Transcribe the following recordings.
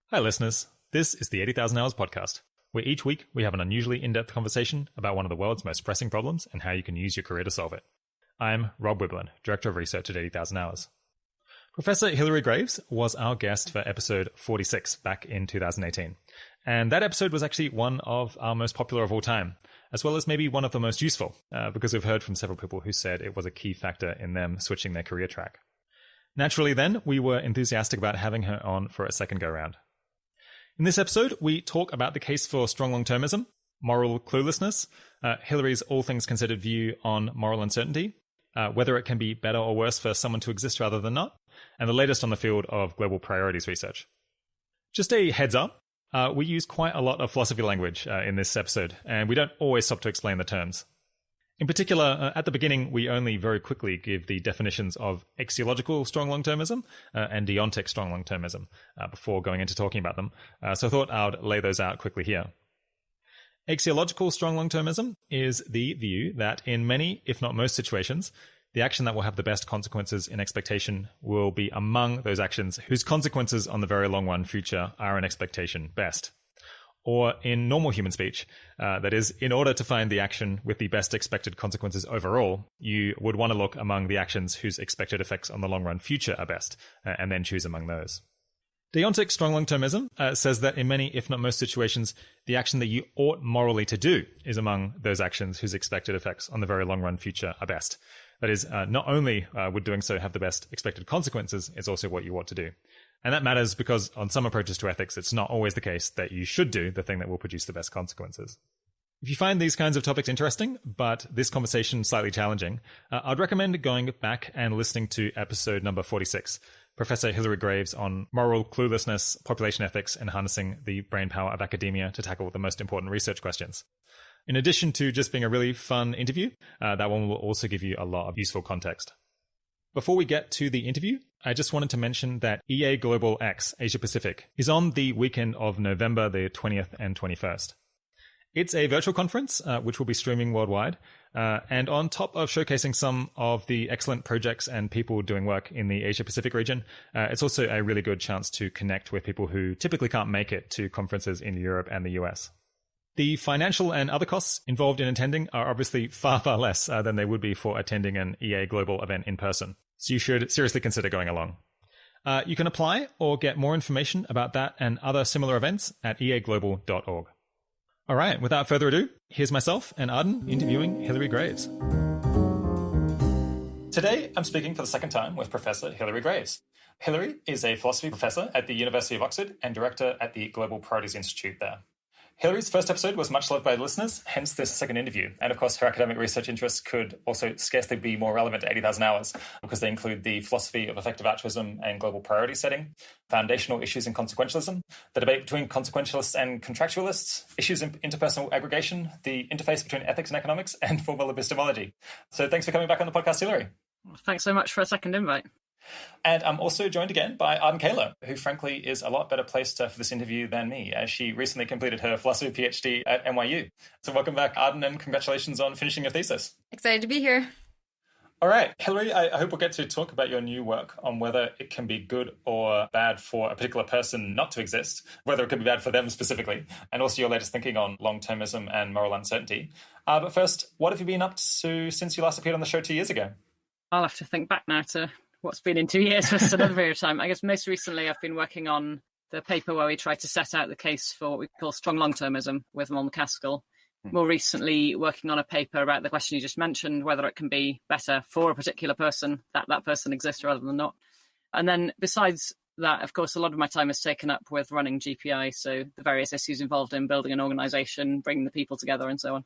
Hi, listeners. This is the 80,000 Hours podcast, where each week we have an unusually in-depth conversation about one of the world's most pressing problems and how you can use your career to solve it. I'm Rob Wiblin, Director of Research at 80,000 Hours. Professor Hilary Greaves was our guest for episode 46 back in 2018. And that episode was actually one of our most popular of all time, as well as maybe one of the most useful, because we've heard from several people who said it was a key factor in them switching their career track. Naturally then, we were enthusiastic about having her on for a second go-round. In this episode, we talk about the case for strong long-termism, moral cluelessness, Hilary's all things considered view on moral uncertainty, whether it can be better or worse for someone to exist rather than not, and the latest on the field of global priorities research. Just a heads up, we use quite a lot of philosophy language in this episode, and we don't always stop to explain the terms. In particular, at the beginning, we only very quickly give the definitions of axiological strong long-termism and deontic strong long-termism before going into talking about them, so I thought I would lay those out quickly here. Axiological strong long-termism is the view that in many, if not most situations, the action that will have the best consequences in expectation will be among those actions whose consequences on the very long run future are in expectation best. Or in normal human speech, that is, in order to find the action with the best expected consequences overall, you would want to look among the actions whose expected effects on the long run future are best, and then choose among those. Deontic strong long-termism says that in many, if not most situations, the action that you ought morally to do is among those actions whose expected effects on the very long run future are best. That is, not only would doing so have the best expected consequences, it's also what you ought to do. And that matters because on some approaches to ethics, it's not always the case that you should do the thing that will produce the best consequences. If you find these kinds of topics interesting, but this conversation slightly challenging, I'd recommend going back and listening to episode number 46, Professor Hilary Greaves on moral cluelessness, population ethics, and harnessing the brainpower of academia to tackle the most important research questions. In addition to just being a really fun interview, that one will also give you a lot of useful context. Before we get to the interview, I just wanted to mention that EA Global X Asia Pacific is on the weekend of November the 20th and 21st. It's a virtual conference, which will be streaming worldwide, and on top of showcasing some of the excellent projects and people doing work in the Asia Pacific region, it's also a really good chance to connect with people who typically can't make it to conferences in Europe and the US. The financial and other costs involved in attending are obviously far, far less than they would be for attending an EA Global event in person, so you should seriously consider going along. You can apply or get more information about that and other similar events at eaglobal.org. All right, without further ado, here's myself and Arden interviewing Hilary Greaves. Today, I'm speaking for the second time with Professor Hilary Greaves. Hilary is a philosophy professor at the University of Oxford and director at the Global Priorities Institute there. Hilary's first episode was much loved by listeners, hence this second interview. And of course, her academic research interests could also scarcely be more relevant to 80,000 Hours because they include the philosophy of effective altruism and global priority setting, foundational issues in consequentialism, the debate between consequentialists and contractualists, issues in interpersonal aggregation, the interface between ethics and economics, and formal epistemology. So thanks for coming back on the podcast, Hilary. Thanks so much for a second invite. And I'm also joined again by Arden Kaler, who frankly is a lot better placed for this interview than me, as she recently completed her philosophy PhD at NYU. So welcome back, Arden, and congratulations on finishing your thesis. Excited to be here. All right, Hilary, I hope we'll get to talk about your new work on whether it can be good or bad for a particular person not to exist, whether it could be bad for them specifically, and also your latest thinking on long-termism and moral uncertainty. But first, what have you been up to since you last appeared on the show 2 years ago? I'll have to think back now to what's been in 2 years for another period of time. I guess most recently I've been working on the paper where we try to set out the case for what we call strong long-termism with Pascal. More recently working on a paper about the question you just mentioned, whether it can be better for a particular person that person exists rather than not. And then besides that, of course, a lot of my time is taken up with running GPI, so the various issues involved in building an organisation, bringing the people together and so on.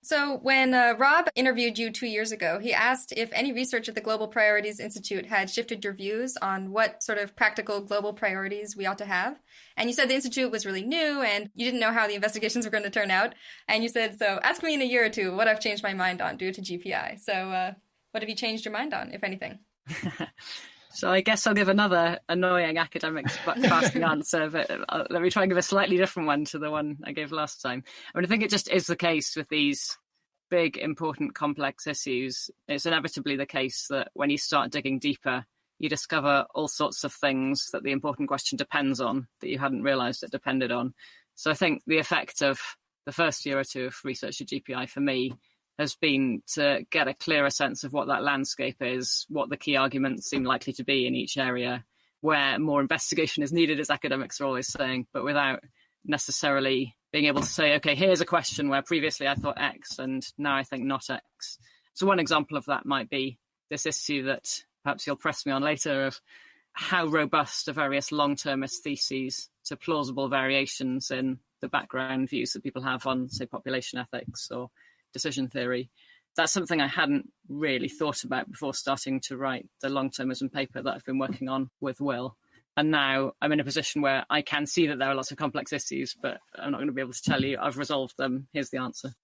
So when Rob interviewed you 2 years ago, he asked if any research at the Global Priorities Institute had shifted your views on what sort of practical global priorities we ought to have. And you said the Institute was really new and you didn't know how the investigations were going to turn out. And you said, so ask me in a year or two what I've changed my mind on due to GPI. So what have you changed your mind on, if anything? So I guess I'll give another annoying academic fasting answer, but let me try and give a slightly different one to the one I gave last time. I think it just is the case with these big, important, complex issues. It's inevitably the case that when you start digging deeper, you discover all sorts of things that the important question depends on that you hadn't realised it depended on. So I think the effect of the first year or two of research at GPI for me has been to get a clearer sense of what that landscape is, what the key arguments seem likely to be in each area, where more investigation is needed, as academics are always saying, but without necessarily being able to say, okay, here's a question where previously I thought X and now I think not X. So one example of that might be this issue that perhaps you'll press me on later of how robust are various long-termist theses to plausible variations in the background views that people have on, say, population ethics or decision theory. That's something I hadn't really thought about before starting to write the long-termism paper that I've been working on with Will. And now I'm in a position where I can see that there are lots of complex issues, but I'm not going to be able to tell you I've resolved them. Here's the answer.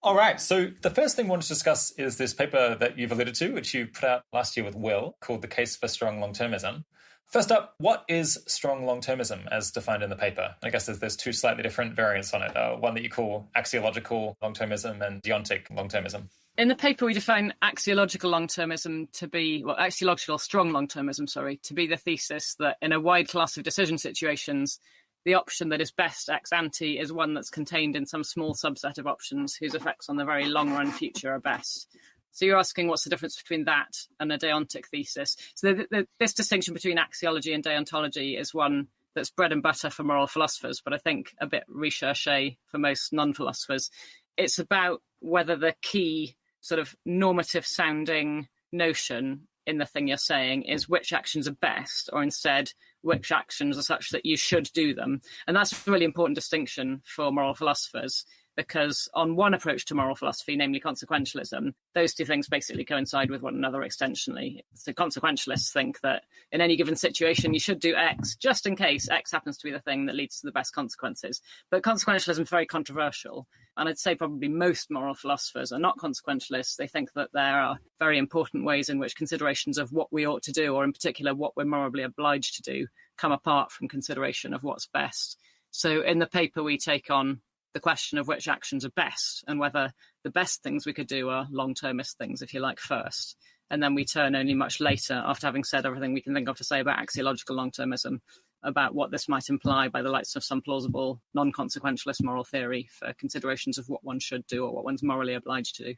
All right. So the first thing we want to discuss is this paper that you've alluded to, which you put out last year with Will, called The Case for Strong Long-Termism. First up, what is strong long-termism as defined in the paper? I guess there's two slightly different variants on it. One that you call axiological long-termism and deontic long-termism. In the paper, we define axiological long-termism to be, well, axiological strong long-termism, to be the thesis that in a wide class of decision situations, the option that is best ex ante is one that's contained in some small subset of options whose effects on the very long-run future are best. So you're asking what's the difference between that and a deontic thesis. So this distinction between axiology and deontology is one that's bread and butter for moral philosophers, but I think a bit recherché for most non-philosophers. It's about whether the key sort of normative sounding notion in the thing you're saying is which actions are best, or instead which actions are such that you should do them. And that's a really important distinction for moral philosophers, because on one approach to moral philosophy, namely consequentialism, those two things basically coincide with one another extensionally. So consequentialists think that in any given situation, you should do X, just in case X happens to be the thing that leads to the best consequences. But consequentialism is very controversial. And I'd say probably most moral philosophers are not consequentialists. They think that there are very important ways in which considerations of what we ought to do, or in particular what we're morally obliged to do, come apart from consideration of what's best. So in the paper, we take on the question of which actions are best and whether the best things we could do are long-termist things, if you like, first. And then we turn only much later, after having said everything we can think of to say about axiological long-termism, about what this might imply by the lights of some plausible non-consequentialist moral theory for considerations of what one should do or what one's morally obliged to do.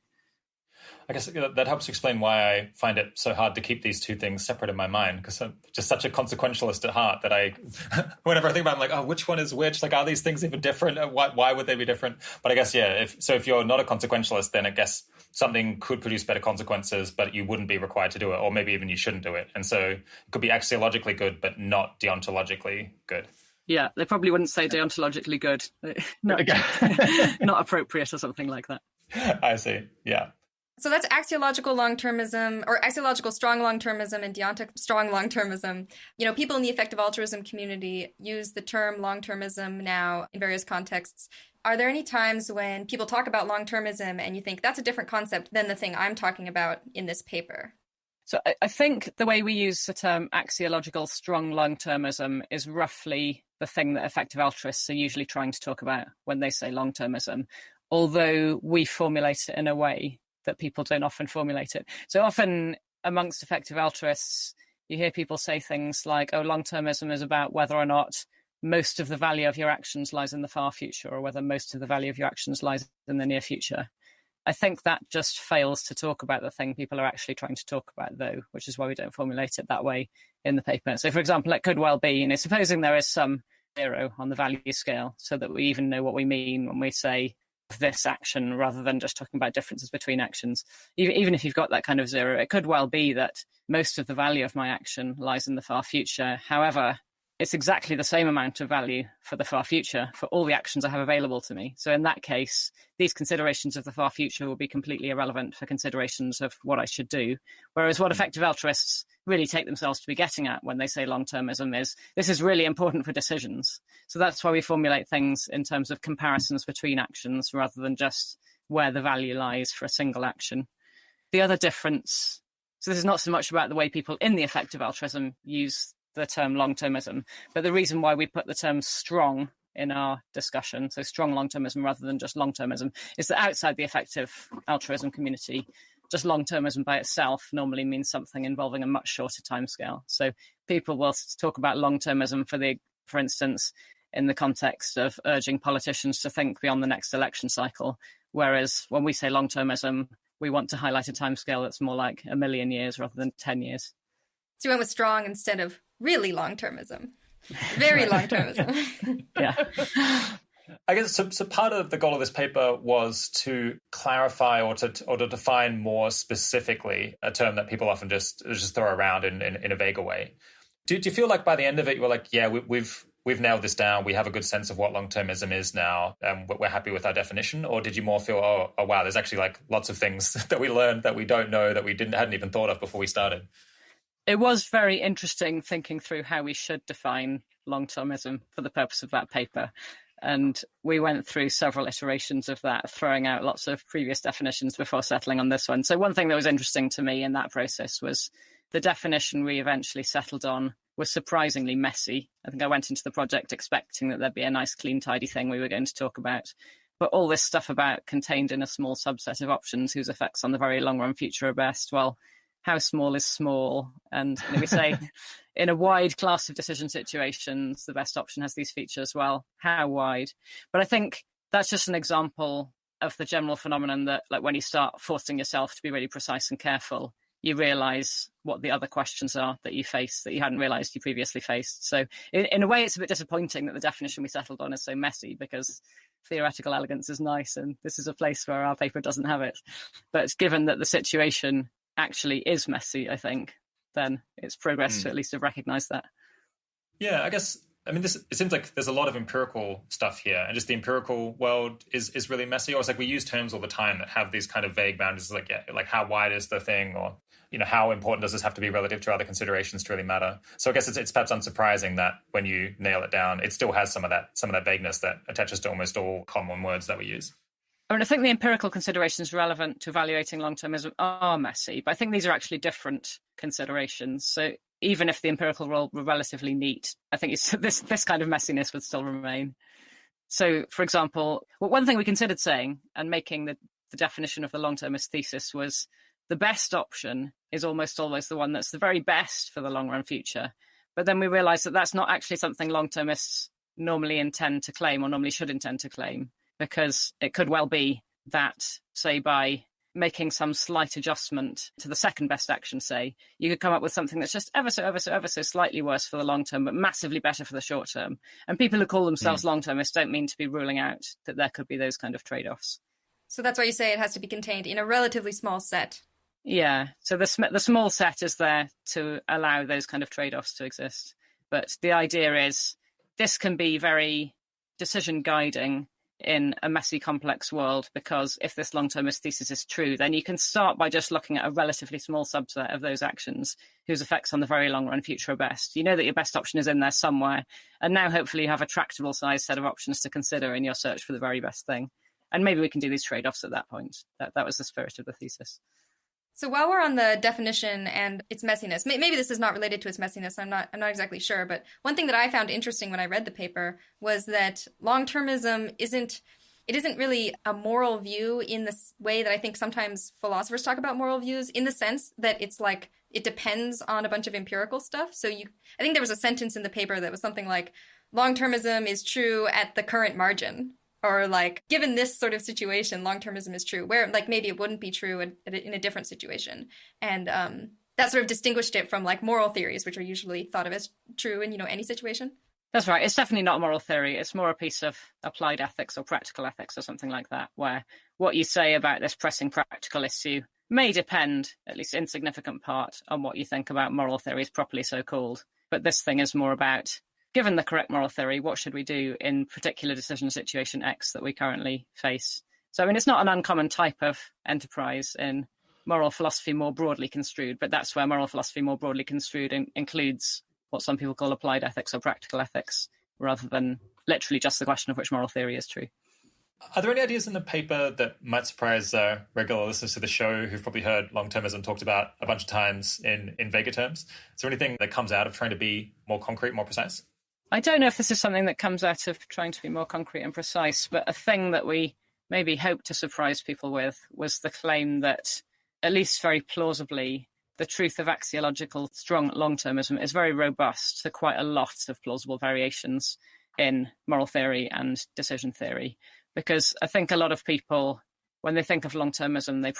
I guess that helps explain why I find it so hard to keep these two things separate in my mind, because I'm just such a consequentialist at heart that I, whenever I think about it, I'm like, oh, which one is which? Like, are these things even different? Why would they be different? But I guess, yeah, if you're not a consequentialist, then I guess something could produce better consequences, but you wouldn't be required to do it, or maybe even you shouldn't do it. And so it could be axiologically good, but not deontologically good. Yeah, they probably wouldn't say deontologically good. Not appropriate or something like that. I see, yeah. So that's axiological long-termism, or axiological strong long-termism and deontic strong long-termism. You know, people in the effective altruism community use the term long-termism now in various contexts. Are there any times when people talk about long-termism and you think that's a different concept than the thing I'm talking about in this paper? So I think the way we use the term axiological strong long-termism is roughly the thing that effective altruists are usually trying to talk about when they say long-termism, although we formulate it in a way that people don't often formulate it. So often amongst effective altruists, you hear people say things like, oh, long-termism is about whether or not most of the value of your actions lies in the far future, or whether most of the value of your actions lies in the near future. I think that just fails to talk about the thing people are actually trying to talk about, though, which is why we don't formulate it that way in the paper. So, for example, it could well be, supposing there is some zero on the value scale so that we even know what we mean when we say this action, rather than just talking about differences between actions. Even if you've got that kind of zero, it could well be that most of the value of my action lies in the far future. However, it's exactly the same amount of value for the far future for all the actions I have available to me. So in that case, these considerations of the far future will be completely irrelevant for considerations of what I should do. Whereas what effective altruists really take themselves to be getting at when they say long-termism is, this is really important for decisions. So that's why we formulate things in terms of comparisons between actions rather than just where the value lies for a single action. The other difference, so this is not so much about the way people in the effective altruism use the term long-termism, but the reason why we put the term strong in our discussion, so strong long-termism rather than just long-termism, is that outside the effective altruism community, just long-termism by itself normally means something involving a much shorter timescale. So people will talk about long-termism for instance, in the context of urging politicians to think beyond the next election cycle. Whereas when we say long-termism, we want to highlight a timescale that's more like 1 million years rather than 10 years. So you went with strong instead of really long-termism. Very long-termism. Yeah. I guess so part of the goal of this paper was to clarify or to define more specifically a term that people often just throw around in a vaguer way. Do you feel like by the end of it, you were like, yeah, we've nailed this down. We have a good sense of what long-termism is now, and we're happy with our definition? Or did you more feel, oh wow, there's actually like lots of things that we learned that we don't know, that we hadn't even thought of before we started? It was very interesting thinking through how we should define long-termism for the purpose of that paper. And we went through several iterations of that, throwing out lots of previous definitions before settling on this one. So one thing that was interesting to me in that process was the definition we eventually settled on was surprisingly messy. I think I went into the project expecting that there'd be a nice, clean, tidy thing we were going to talk about. But all this stuff about contained in a small subset of options whose effects on the very long-run future are best, well, how small is small? And we say in a wide class of decision situations, the best option has these features. Well, how wide? But I think that's just an example of the general phenomenon that, like, when you start forcing yourself to be really precise and careful, you realize what the other questions are that you face that you hadn't realized you previously faced. So in a way, it's a bit disappointing that the definition we settled on is so messy, because theoretical elegance is nice, and this is a place where our paper doesn't have it. But given that the situation actually is messy, I think, then it's progress to at least have recognized that. Yeah, I guess, I mean, it seems like there's a lot of empirical stuff here, and just the empirical world is really messy. Or it's like we use terms all the time that have these kind of vague boundaries, like, yeah, like how wide is the thing, or, you know, how important does this have to be relative to other considerations to really matter? So I guess it's perhaps unsurprising that when you nail it down, it still has some of that vagueness that attaches to almost all common words that we use. I mean, I think the empirical considerations relevant to evaluating long-termism are messy, but I think these are actually different considerations. So even if the empirical world were relatively neat, I think this kind of messiness would still remain. So, for example, one thing we considered saying and making the definition of the long-termist thesis was the best option is almost always the one that's the very best for the long-run future. But then we realised that that's not actually something long-termists normally intend to claim, or normally should intend to claim, because it could well be that, say, by making some slight adjustment to the second best action, say, you could come up with something that's just ever so slightly worse for the long term, but massively better for the short term. And people who call themselves long-termists don't mean to be ruling out that there could be those kind of trade-offs. So that's why you say it has to be contained in a relatively small set. Yeah, so the small set is there to allow those kind of trade-offs to exist. But the idea is this can be very decision guiding in a messy, complex world, because if this long-termist thesis is true, then you can start by just looking at a relatively small subset of those actions whose effects on the very long-run future are best. You know that your best option is in there somewhere, and now hopefully you have a tractable size set of options to consider in your search for the very best thing. And maybe we can do these trade-offs at that point. That was the spirit of the thesis. So while we're on the definition and its messiness, maybe this is not related to its messiness, I'm not exactly sure, but one thing that I found interesting when I read the paper was that long-termism isn't really a moral view in the way that I think sometimes philosophers talk about moral views, in the sense that it's like it depends on a bunch of empirical stuff. So I think there was a sentence in the paper that was something like, long-termism is true at the current margin. Or like, given this sort of situation, long-termism is true, where like maybe it wouldn't be true in a different situation. And that sort of distinguished it from like moral theories, which are usually thought of as true in, any situation. That's right. It's definitely not a moral theory. It's more a piece of applied ethics or practical ethics or something like that, where what you say about this pressing practical issue may depend, at least in significant part, on what you think about moral theories properly so called. But this thing is more about, given the correct moral theory, what should we do in particular decision situation X that we currently face? So, I mean, it's not an uncommon type of enterprise in moral philosophy more broadly construed, but that's where moral philosophy more broadly construed includes what some people call applied ethics or practical ethics, rather than literally just the question of which moral theory is true. Are there any ideas in the paper that might surprise regular listeners to the show who've probably heard long-termism talked about a bunch of times in vaguer terms? Is there anything that comes out of trying to be more concrete, more precise? I don't know if this is something that comes out of trying to be more concrete and precise, but a thing that we maybe hoped to surprise people with was the claim that at least very plausibly, the truth of axiological strong long-termism is very robust to quite a lot of plausible variations in moral theory and decision theory. Because I think a lot of people, when they think of long-termism, they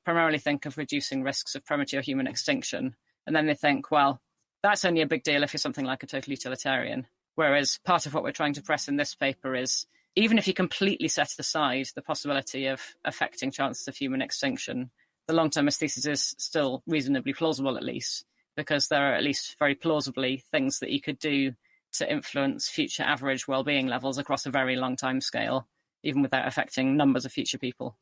primarily think of reducing risks of premature human extinction. And then they think, well, that's only a big deal if you're something like a total utilitarian. Whereas part of what we're trying to press in this paper is, even if you completely set aside the possibility of affecting chances of human extinction, the long-termist thesis is still reasonably plausible, at least, because there are at least very plausibly things that you could do to influence future average well-being levels across a very long time scale, even without affecting numbers of future people.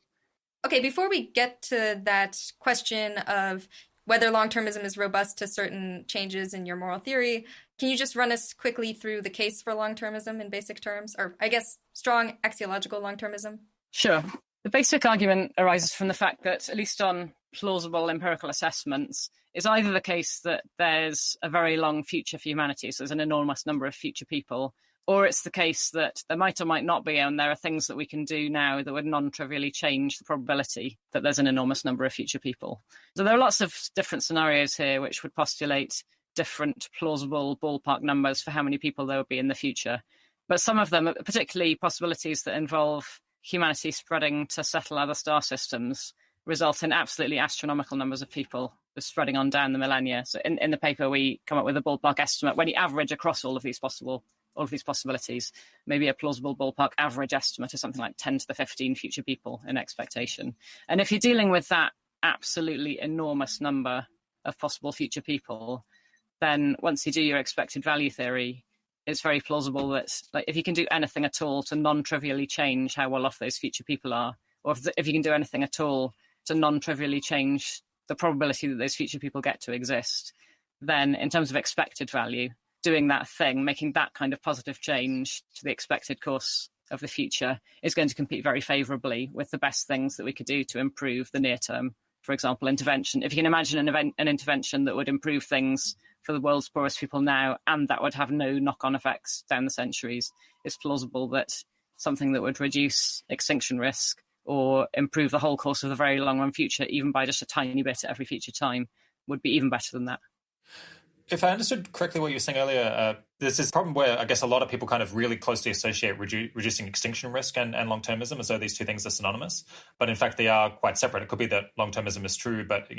Okay, before we get to that question of whether long-termism is robust to certain changes in your moral theory, can you just run us quickly through the case for long-termism in basic terms, or I guess strong axiological long-termism? Sure. The basic argument arises from the fact that, at least on plausible empirical assessments, it's either the case that there's a very long future for humanity, so there's an enormous number of future people, or it's the case that there might or might not be, and there are things that we can do now that would non-trivially change the probability that there's an enormous number of future people. So there are lots of different scenarios here which would postulate different plausible ballpark numbers for how many people there would be in the future. But some of them, particularly possibilities that involve humanity spreading to settle other star systems, result in absolutely astronomical numbers of people spreading on down the millennia. So in the paper, we come up with a ballpark estimate. When you average across all of these possibilities, maybe a plausible ballpark average estimate is something like 10 to the 15 future people in expectation. And if you're dealing with that absolutely enormous number of possible future people, then once you do your expected value theory, it's very plausible that, like, if you can do anything at all to non-trivially change how well off those future people are, or if you can do anything at all to non-trivially change the probability that those future people get to exist, then in terms of expected value, doing that thing, making that kind of positive change to the expected course of the future is going to compete very favourably with the best things that we could do to improve the near term. For example, intervention. If you can imagine an intervention that would improve things for the world's poorest people now, and that would have no knock-on effects down the centuries, it's plausible that something that would reduce extinction risk or improve the whole course of the very long-run future, even by just a tiny bit at every future time, would be even better than that. If I understood correctly what you were saying earlier, there's this problem where I guess a lot of people kind of really closely associate reducing extinction risk and long-termism as though these two things are synonymous. But in fact, they are quite separate. It could be that long-termism is true, but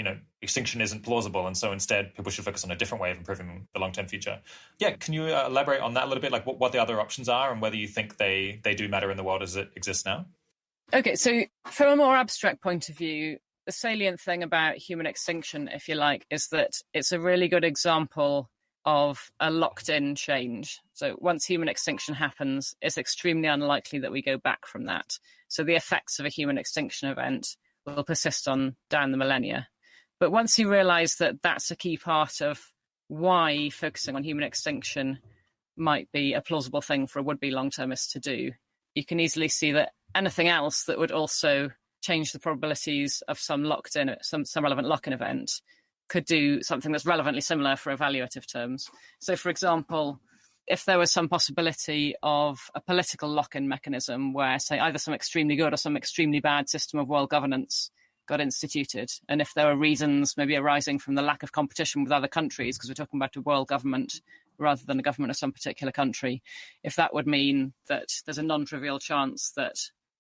extinction isn't plausible. And so instead, people should focus on a different way of improving the long-term future. Yeah, can you elaborate on that a little bit, like what the other options are and whether you think they do matter in the world as it exists now? Okay, so from a more abstract point of view, the salient thing about human extinction, if you like, is that it's a really good example of a locked-in change. So once human extinction happens, it's extremely unlikely that we go back from that. So the effects of a human extinction event will persist on down the millennia. But once you realise that that's a key part of why focusing on human extinction might be a plausible thing for a would-be long-termist to do, you can easily see that anything else that would also change the probabilities of some relevant lock-in event could do something that's relevantly similar for evaluative terms. So, for example, if there was some possibility of a political lock-in mechanism where, say, either some extremely good or some extremely bad system of world governance got instituted, and if there were reasons maybe arising from the lack of competition with other countries, because we're talking about a world government rather than a government of some particular country, if that would mean that there's a non-trivial chance that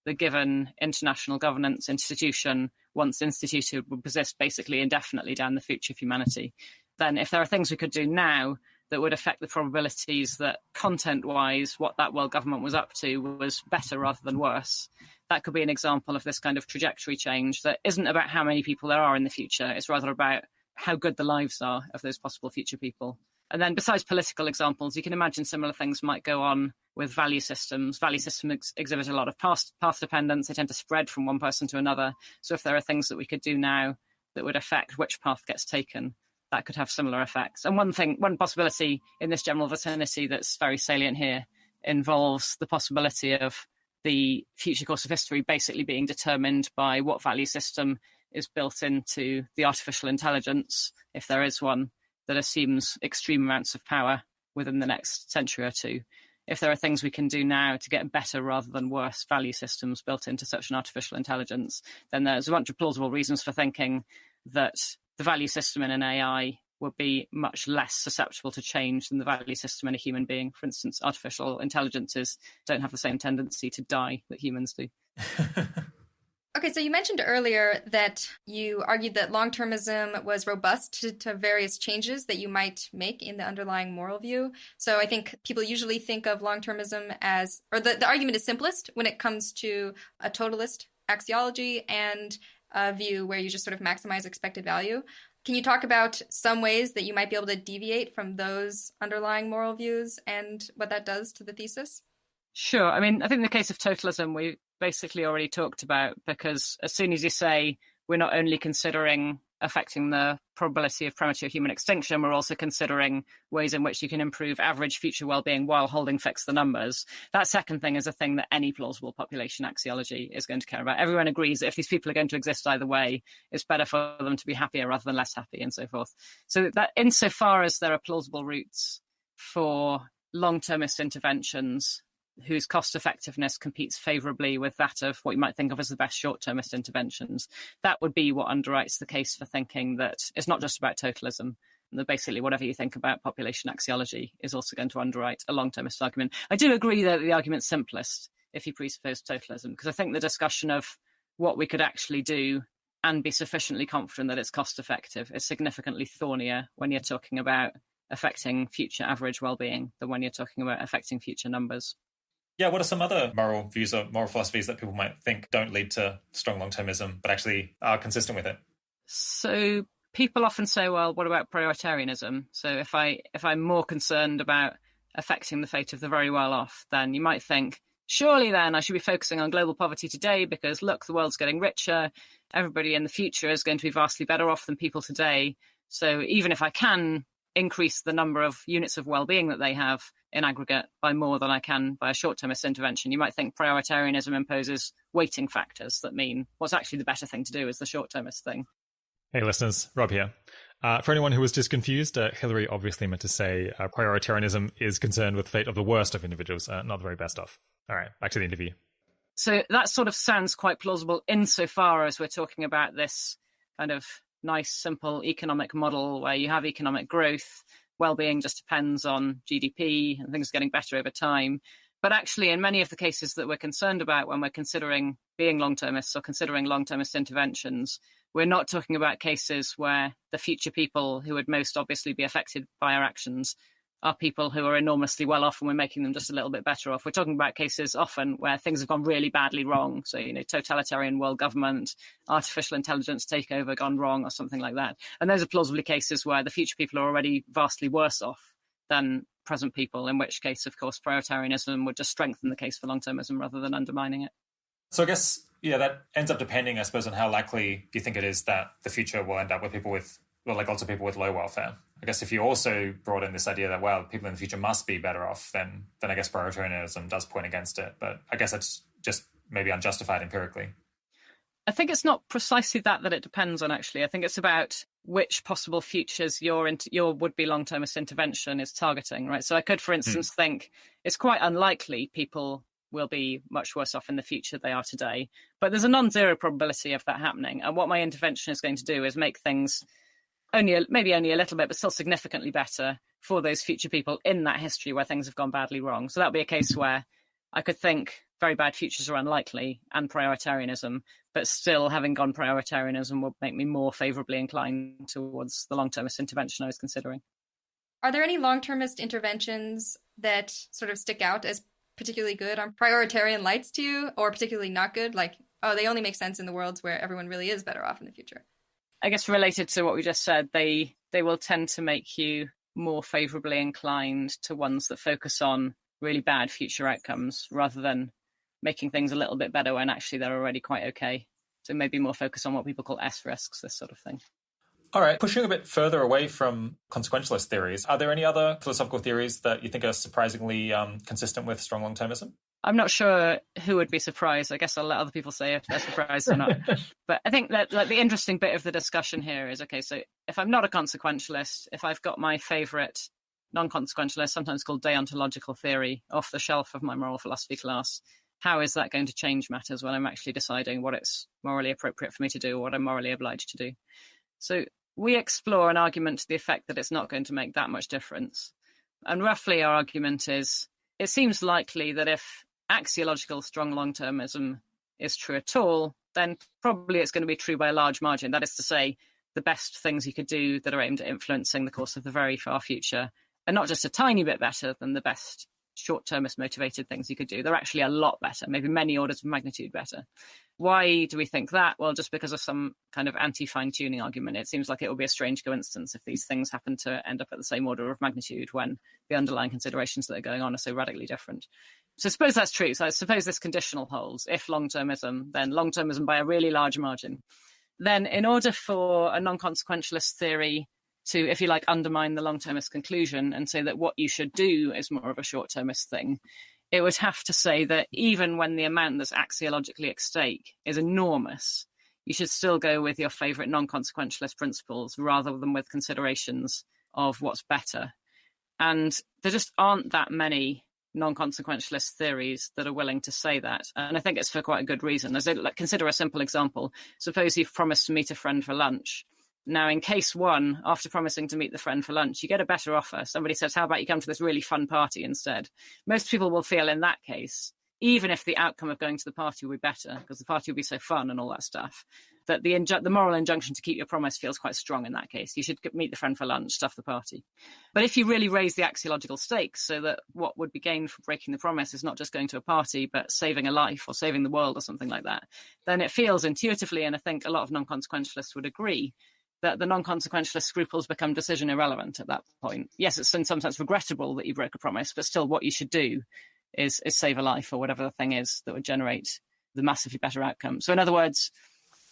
the given international governance institution, once instituted, would persist basically indefinitely down the future of humanity, then if there are things we could do now that would affect the probabilities that content-wise what that world government was up to was better rather than worse, that could be an example of this kind of trajectory change that isn't about how many people there are in the future, it's rather about how good the lives are of those possible future people. And then besides political examples, you can imagine similar things might go on with value systems. Value systems exhibit a lot of path dependence. They tend to spread from one person to another. So if there are things that we could do now that would affect which path gets taken, that could have similar effects. And one possibility in this general vicinity that's very salient here involves the possibility of the future course of history basically being determined by what value system is built into the artificial intelligence, if there is one, that assumes extreme amounts of power within the next century or two. If there are things we can do now to get better rather than worse value systems built into such an artificial intelligence, then there's a bunch of plausible reasons for thinking that the value system in an AI would be much less susceptible to change than the value system in a human being. For instance, artificial intelligences don't have the same tendency to die that humans do. Okay, so you mentioned earlier that you argued that long-termism was robust to various changes that you might make in the underlying moral view. So I think people usually think of long-termism as, or the argument is simplest when it comes to a totalist axiology and a view where you just sort of maximize expected value. Can you talk about some ways that you might be able to deviate from those underlying moral views and what that does to the thesis? Sure. I mean, I think in the case of totalism, we basically already talked about, because as soon as you say we're not only considering affecting the probability of premature human extinction, we're also considering ways in which you can improve average future well-being while holding fixed the numbers. That second thing is a thing that any plausible population axiology is going to care about. Everyone agrees that if these people are going to exist either way, it's better for them to be happier rather than less happy and so forth. So that insofar as there are plausible routes for long-termist interventions whose cost effectiveness competes favourably with that of what you might think of as the best short-termist interventions, that would be what underwrites the case for thinking that it's not just about totalism, and that basically whatever you think about population axiology is also going to underwrite a long-termist argument. I do agree that the argument's simplest if you presuppose totalism, because I think the discussion of what we could actually do and be sufficiently confident that it's cost-effective is significantly thornier when you're talking about affecting future average well-being than when you're talking about affecting future numbers. Yeah, what are some other moral views or moral philosophies that people might think don't lead to strong long-termism, but actually are consistent with it? So people often say, well, what about prioritarianism? So if I'm more concerned about affecting the fate of the very well-off, then you might think, surely then I should be focusing on global poverty today because, look, the world's getting richer. Everybody in the future is going to be vastly better off than people today. So even if I can increase the number of units of well-being that they have in aggregate by more than I can by a short-termist intervention, you might think prioritarianism imposes weighting factors that mean what's actually the better thing to do is the short-termist thing. Hey listeners, Rob here. For anyone who was just confused, Hilary obviously meant to say prioritarianism is concerned with the fate of the worst of individuals, not the very best of. All right, back to the interview. So that sort of sounds quite plausible insofar as we're talking about this kind of nice, simple economic model where you have economic growth, well-being just depends on GDP and things are getting better over time. But actually, in many of the cases that we're concerned about when we're considering being long-termists or considering long-termist interventions, we're not talking about cases where the future people who would most obviously be affected by our actions are people who are enormously well off and we're making them just a little bit better off. We're talking about cases often where things have gone really badly wrong. So, totalitarian world government, artificial intelligence takeover gone wrong or something like that. And those are plausibly cases where the future people are already vastly worse off than present people, in which case, of course, prioritarianism would just strengthen the case for long-termism rather than undermining it. So I guess, that ends up depending, I suppose, on how likely you think it is that the future will end up with people with, lots of people with low welfare. I guess if you also brought in this idea that, people in the future must be better off, then I guess prioritarianism does point against it. But I guess that's just maybe unjustified empirically. I think it's not precisely that it depends on, actually. I think it's about which possible futures your would-be long-termist intervention is targeting, right? So I could, for instance, think it's quite unlikely people will be much worse off in the future than they are today. But there's a non-zero probability of that happening. And what my intervention is going to do is make things maybe only a little bit, but still significantly better for those future people in that history where things have gone badly wrong. So that would be a case where I could think very bad futures are unlikely and prioritarianism, but still having gone prioritarianism would make me more favourably inclined towards the long-termist intervention I was considering. Are there any long-termist interventions that sort of stick out as particularly good on prioritarian lights to you, or particularly not good? Like, they only make sense in the worlds where everyone really is better off in the future. I guess related to what we just said, they will tend to make you more favourably inclined to ones that focus on really bad future outcomes rather than making things a little bit better when actually they're already quite okay. So maybe more focus on what people call S risks, this sort of thing. All right, pushing a bit further away from consequentialist theories, are there any other philosophical theories that you think are surprisingly consistent with strong long-termism? I'm not sure who would be surprised. I guess I'll let other people say if they're surprised or not. But I think that the interesting bit of the discussion here is, okay, so if I'm not a consequentialist, if I've got my favourite non-consequentialist, sometimes called deontological theory, off the shelf of my moral philosophy class, how is that going to change matters when I'm actually deciding what it's morally appropriate for me to do or what I'm morally obliged to do? So we explore an argument to the effect that it's not going to make that much difference. And roughly our argument is, it seems likely that if axiological strong long-termism is true at all, then probably it's going to be true by a large margin. That is to say, the best things you could do that are aimed at influencing the course of the very far future are not just a tiny bit better than the best short-termist motivated things you could do. They're actually a lot better, maybe many orders of magnitude better. Why do we think that? Well, just because of some kind of anti-fine-tuning argument. It seems like it will be a strange coincidence if these things happen to end up at the same order of magnitude when the underlying considerations that are going on are so radically different. So suppose that's true. So I suppose this conditional holds. If long-termism, then long-termism by a really large margin. Then in order for a non-consequentialist theory to, if you like, undermine the long-termist conclusion and say that what you should do is more of a short-termist thing, it would have to say that even when the amount that's axiologically at stake is enormous, you should still go with your favourite non-consequentialist principles rather than with considerations of what's better. And there just aren't that many non-consequentialist theories that are willing to say that. And I think it's for quite a good reason. Consider a simple example. Suppose you've promised to meet a friend for lunch. Now, in case one, after promising to meet the friend for lunch, you get a better offer. Somebody says, how about you come to this really fun party instead? Most people will feel in that case, even if the outcome of going to the party will be better, because the party will be so fun and all that stuff, that the moral injunction to keep your promise feels quite strong in that case. You should meet the friend for lunch, stuff the party. But if you really raise the axiological stakes so that what would be gained from breaking the promise is not just going to a party, but saving a life or saving the world or something like that, then it feels intuitively, and I think a lot of non-consequentialists would agree, that the non-consequentialist scruples become decision irrelevant at that point. Yes, it's in some sense regrettable that you broke a promise, but still what you should do is save a life or whatever the thing is that would generate the massively better outcome. So in other words,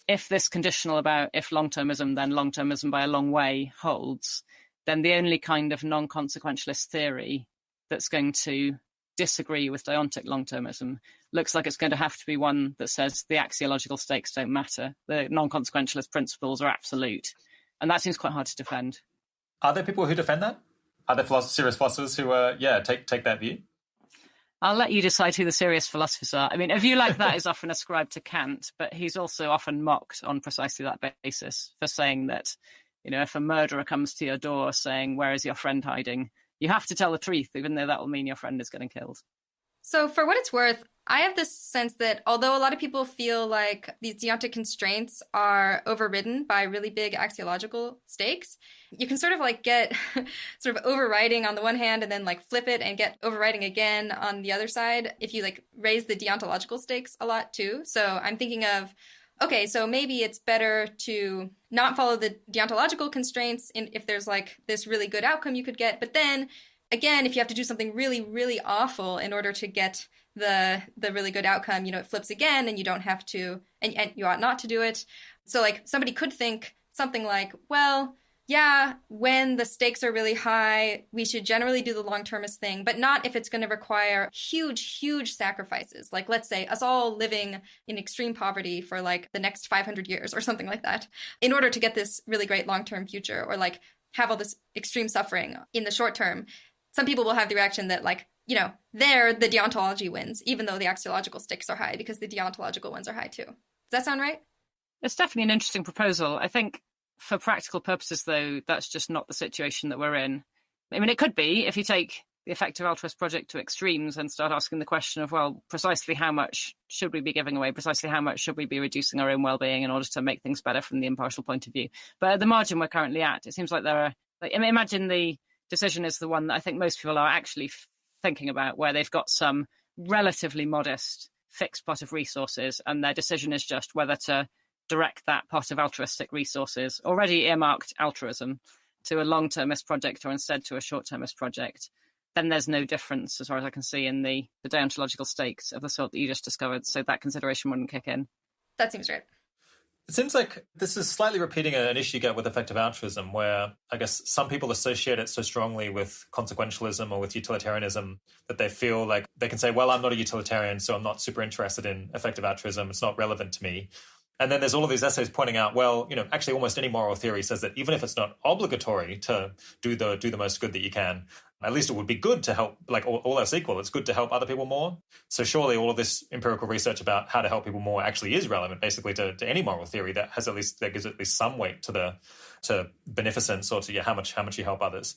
if this conditional about if long-termism, then long-termism by a long way holds, then the only kind of non-consequentialist theory that's going to disagree with deontic long-termism looks like it's going to have to be one that says the axiological stakes don't matter. The non-consequentialist principles are absolute. And that seems quite hard to defend. Are there people who defend that? Are there serious philosophers who, take that view? I'll let you decide who the serious philosophers are. I mean, a view like that is often ascribed to Kant, but he's also often mocked on precisely that basis for saying that, if a murderer comes to your door saying, where is your friend hiding? You have to tell the truth, even though that will mean your friend is getting killed. So for what it's worth, I have this sense that although a lot of people feel like these deontic constraints are overridden by really big axiological stakes, you can sort of like get sort of overriding on the one hand and then like flip it and get overriding again on the other side if you like raise the deontological stakes a lot too. So I'm thinking of, okay, so maybe it's better to not follow the deontological constraints if there's like this really good outcome you could get. But then again, if you have to do something really, really awful in order to get the really good outcome, it flips again and you don't have to, and you ought not to do it. So like somebody could think something like, well, yeah, when the stakes are really high, we should generally do the long-termist thing, but not if it's going to require huge, huge sacrifices. Like, let's say us all living in extreme poverty for like the next 500 years or something like that in order to get this really great long-term future, or like have all this extreme suffering in the short term. Some people will have the reaction that like, there the deontology wins, even though the axiological stakes are high, because the deontological ones are high too. Does that sound right? It's definitely an interesting proposal. I think for practical purposes, though, that's just not the situation that we're in. I mean, it could be if you take the effective altruist project to extremes and start asking the question of, well, precisely how much should we be giving away? Precisely how much should we be reducing our own well-being in order to make things better from the impartial point of view? But at the margin we're currently at, it seems like there are, imagine the decision is the one that I think most people are actually thinking about, where they've got some relatively modest fixed pot of resources and their decision is just whether to direct that pot of altruistic resources, already earmarked altruism, to a long-termist project or instead to a short-termist project. Then there's no difference, as far as I can see, in the deontological stakes of the sort that you just discovered, so that consideration wouldn't kick in. That seems right. It seems like this is slightly repeating an issue you get with effective altruism, where I guess some people associate it so strongly with consequentialism or with utilitarianism that they feel like they can say, well, I'm not a utilitarian, so I'm not super interested in effective altruism. It's not relevant to me. And then there's all of these essays pointing out, well, actually almost any moral theory says that even if it's not obligatory to do the most good that you can, At least it would be good to help, like all else equal, it's good to help other people more. So surely all of this empirical research about how to help people more actually is relevant basically to any moral theory that gives at least some weight to beneficence or to how much you help others.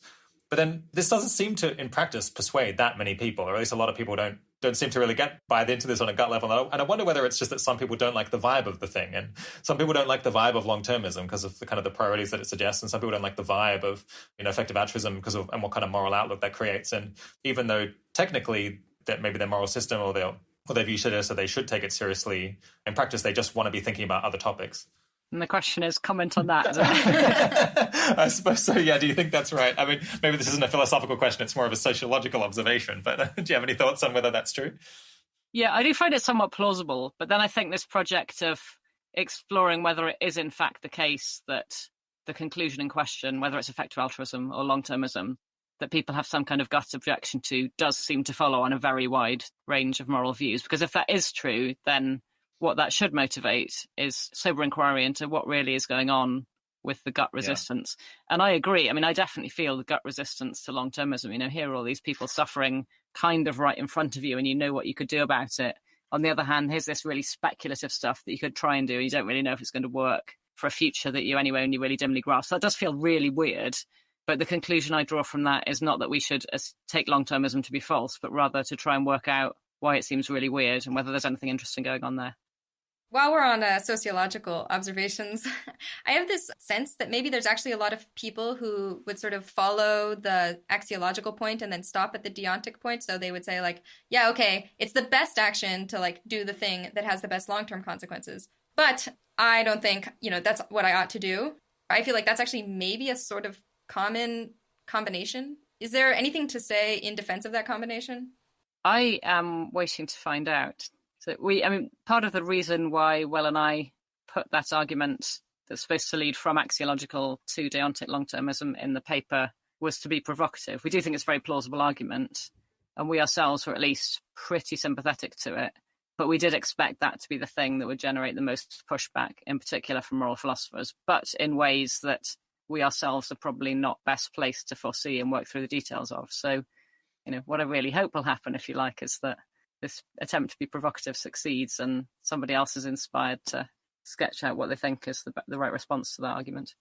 But then this doesn't seem to, in practice, persuade that many people, or at least a lot of people don't seem to really buy into this on a gut level. And I wonder whether it's just that some people don't like the vibe of the thing, and some people don't like the vibe of long-termism because of the kind of the priorities that it suggests, and some people don't like the vibe of effective altruism because of and what kind of moral outlook that creates. And even though technically that maybe their moral system or their view should so they should take it seriously, in practice they just want to be thinking about other topics. And the question is, comment on that. I suppose so, yeah. Do you think that's right? I mean, maybe this isn't a philosophical question, it's more of a sociological observation, but do you have any thoughts on whether that's true? Yeah, I do find it somewhat plausible, but then I think this project of exploring whether it is in fact the case that the conclusion in question, whether it's effective altruism or long-termism, that people have some kind of gut objection to, does seem to follow on a very wide range of moral views. Because if that is true, then what that should motivate is sober inquiry into what really is going on with the gut resistance. Yeah. And I agree. I mean, I definitely feel the gut resistance to long-termism. Here are all these people suffering kind of right in front of you and you know what you could do about it. On the other hand, here's this really speculative stuff that you could try and do. You don't really know if it's going to work for a future that you anyway only really dimly grasp. So that does feel really weird. But the conclusion I draw from that is not that we should take long-termism to be false, but rather to try and work out why it seems really weird and whether there's anything interesting going on there. While we're on sociological observations, I have this sense that maybe there's actually a lot of people who would sort of follow the axiological point and then stop at the deontic point. So they would say like, yeah, okay, it's the best action to like do the thing that has the best long-term consequences. But I don't think, that's what I ought to do. I feel like that's actually maybe a sort of common combination. Is there anything to say in defense of that combination? I am waiting to find out. So part of the reason why Will and I put that argument that's supposed to lead from axiological to deontic long-termism in the paper was to be provocative. We do think it's a very plausible argument, and we ourselves were at least pretty sympathetic to it. But we did expect that to be the thing that would generate the most pushback, in particular from moral philosophers, but in ways that we ourselves are probably not best placed to foresee and work through the details of. So, what I really hope will happen, if you like, is that this attempt to be provocative succeeds and somebody else is inspired to sketch out what they think is the right response to that argument.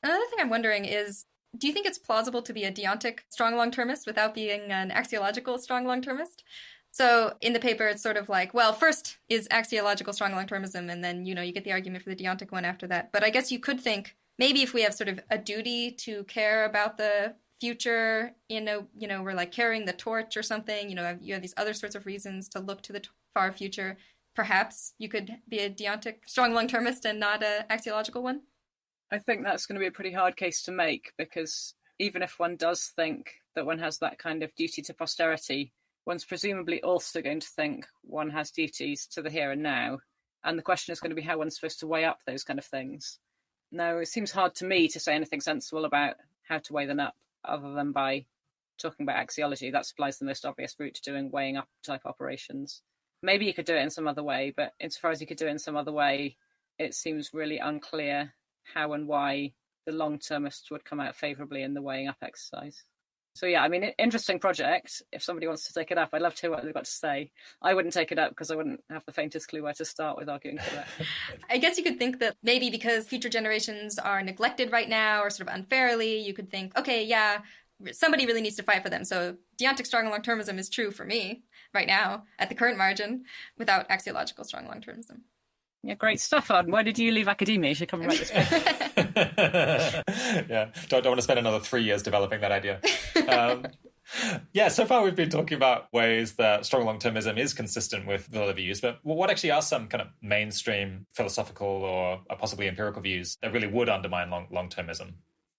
Another thing I'm wondering is, do you think it's plausible to be a deontic strong long-termist without being an axiological strong long-termist? So in the paper, it's sort of like, well, first is axiological strong long-termism, and then, you get the argument for the deontic one after that. But I guess you could think, maybe if we have sort of a duty to care about the future, we're like carrying the torch or something, you have these other sorts of reasons to look to the far future. Perhaps you could be a deontic strong long-termist and not an axiological one. I think that's going to be a pretty hard case to make, because even if one does think that one has that kind of duty to posterity, one's presumably also going to think one has duties to the here and now. And the question is going to be how one's supposed to weigh up those kind of things. Now, it seems hard to me to say anything sensible about how to weigh them up, other than by talking about axiology. That supplies the most obvious route to doing weighing up type operations. Maybe you could do it in some other way, but insofar as you could do it in some other way, it seems really unclear how and why the long-termists would come out favourably in the weighing up exercise. So yeah, interesting project. If somebody wants to take it up, I'd love to hear what they've got to say. I wouldn't take it up because I wouldn't have the faintest clue where to start with arguing for that. I guess you could think that maybe because future generations are neglected right now or sort of unfairly, you could think, okay, yeah, somebody really needs to fight for them. So deontic strong long-termism is true for me right now at the current margin without axiological strong long-termism. Yeah, great stuff, Arden. Why did you leave academia? You should come and write this paper. Yeah, don't want to spend another 3 years developing that idea. So far we've been talking about ways that strong long-termism is consistent with the other views, but what actually are some kind of mainstream philosophical or possibly empirical views that really would undermine long-termism?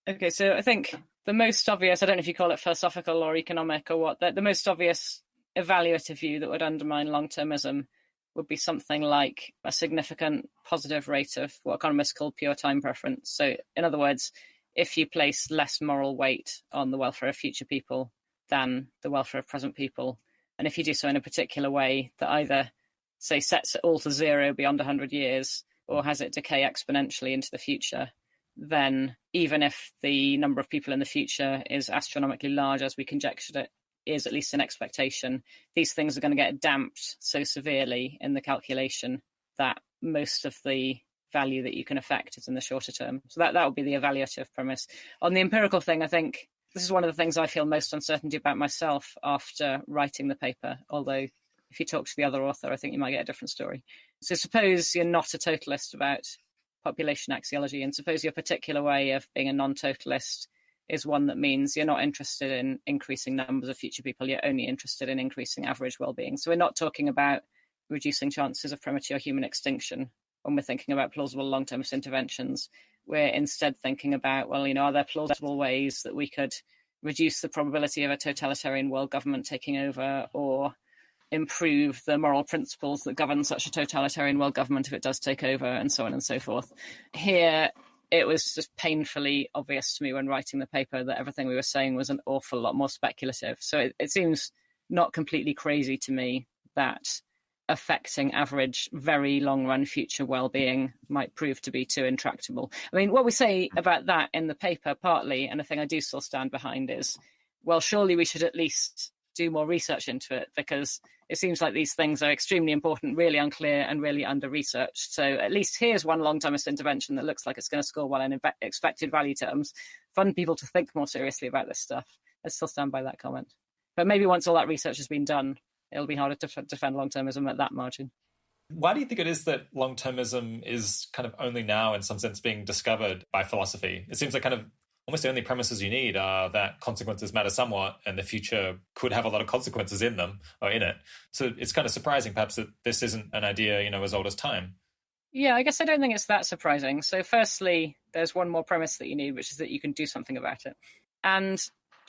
Okay, so I think the most obvious, I don't know if you call it philosophical or economic or what, the most obvious evaluative view that would undermine long-termism would be something like a significant positive rate of what economists call pure time preference. So in other words, if you place less moral weight on the welfare of future people than the welfare of present people, and if you do so in a particular way that either, say, sets it all to zero beyond 100 years or has it decay exponentially into the future, then even if the number of people in the future is astronomically large, as we conjectured it is, at least an expectation, these things are going to get damped so severely in the calculation that most of the value that you can affect is in the shorter term. So that would be the evaluative premise. On the empirical thing, I think this is one of the things I feel most uncertainty about myself after writing the paper, although if you talk to the other author, I think you might get a different story. So suppose you're not a totalist about population axiology, and suppose your particular way of being a non-totalist is one that means you're not interested in increasing numbers of future people, you're only interested in increasing average well-being. So we're not talking about reducing chances of premature human extinction when we're thinking about plausible long-term interventions. We're instead thinking about, well, are there plausible ways that we could reduce the probability of a totalitarian world government taking over, or improve the moral principles that govern such a totalitarian world government if it does take over, and so on and so forth. Here, it was just painfully obvious to me when writing the paper that everything we were saying was an awful lot more speculative. So it seems not completely crazy to me that affecting average, very long-run future well-being might prove to be too intractable. I mean, what we say about that in the paper, partly, and a thing I do still stand behind, is, well, surely we should at least do more research into it, because it seems like these things are extremely important, really unclear, and really under-researched. So at least here's one long-termist intervention that looks like it's going to score well in expected value terms. Fund people to think more seriously about this stuff. I still stand by that comment. But maybe once all that research has been done, it'll be harder to defend long-termism at that margin. Why do you think it is that long-termism is kind of only now, in some sense, being discovered by philosophy? It seems like kind of almost the only premises you need are that consequences matter somewhat, and the future could have a lot of consequences in them, or in it. So it's kind of surprising, perhaps, that this isn't an idea, as old as time. Yeah, I guess I don't think it's that surprising. So firstly, there's one more premise that you need, which is that you can do something about it. And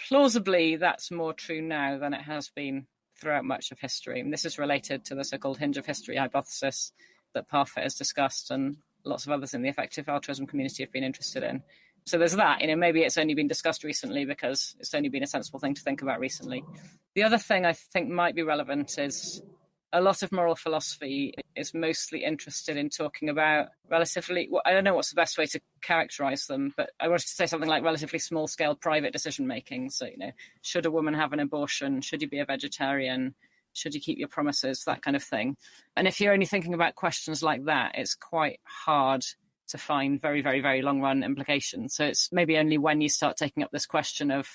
plausibly, that's more true now than it has been throughout much of history. And this is related to the so-called hinge of history hypothesis that Parfit has discussed, and lots of others in the effective altruism community have been interested in. So there's that. Maybe it's only been discussed recently because it's only been a sensible thing to think about recently. The other thing I think might be relevant is a lot of moral philosophy is mostly interested in talking about relatively, I don't know what's the best way to characterize them, but I wanted to say something like relatively small-scale private decision-making. So, should a woman have an abortion? Should you be a vegetarian? Should you keep your promises? That kind of thing. And if you're only thinking about questions like that, it's quite hard to find very, very, very long-run implications. So it's maybe only when you start taking up this question of,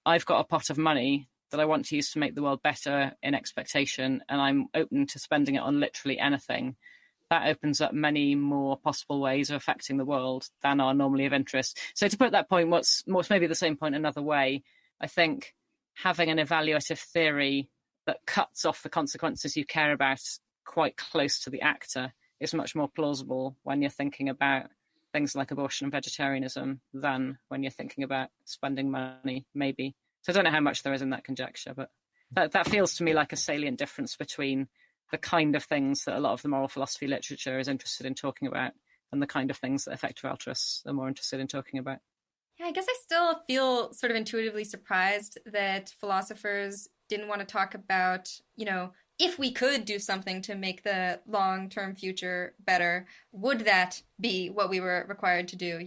I've got a pot of money that I want to use to make the world better in expectation, and I'm open to spending it on literally anything, that opens up many more possible ways of affecting the world than are normally of interest. So to put that point, what's maybe the same point another way, I think having an evaluative theory that cuts off the consequences you care about quite close to the actor is much more plausible when you're thinking about things like abortion and vegetarianism than when you're thinking about spending money, maybe. So I don't know how much there is in that conjecture, but that feels to me like a salient difference between the kind of things that a lot of the moral philosophy literature is interested in talking about and the kind of things that effective altruists are more interested in talking about. Yeah, I guess I still feel sort of intuitively surprised that philosophers didn't want to talk about, if we could do something to make the long-term future better, would that be what we were required to do?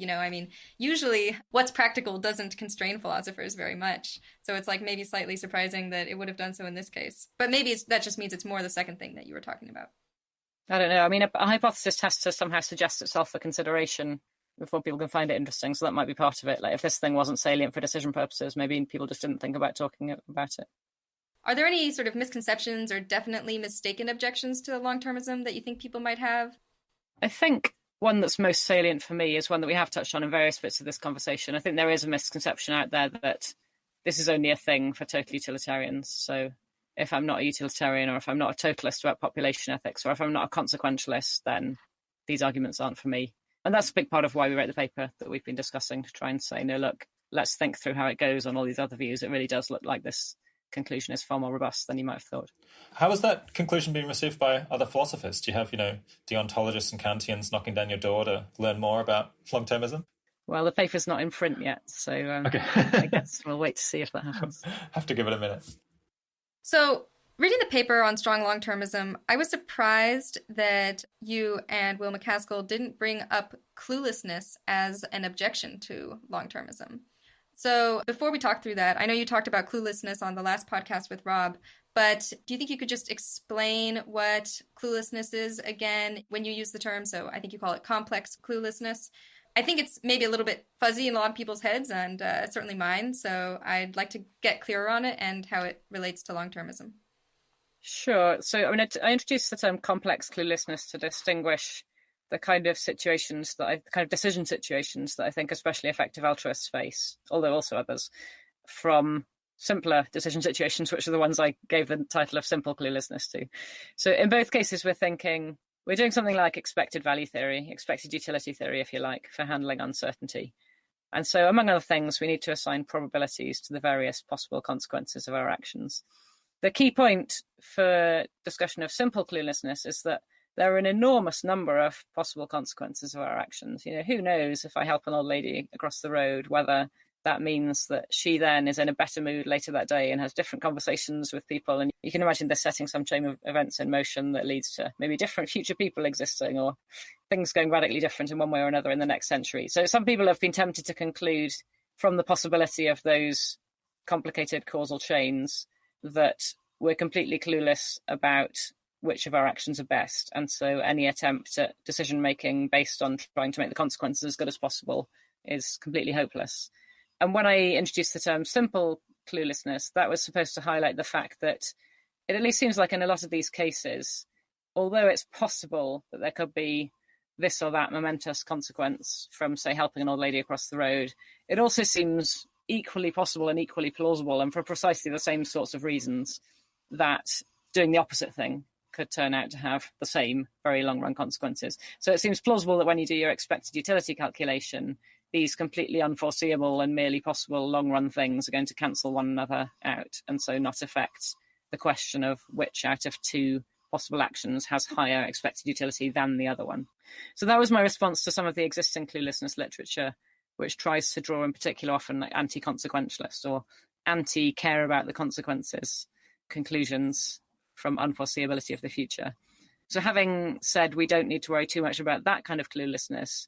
Usually what's practical doesn't constrain philosophers very much. So it's like maybe slightly surprising that it would have done so in this case. But maybe that just means it's more the second thing that you were talking about. I don't know. A hypothesis has to somehow suggest itself for consideration before people can find it interesting. So that might be part of it. Like if this thing wasn't salient for decision purposes, maybe people just didn't think about talking about it. Are there any sort of misconceptions or definitely mistaken objections to long-termism that you think people might have? I think one that's most salient for me is one that we have touched on in various bits of this conversation. I think there is a misconception out there that this is only a thing for total utilitarians. So if I'm not a utilitarian, or if I'm not a totalist about population ethics, or if I'm not a consequentialist, then these arguments aren't for me. And that's a big part of why we wrote the paper that we've been discussing, to try and say, no, look, let's think through how it goes on all these other views. It really does look like this conclusion is far more robust than you might have thought. How has that conclusion been received by other philosophers? Do you have, deontologists and Kantians knocking down your door to learn more about long-termism? Well, the paper's not in print yet, so okay. I guess we'll wait to see if that happens. Have to give it a minute. So Reading the paper on strong long-termism, I was surprised that you and Will MacAskill didn't bring up cluelessness as an objection to long-termism. So before we talk through that, I know you talked about cluelessness on the last podcast with Rob, but do you think you could just explain what cluelessness is again when you use the term? So I think you call it complex cluelessness. I think it's maybe a little bit fuzzy in a lot of people's heads, and certainly mine. So I'd like to get clearer on it and how it relates to long-termism. Sure. So I introduced the term complex cluelessness to distinguish the kind of situations the kind of decision situations that I think especially effective altruists face, although also others, from simpler decision situations, which are the ones I gave the title of simple cluelessness to. So in both cases, we're doing something like expected value theory, expected utility theory, if you like, for handling uncertainty. And so, among other things, we need to assign probabilities to the various possible consequences of our actions. The key point for discussion of simple cluelessness is that there are an enormous number of possible consequences of our actions. Who knows if I help an old lady across the road, whether that means that she then is in a better mood later that day and has different conversations with people. And you can imagine this setting some chain of events in motion that leads to maybe different future people existing or things going radically different in one way or another in the next century. So some people have been tempted to conclude from the possibility of those complicated causal chains that we're completely clueless about which of our actions are best. And so any attempt at decision making based on trying to make the consequences as good as possible is completely hopeless. And when I introduced the term simple cluelessness, that was supposed to highlight the fact that it at least seems like in a lot of these cases, although it's possible that there could be this or that momentous consequence from, say, helping an old lady across the road, it also seems equally possible and equally plausible, and for precisely the same sorts of reasons, that doing the opposite thing could turn out to have the same very long-run consequences. So it seems plausible that when you do your expected utility calculation, these completely unforeseeable and merely possible long-run things are going to cancel one another out, and so not affect the question of which out of two possible actions has higher expected utility than the other one. So that was my response to some of the existing cluelessness literature, which tries to draw in particular often like anti-consequentialist or anti-care about the consequences conclusions from unforeseeability of the future. So having said we don't need to worry too much about that kind of cluelessness,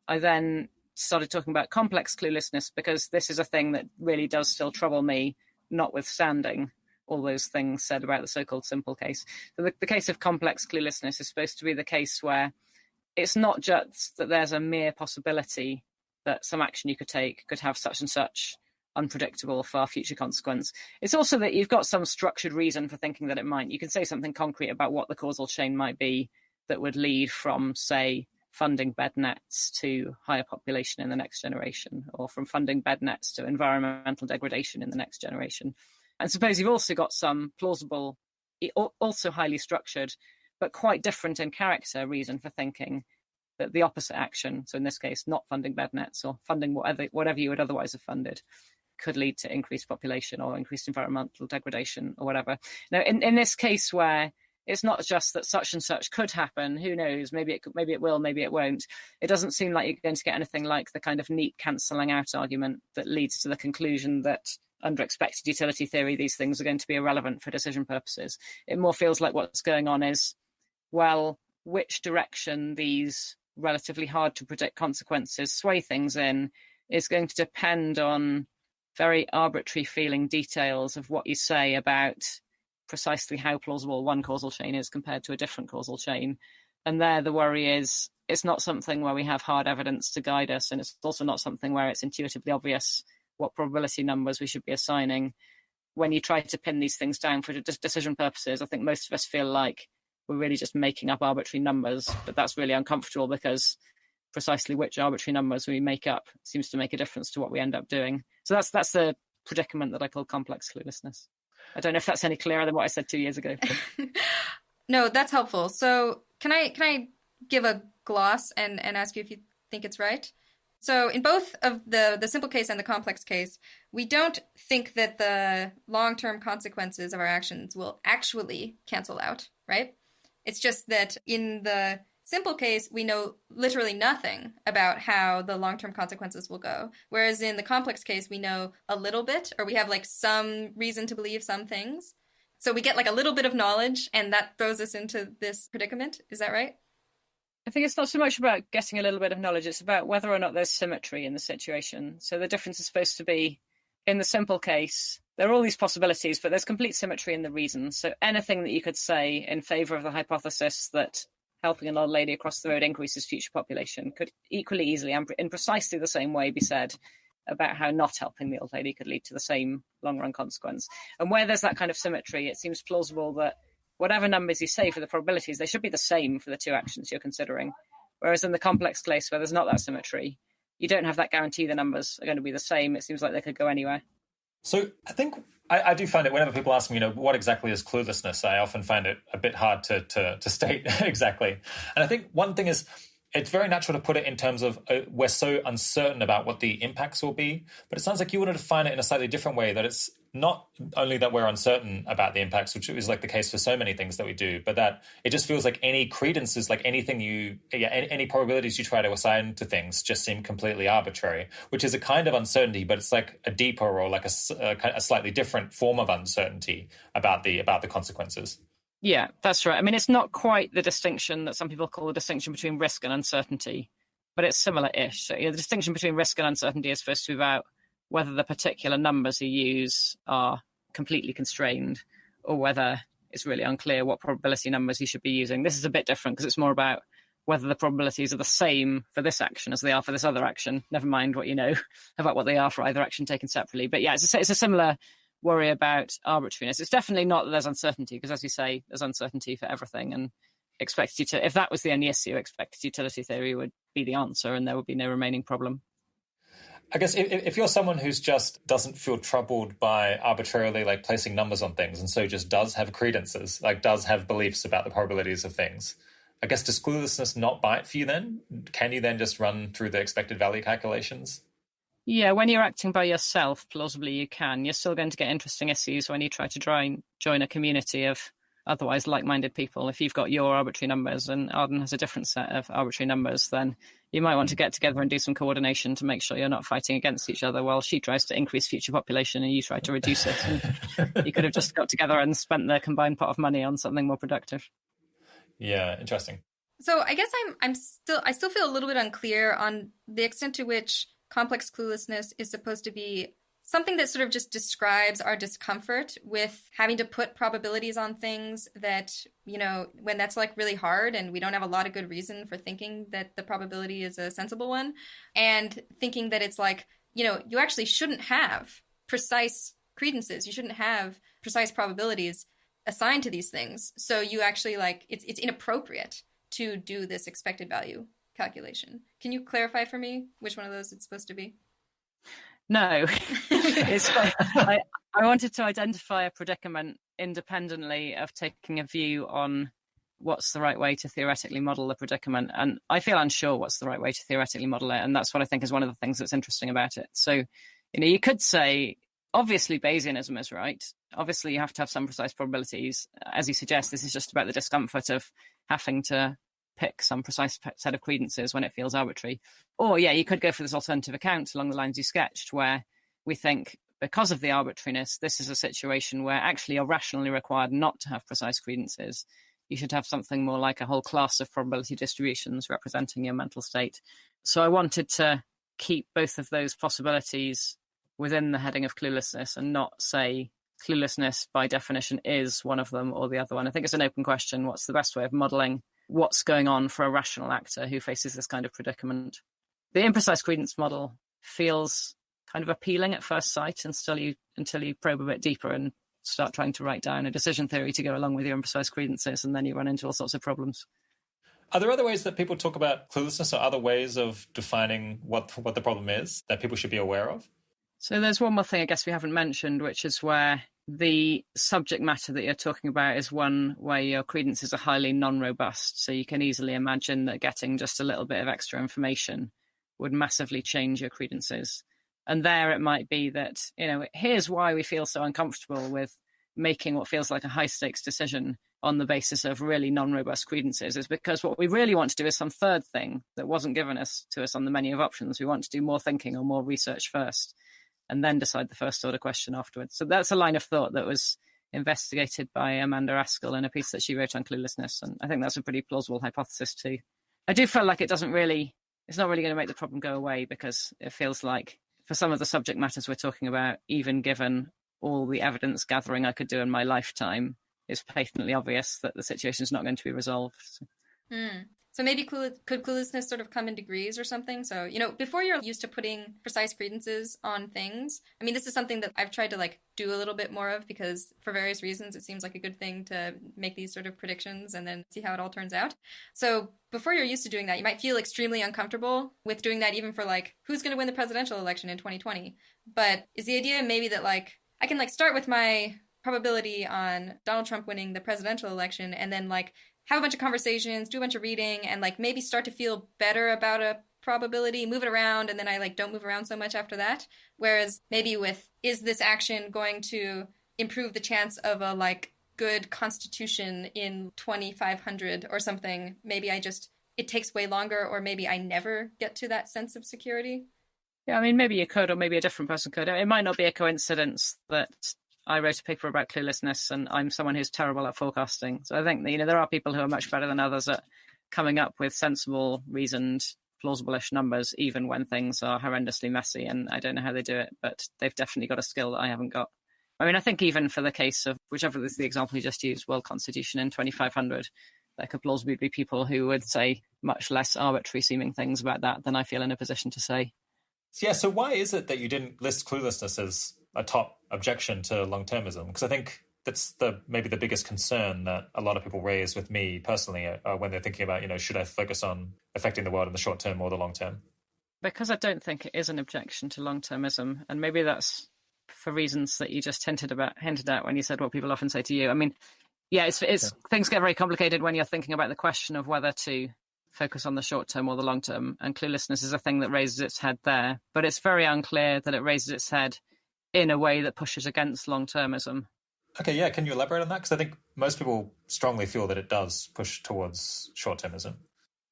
I then started talking about complex cluelessness because this is a thing that really does still trouble me, notwithstanding all those things said about the so-called simple case. So the case of complex cluelessness is supposed to be the case where it's not just that there's a mere possibility that some action you could take could have such and such unpredictable far future consequence. It's also that you've got some structured reason for thinking that it might. You can say something concrete about what the causal chain might be that would lead from, say, funding bed nets to higher population in the next generation, or from funding bed nets to environmental degradation in the next generation. And suppose you've also got some plausible, also highly structured, but quite different in character reason for thinking that the opposite action, so in this case, not funding bed nets or funding whatever you would otherwise have funded, could lead to increased population or increased environmental degradation or whatever. Now, in this case where it's not just that such and such could happen, who knows, maybe it will, maybe it won't. It doesn't seem like you're going to get anything like the kind of neat cancelling out argument that leads to the conclusion that under expected utility theory, these things are going to be irrelevant for decision purposes. It more feels like what's going on is, well, which direction these relatively hard to predict consequences sway things in is going to depend on very arbitrary feeling details of what you say about precisely how plausible one causal chain is compared to a different causal chain. And there the worry is it's not something where we have hard evidence to guide us, and it's also not something where it's intuitively obvious what probability numbers we should be assigning. When you try to pin these things down for decision purposes, I think most of us feel like we're really just making up arbitrary numbers, but that's really uncomfortable because precisely which arbitrary numbers we make up seems to make a difference to what we end up doing. So that's the predicament that I call complex cluelessness. I don't know if that's any clearer than what I said 2 years ago. No, that's helpful. So can I give a gloss and ask you if you think it's right? So in both of the simple case and the complex case, we don't think that the long-term consequences of our actions will actually cancel out, right? It's just that in the simple case, we know literally nothing about how the long-term consequences will go. Whereas in the complex case, we know a little bit, or we have like some reason to believe some things. So we get like a little bit of knowledge, and that throws us into this predicament. Is that right? I think it's not so much about getting a little bit of knowledge, it's about whether or not there's symmetry in the situation. So the difference is supposed to be, in the simple case, there are all these possibilities, but there's complete symmetry in the reasons. So anything that you could say in favour of the hypothesis that helping an old lady across the road increases future population could equally easily and in precisely the same way be said about how not helping the old lady could lead to the same long-run consequence. And where there's that kind of symmetry, it seems plausible that whatever numbers you say for the probabilities, they should be the same for the two actions you're considering. Whereas in the complex case where there's not that symmetry, you don't have that guarantee the numbers are going to be the same. It seems like they could go anywhere. So I think I do find it, whenever people ask me, what exactly is cluelessness, I often find it a bit hard to state exactly. And I think one thing is, it's very natural to put it in terms of we're so uncertain about what the impacts will be, but it sounds like you want to define it in a slightly different way, that it's not only that we're uncertain about the impacts, which is like the case for so many things that we do, but that it just feels like any credence is like anything any probabilities you try to assign to things just seem completely arbitrary, which is a kind of uncertainty, but it's like a deeper or like a slightly different form of uncertainty about the consequences. Yeah, that's right. I mean, it's not quite the distinction that some people call the distinction between risk and uncertainty, but it's similar-ish. So the distinction between risk and uncertainty is supposed to be about whether the particular numbers you use are completely constrained or whether it's really unclear what probability numbers you should be using. This is a bit different because it's more about whether the probabilities are the same for this action as they are for this other action, never mind what you know about what they are for either action taken separately. But yeah, it's a similar worry about arbitrariness. It's definitely not that there's uncertainty, because as you say, there's uncertainty for everything, and if that was the only issue, expected utility theory would be the answer and there would be no remaining problem. I guess if you're someone who's just doesn't feel troubled by arbitrarily like placing numbers on things, and so just does have credences, like does have beliefs about the probabilities of things, I guess does cluelessness not bite for you then? Can you then just run through the expected value calculations? Yeah, when you're acting by yourself, plausibly you can. You're still going to get interesting issues when you try to join a community of otherwise like-minded people. If you've got your arbitrary numbers and Arden has a different set of arbitrary numbers, then you might want to get together and do some coordination to make sure you're not fighting against each other while she tries to increase future population and you try to reduce it. And you could have just got together and spent the combined pot of money on something more productive. Yeah, interesting. So I guess I still feel a little bit unclear on the extent to which complex cluelessness is supposed to be something that sort of just describes our discomfort with having to put probabilities on things that, when that's like really hard and we don't have a lot of good reason for thinking that the probability is a sensible one, and thinking that it's like, you actually shouldn't have precise credences. You shouldn't have precise probabilities assigned to these things. So you actually it's inappropriate to do this expected value calculation. Can you clarify for me which one of those it's supposed to be? No. I wanted to identify a predicament independently of taking a view on what's the right way to theoretically model the predicament. And I feel unsure what's the right way to theoretically model it. And that's what I think is one of the things that's interesting about it. So, you could say, obviously Bayesianism is right. Obviously you have to have some precise probabilities. As you suggest, this is just about the discomfort of having to pick some precise set of credences when it feels arbitrary. Or, you could go for this alternative account along the lines you sketched, where we think because of the arbitrariness, this is a situation where actually you're rationally required not to have precise credences. You should have something more like a whole class of probability distributions representing your mental state. So I wanted to keep both of those possibilities within the heading of cluelessness and not say cluelessness by definition is one of them or the other one. I think it's an open question. What's the best way of modelling what's going on for a rational actor who faces this kind of predicament? The imprecise credence model feels kind of appealing at first sight until you probe a bit deeper and start trying to write down a decision theory to go along with your imprecise credences, and then you run into all sorts of problems. Are there other ways that people talk about cluelessness, or other ways of defining what the problem is that people should be aware of? So there's one more thing I guess we haven't mentioned, which is where the subject matter that you're talking about is one where your credences are highly non-robust. So you can easily imagine that getting just a little bit of extra information would massively change your credences. And there it might be that, here's why we feel so uncomfortable with making what feels like a high-stakes decision on the basis of really non-robust credences, is because what we really want to do is some third thing that wasn't given to us on the menu of options. We want to do more thinking or more research first, and then decide the first order question afterwards. So that's a line of thought that was investigated by Amanda Askell in a piece that she wrote on cluelessness. And I think that's a pretty plausible hypothesis too. I do feel like it's not really going to make the problem go away, because it feels like for some of the subject matters we're talking about, even given all the evidence gathering I could do in my lifetime, it's patently obvious that the situation is not going to be resolved. So maybe could cluelessness sort of come in degrees or something? So, before you're used to putting precise credences on things, I mean, this is something that I've tried to do a little bit more of, because for various reasons, it seems like a good thing to make these sort of predictions and then see how it all turns out. So before you're used to doing that, you might feel extremely uncomfortable with doing that, even for who's going to win the presidential election in 2020. But is the idea maybe that I can start with my probability on Donald Trump winning the presidential election, and then have a bunch of conversations, do a bunch of reading, and maybe start to feel better about a probability, move it around, and then I don't move around so much after that. Whereas maybe with, is this action going to improve the chance of a good constitution in 2500 or something? Maybe it takes way longer, or maybe I never get to that sense of security. Yeah, I mean, maybe you could, or maybe a different person could. It might not be a coincidence that I wrote a paper about cluelessness, and I'm someone who's terrible at forecasting. So I think that, there are people who are much better than others at coming up with sensible, reasoned, plausible-ish numbers, even when things are horrendously messy. And I don't know how they do it, but they've definitely got a skill that I haven't got. I mean, I think even for the case of, whichever is the example you just used, World Constitution in 2500, there could plausibly be people who would say much less arbitrary-seeming things about that than I feel in a position to say. Yeah, so why is it that you didn't list cluelessness as a top objection to long-termism? Because I think that's maybe the biggest concern that a lot of people raise with me personally when they're thinking about, should I focus on affecting the world in the short term or the long term? Because I don't think it is an objection to long-termism, and maybe that's for reasons that you just hinted at when you said what people often say to you. I mean, yeah, things get very complicated when you're thinking about the question of whether to focus on the short term or the long term, and cluelessness is a thing that raises its head there, but it's very unclear that it raises its head in a way that pushes against long-termism. Okay, yeah, can you elaborate on that? Because I think most people strongly feel that it does push towards short-termism.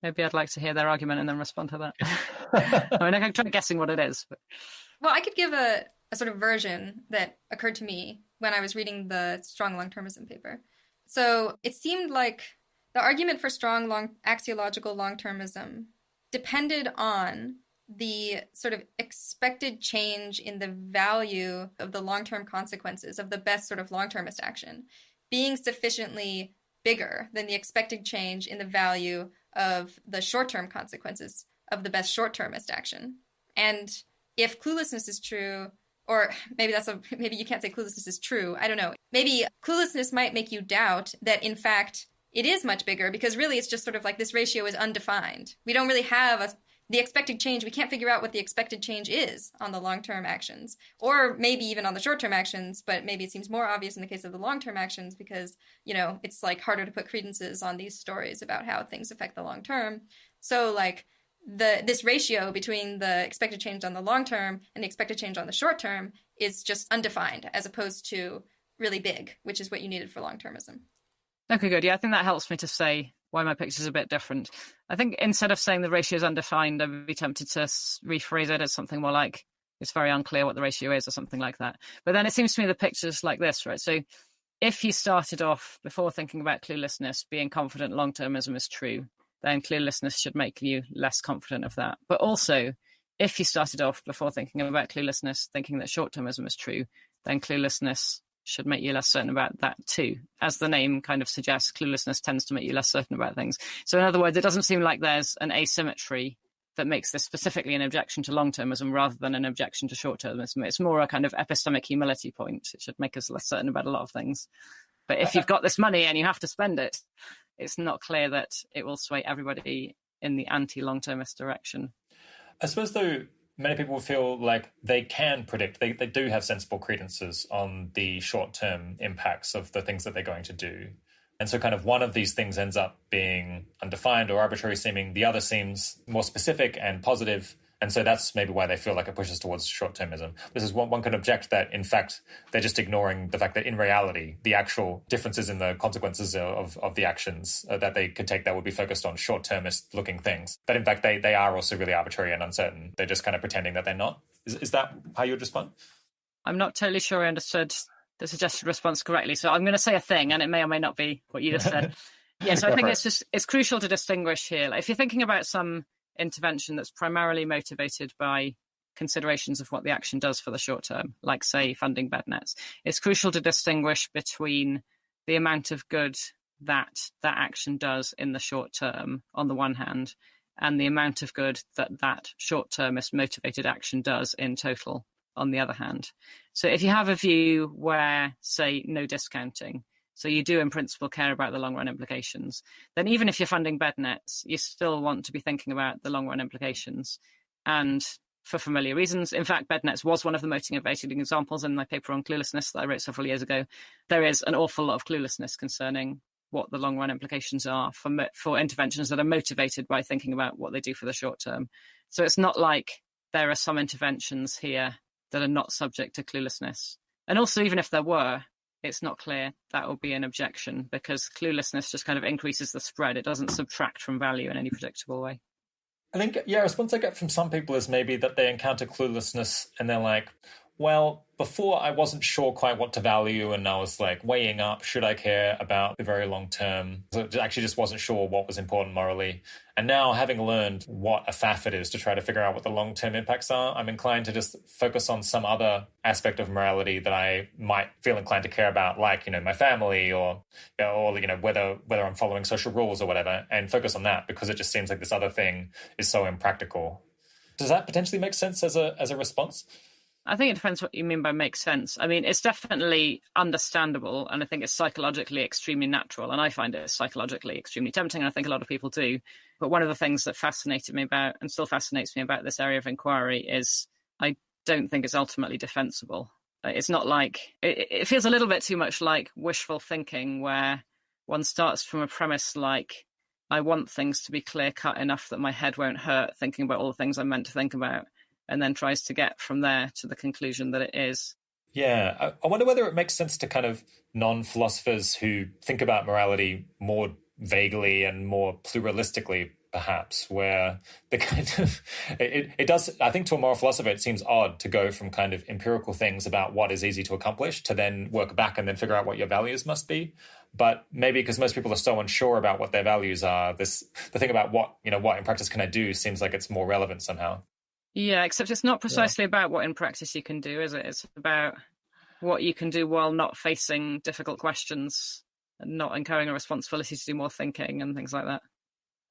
Maybe I'd like to hear their argument and then respond to that. I mean, I can try guessing what it is. But... Well, I could give a sort of version that occurred to me when I was reading the strong long-termism paper. So it seemed like the argument for strong axiological long-termism depended on the sort of expected change in the value of the long-term consequences of the best sort of long-termist action being sufficiently bigger than the expected change in the value of the short-term consequences of the best short-termist action. And if cluelessness is true, or maybe maybe you can't say cluelessness is true, I don't know. Maybe cluelessness might make you doubt that, in fact, it is much bigger, because really it's just sort of this ratio is undefined. We don't really have the expected change. We can't figure out what the expected change is on the long-term actions, or maybe even on the short-term actions, but maybe it seems more obvious in the case of the long-term actions because, it's harder to put credences on these stories about how things affect the long term. So this ratio between the expected change on the long term and the expected change on the short term is just undefined, as opposed to really big, which is what you needed for long-termism. Okay, good. Yeah, I think that helps me to say why my picture's a bit different. I think instead of saying the ratio is undefined, I'd be tempted to rephrase it as something more like it's very unclear what the ratio is, or something like that. But then it seems to me the picture's like this, right? So if you started off before thinking about cluelessness being confident long-termism is true, then cluelessness should make you less confident of that. But also, if you started off before thinking about cluelessness thinking that short-termism is true, then cluelessness should make you less certain about that too. As the name kind of suggests, cluelessness tends to make you less certain about things. So in other words, it doesn't seem like there's an asymmetry that makes this specifically an objection to long-termism rather than an objection to short-termism. It's more a kind of epistemic humility point. It should make us less certain about a lot of things. But if you've got this money and you have to spend it, it's not clear that it will sway everybody in the anti-long-termist direction. I suppose, though, many people feel like they can predict, they do have sensible credences on the short-term impacts of the things that they're going to do. And so kind of one of these things ends up being undefined or arbitrary seeming. The other seems more specific and positive. And so that's maybe why they feel like it pushes towards short-termism. This is one can object that, in fact, they're just ignoring the fact that in reality, the actual differences in the consequences of the actions that they could take that would be focused on short-termist looking things. But in fact, they are also really arbitrary and uncertain. They're just kind of pretending that they're not. Is that how you would respond? I'm not totally sure I understood the suggested response correctly. So I'm going to say a thing, and it may or may not be what you just said. Yeah, so I think it's crucial to distinguish here. Like, if you're thinking about some intervention that's primarily motivated by considerations of what the action does for the short term, like, say, funding bed nets, it's crucial to distinguish between the amount of good that action does in the short term, on the one hand, and the amount of good that short-termist motivated action does in total, on the other hand. So if you have a view where, say, no discounting, so you do in principle care about the long run implications, then even if you're funding bed nets, you still want to be thinking about the long run implications. And for familiar reasons, in fact, bed nets was one of the motivating examples in my paper on cluelessness that I wrote several years ago. There is an awful lot of cluelessness concerning what the long run implications are for interventions that are motivated by thinking about what they do for the short term. So it's not like there are some interventions here that are not subject to cluelessness. And also, even if there were, it's not clear that will be an objection, because cluelessness just kind of increases the spread. It doesn't subtract from value in any predictable way. I think, a response I get from some people is maybe that they encounter cluelessness and they're like, well, before I wasn't sure quite what to value, and I was like weighing up, should I care about the very long term? So I actually just wasn't sure what was important morally. And now, having learned what a faff it is to try to figure out what the long-term impacts are, I'm inclined to just focus on some other aspect of morality that I might feel inclined to care about, like, my family or whether I'm following social rules or whatever, and focus on that, because it just seems like this other thing is so impractical. Does that potentially make sense as a response? I think it depends what you mean by make sense. I mean, it's definitely understandable, and I think it's psychologically extremely natural, and I find it psychologically extremely tempting, and I think a lot of people do. But one of the things that fascinated me about, and still fascinates me about, this area of inquiry is I don't think it's ultimately defensible. It's not like, it feels a little bit too much like wishful thinking, where one starts from a premise like, I want things to be clear-cut enough that my head won't hurt thinking about all the things I'm meant to think about, and then tries to get from there to the conclusion that it is. Yeah, I wonder whether it makes sense to kind of non-philosophers who think about morality more vaguely and more pluralistically, perhaps, where the kind of, it does, I think to a moral philosopher, it seems odd to go from kind of empirical things about what is easy to accomplish to then work back and then figure out what your values must be. But maybe because most people are so unsure about what their values are, the thing about what in practice can I do seems like it's more relevant somehow. Yeah, except it's not precisely about what in practice you can do, is it? It's about what you can do while not facing difficult questions and not incurring a responsibility to do more thinking and things like that.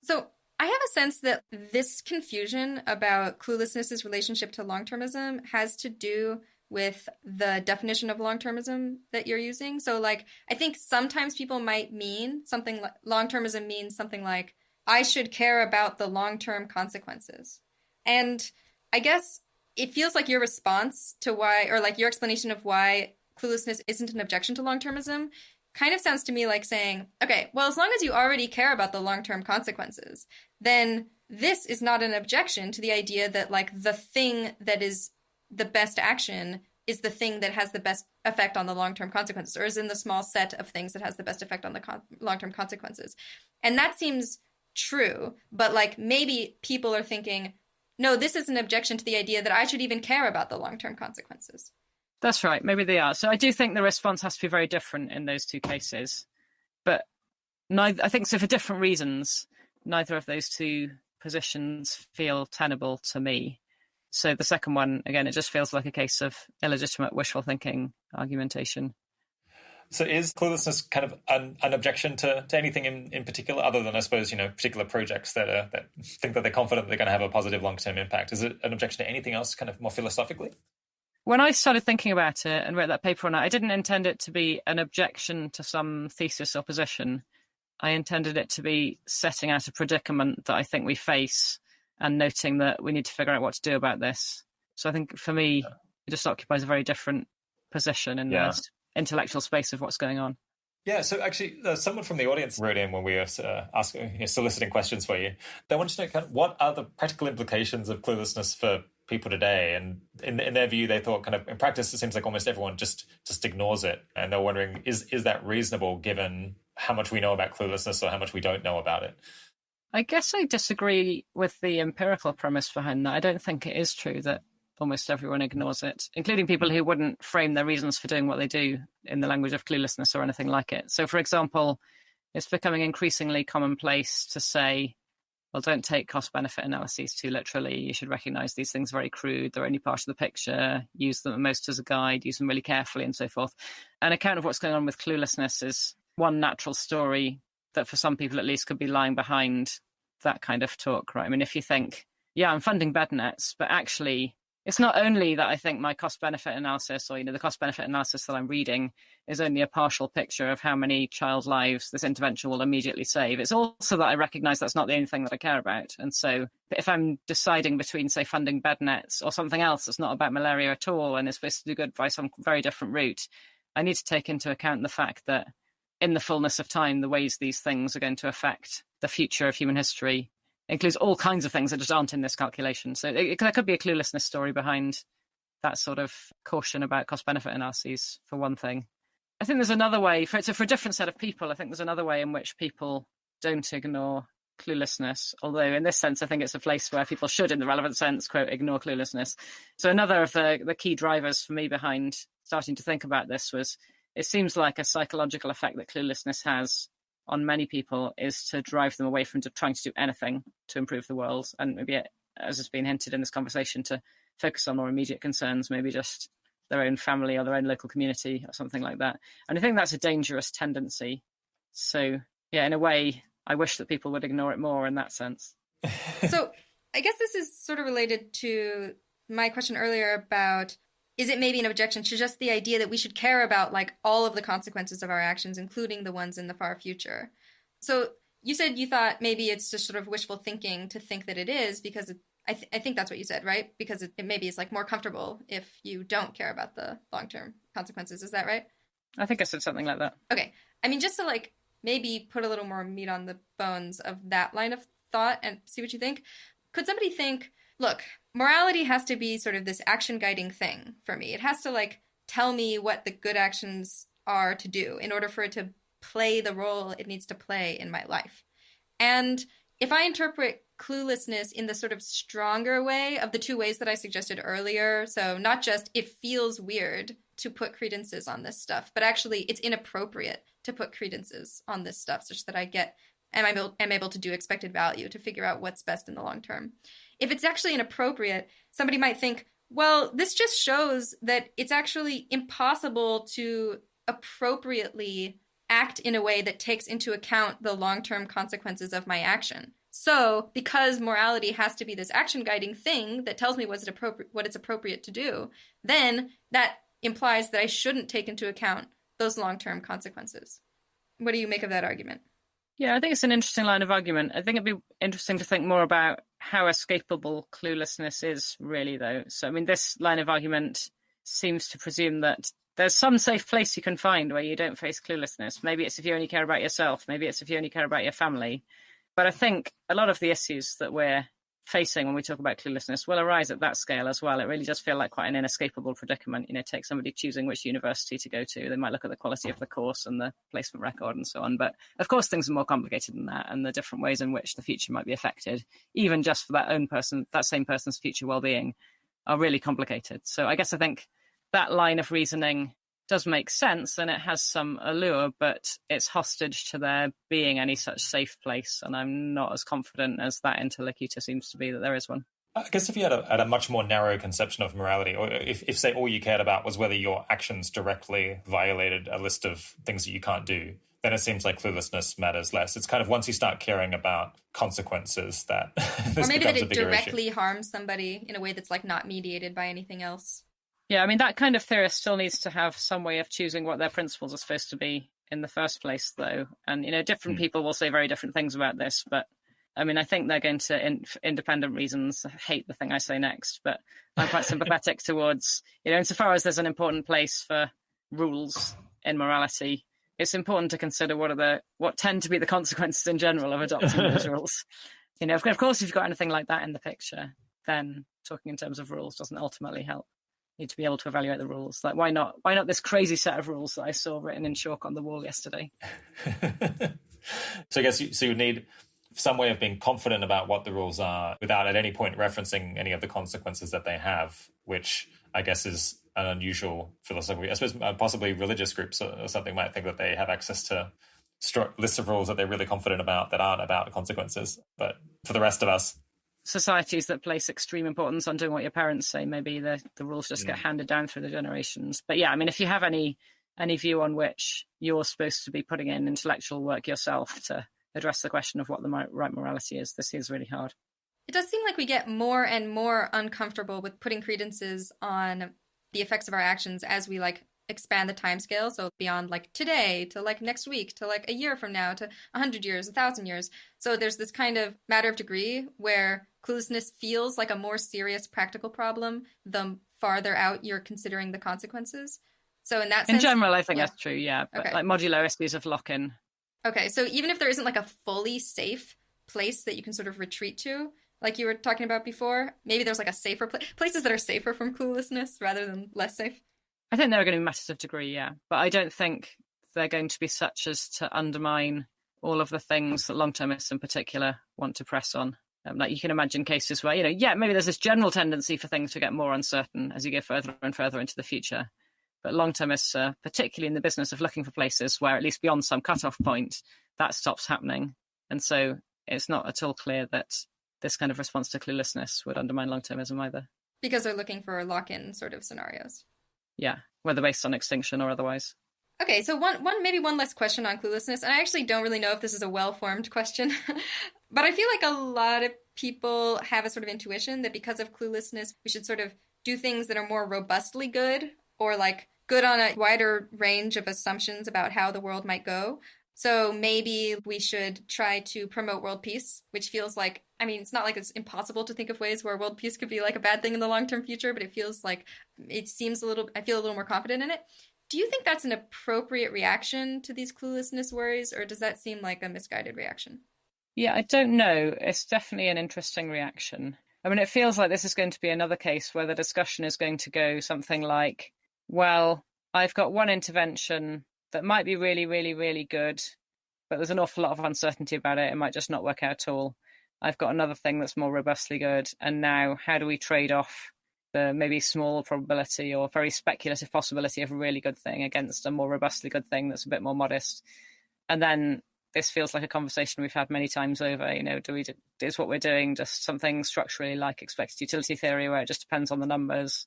So I have a sense that this confusion about cluelessness's relationship to long-termism has to do with the definition of long-termism that you're using. So, like, I think sometimes people might mean something like, long-termism means something like, I should care about the long-term consequences. And I guess it feels like your response to why, or like your explanation of why cluelessness isn't an objection to long-termism kind of sounds to me like saying, okay, well, as long as you already care about the long-term consequences, then this is not an objection to the idea that, like, the thing that is the best action is the thing that has the best effect on the long-term consequences, or is in the small set of things that has the best effect on the long-term consequences. And that seems true, but, like, maybe people are thinking, no, this is an objection to the idea that I should even care about the long-term consequences. That's right. Maybe they are. So I do think the response has to be very different in those two cases. But I think so for different reasons, neither of those two positions feel tenable to me. So the second one, again, it just feels like a case of illegitimate wishful thinking argumentation. So is cluelessness kind of an objection to anything in particular, other than, I suppose, particular projects that think that they're confident they're going to have a positive long-term impact? Is it an objection to anything else kind of more philosophically? When I started thinking about it and wrote that paper on it, I didn't intend it to be an objection to some thesis or position. I intended it to be setting out a predicament that I think we face and noting that we need to figure out what to do about this. So I think for me, it just occupies a very different position in the intellectual space of what's going on. Yeah, so actually, someone from the audience wrote in when we were soliciting questions for you. They wanted to know kind of what are the practical implications of cluelessness for people today, and in their view, they thought kind of in practice it seems like almost everyone just ignores it, and they're wondering is that reasonable given how much we know about cluelessness or how much we don't know about it? I guess I disagree with the empirical premise behind that. I don't think it is true that almost everyone ignores it, including people who wouldn't frame their reasons for doing what they do in the language of cluelessness or anything like it. So, for example, it's becoming increasingly commonplace to say, well, don't take cost-benefit analyses too literally. You should recognize these things very crude. They're only part of the picture. Use them at most as a guide. Use them really carefully and so forth. An account of what's going on with cluelessness is one natural story that for some people at least could be lying behind that kind of talk, right? I mean, if you think, yeah, I'm funding bed nets, but actually it's not only that I think my cost-benefit analysis or, the cost-benefit analysis that I'm reading is only a partial picture of how many child lives this intervention will immediately save. It's also that I recognize that's not the only thing that I care about. And so if I'm deciding between, say, funding bed nets or something else that's not about malaria at all and is supposed to do good by some very different route, I need to take into account the fact that in the fullness of time, the ways these things are going to affect the future of human history includes all kinds of things that just aren't in this calculation. So there could be a cluelessness story behind that sort of caution about cost-benefit analyses, for one thing. I think there's another way, for a different set of people, I think there's another way in which people don't ignore cluelessness, although in this sense, I think it's a place where people should, in the relevant sense, quote, ignore cluelessness. So another of the key drivers for me behind starting to think about this was, it seems like a psychological effect that cluelessness has on many people is to drive them away from trying to do anything to improve the world. And maybe, as has been hinted in this conversation, to focus on more immediate concerns, maybe just their own family or their own local community or something like that. And I think that's a dangerous tendency. So, yeah, in a way, I wish that people would ignore it more in that sense. So I guess this is sort of related to my question earlier about, is it maybe an objection to just the idea that we should care about like all of the consequences of our actions, including the ones in the far future? So you said you thought maybe it's just sort of wishful thinking to think that it is, because I think that's what you said, right? Because it maybe is like more comfortable if you don't care about the long-term consequences. Is that right? I think I said something like that. Okay. I mean, just to like maybe put a little more meat on the bones of that line of thought and see what you think. Could somebody think, look, morality has to be sort of this action guiding thing for me. It has to like tell me what the good actions are to do in order for it to play the role it needs to play in my life. And if I interpret cluelessness in the sort of stronger way of the two ways that I suggested earlier, so not just it feels weird to put credences on this stuff, but actually it's inappropriate to put credences on this stuff such that am able to do expected value to figure out what's best in the long term. If it's actually inappropriate, somebody might think, well, this just shows that it's actually impossible to appropriately act in a way that takes into account the long-term consequences of my action. So because morality has to be this action guiding thing that tells me what it's appropriate to do, then that implies that I shouldn't take into account those long-term consequences. What do you make of that argument? Yeah, I think it's an interesting line of argument. I think it'd be interesting to think more about how escapable cluelessness is really, though. So, I mean, this line of argument seems to presume that there's some safe place you can find where you don't face cluelessness. Maybe it's if you only care about yourself. Maybe it's if you only care about your family. But I think a lot of the issues that we're facing when we talk about cluelessness will arise at that scale as well. It really does feel like quite an inescapable predicament. Take somebody choosing which university to go to. They might look at the quality of the course and the placement record and so on. But of course, things are more complicated than that, and the different ways in which the future might be affected, even just for that same person's future well-being, are really complicated. So I guess I think that line of reasoning does make sense and it has some allure, but it's hostage to there being any such safe place. And I'm not as confident as that interlocutor seems to be that there is one. I guess if you had a much more narrow conception of morality, or if say all you cared about was whether your actions directly violated a list of things that you can't do, then it seems like cluelessness matters less. It's kind of once you start caring about consequences that this or maybe becomes that a it bigger directly issue. harms somebody in a way that's like not mediated by anything else. Yeah, I mean, that kind of theorist still needs to have some way of choosing what their principles are supposed to be in the first place, though. And, different people will say very different things about this. But, I mean, I think they're going to, for independent reasons, hate the thing I say next. But I'm quite sympathetic towards, insofar as there's an important place for rules in morality, it's important to consider what tend to be the consequences in general of adopting those rules. Of course, if you've got anything like that in the picture, then talking in terms of rules doesn't ultimately help. Need to be able to evaluate the rules. Like, why not this crazy set of rules that I saw written in chalk on the wall yesterday? So I guess you would need some way of being confident about what the rules are without at any point referencing any of the consequences that they have, which I guess is an unusual philosophy. I suppose possibly religious groups or something might think that they have access to lists of rules that they're really confident about that aren't about consequences. But for the rest of us, societies that place extreme importance on doing what your parents say, maybe the rules just get handed down through the generations. But yeah, I mean, if you have any view on which you're supposed to be putting in intellectual work yourself to address the question of what the right morality is, this is really hard. It does seem like we get more and more uncomfortable with putting credences on the effects of our actions as we expand the time scale. So beyond today to next week to a year from now to 100 years, 1,000 years. So there's this kind of matter of degree where cluelessness feels like a more serious practical problem the farther out you're considering the consequences. So in that sense, in general, I think that's true. Yeah, but okay. Modulo issues of lock-in. Okay, so even if there isn't a fully safe place that you can sort of retreat to, like you were talking about before, maybe there's a safer places that are safer from cluelessness rather than less safe. I think there are going to be matters of degree, yeah, but I don't think they're going to be such as to undermine all of the things that long-termists in particular want to press on. You can imagine cases where, maybe there's this general tendency for things to get more uncertain as you go further and further into the future. But long-termists are particularly in the business of looking for places where, at least beyond some cutoff point, that stops happening. And so it's not at all clear that this kind of response to cluelessness would undermine long-termism either. Because they're looking for lock-in sort of scenarios. Yeah, whether based on extinction or otherwise. Okay, so maybe one last question on cluelessness. And I actually don't really know if this is a well-formed question. But I feel like a lot of people have a sort of intuition that because of cluelessness, we should sort of do things that are more robustly good or good on a wider range of assumptions about how the world might go. So maybe we should try to promote world peace, which feels it's not it's impossible to think of ways where world peace could be a bad thing in the long-term future, but I feel a little more confident in it. Do you think that's an appropriate reaction to these cluelessness worries, or does that seem like a misguided reaction? Yeah, I don't know. It's definitely an interesting reaction. I mean, it feels like this is going to be another case where the discussion is going to go something like, well, I've got one intervention that might be really, really, really good, but there's an awful lot of uncertainty about it. It might just not work out at all. I've got another thing that's more robustly good. And now how do we trade off the maybe small probability or very speculative possibility of a really good thing against a more robustly good thing that's a bit more modest? And then this feels like a conversation we've had many times over. Is what we're doing just something structurally like expected utility theory where it just depends on the numbers?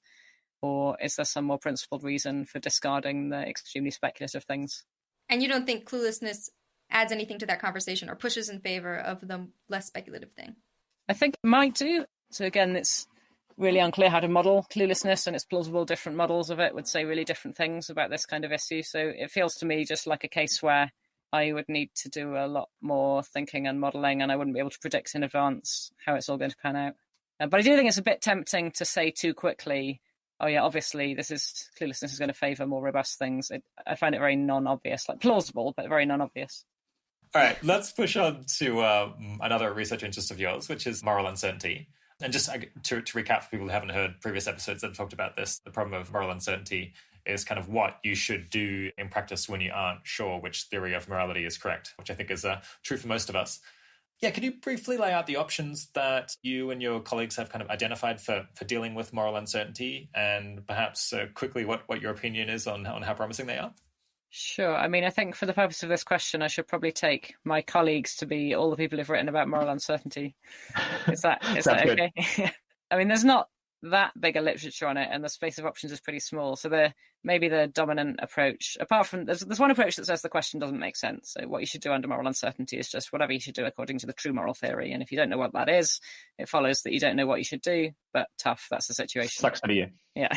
Or is there some more principled reason for discarding the extremely speculative things? And you don't think cluelessness adds anything to that conversation or pushes in favor of the less speculative thing? I think it might do. So again, it's really unclear how to model cluelessness, and it's plausible different models of it would say really different things about this kind of issue. So it feels to me just like a case where I would need to do a lot more thinking and modelling, and I wouldn't be able to predict in advance how it's all going to pan out. But I do think it's a bit tempting to say too quickly, oh yeah, obviously cluelessness is going to favour more robust things. I find it very non-obvious, plausible, but very non-obvious. All right, let's push on to another research interest of yours, which is moral uncertainty. And just to recap for people who haven't heard previous episodes that have talked about this, the problem of moral uncertainty is kind of what you should do in practice when you aren't sure which theory of morality is correct, which I think is true for most of us. Yeah, could you briefly lay out the options that you and your colleagues have kind of identified for dealing with moral uncertainty, and perhaps quickly what your opinion is on how promising they are? Sure. I mean, I think for the purpose of this question, I should probably take my colleagues to be all the people who've written about moral uncertainty. Is that okay? I mean, there's not that big a literature on it, and the space of options is pretty small. So maybe the dominant approach, apart from there's one approach that says the question doesn't make sense. So what you should do under moral uncertainty is just whatever you should do according to the true moral theory. And if you don't know what that is, it follows that you don't know what you should do. But tough, that's the situation. Sucks to be you. Yeah.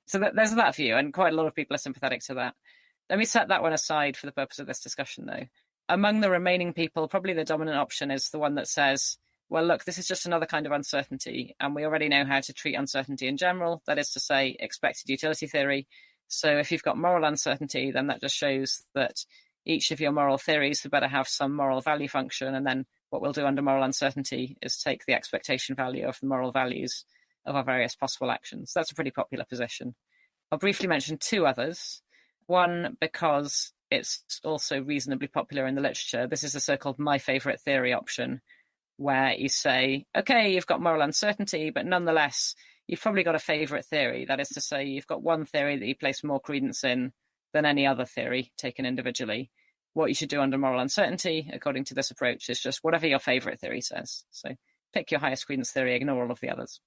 So there's that view, and quite a lot of people are sympathetic to that. Let me set that one aside for the purpose of this discussion, though. Among the remaining people, probably the dominant option is the one that says, well, look, this is just another kind of uncertainty, and we already know how to treat uncertainty in general, that is to say, expected utility theory. So if you've got moral uncertainty, then that just shows that each of your moral theories had better have some moral value function, and then what we'll do under moral uncertainty is take the expectation value of the moral values of our various possible actions. That's a pretty popular position. I'll briefly mention two others. One, because it's also reasonably popular in the literature. This is the so-called my favorite theory option, where you say, okay, you've got moral uncertainty, but nonetheless, you've probably got a favorite theory. That is to say, you've got one theory that you place more credence in than any other theory taken individually. What you should do under moral uncertainty, according to this approach, is just whatever your favorite theory says. So pick your highest credence theory, ignore all of the others.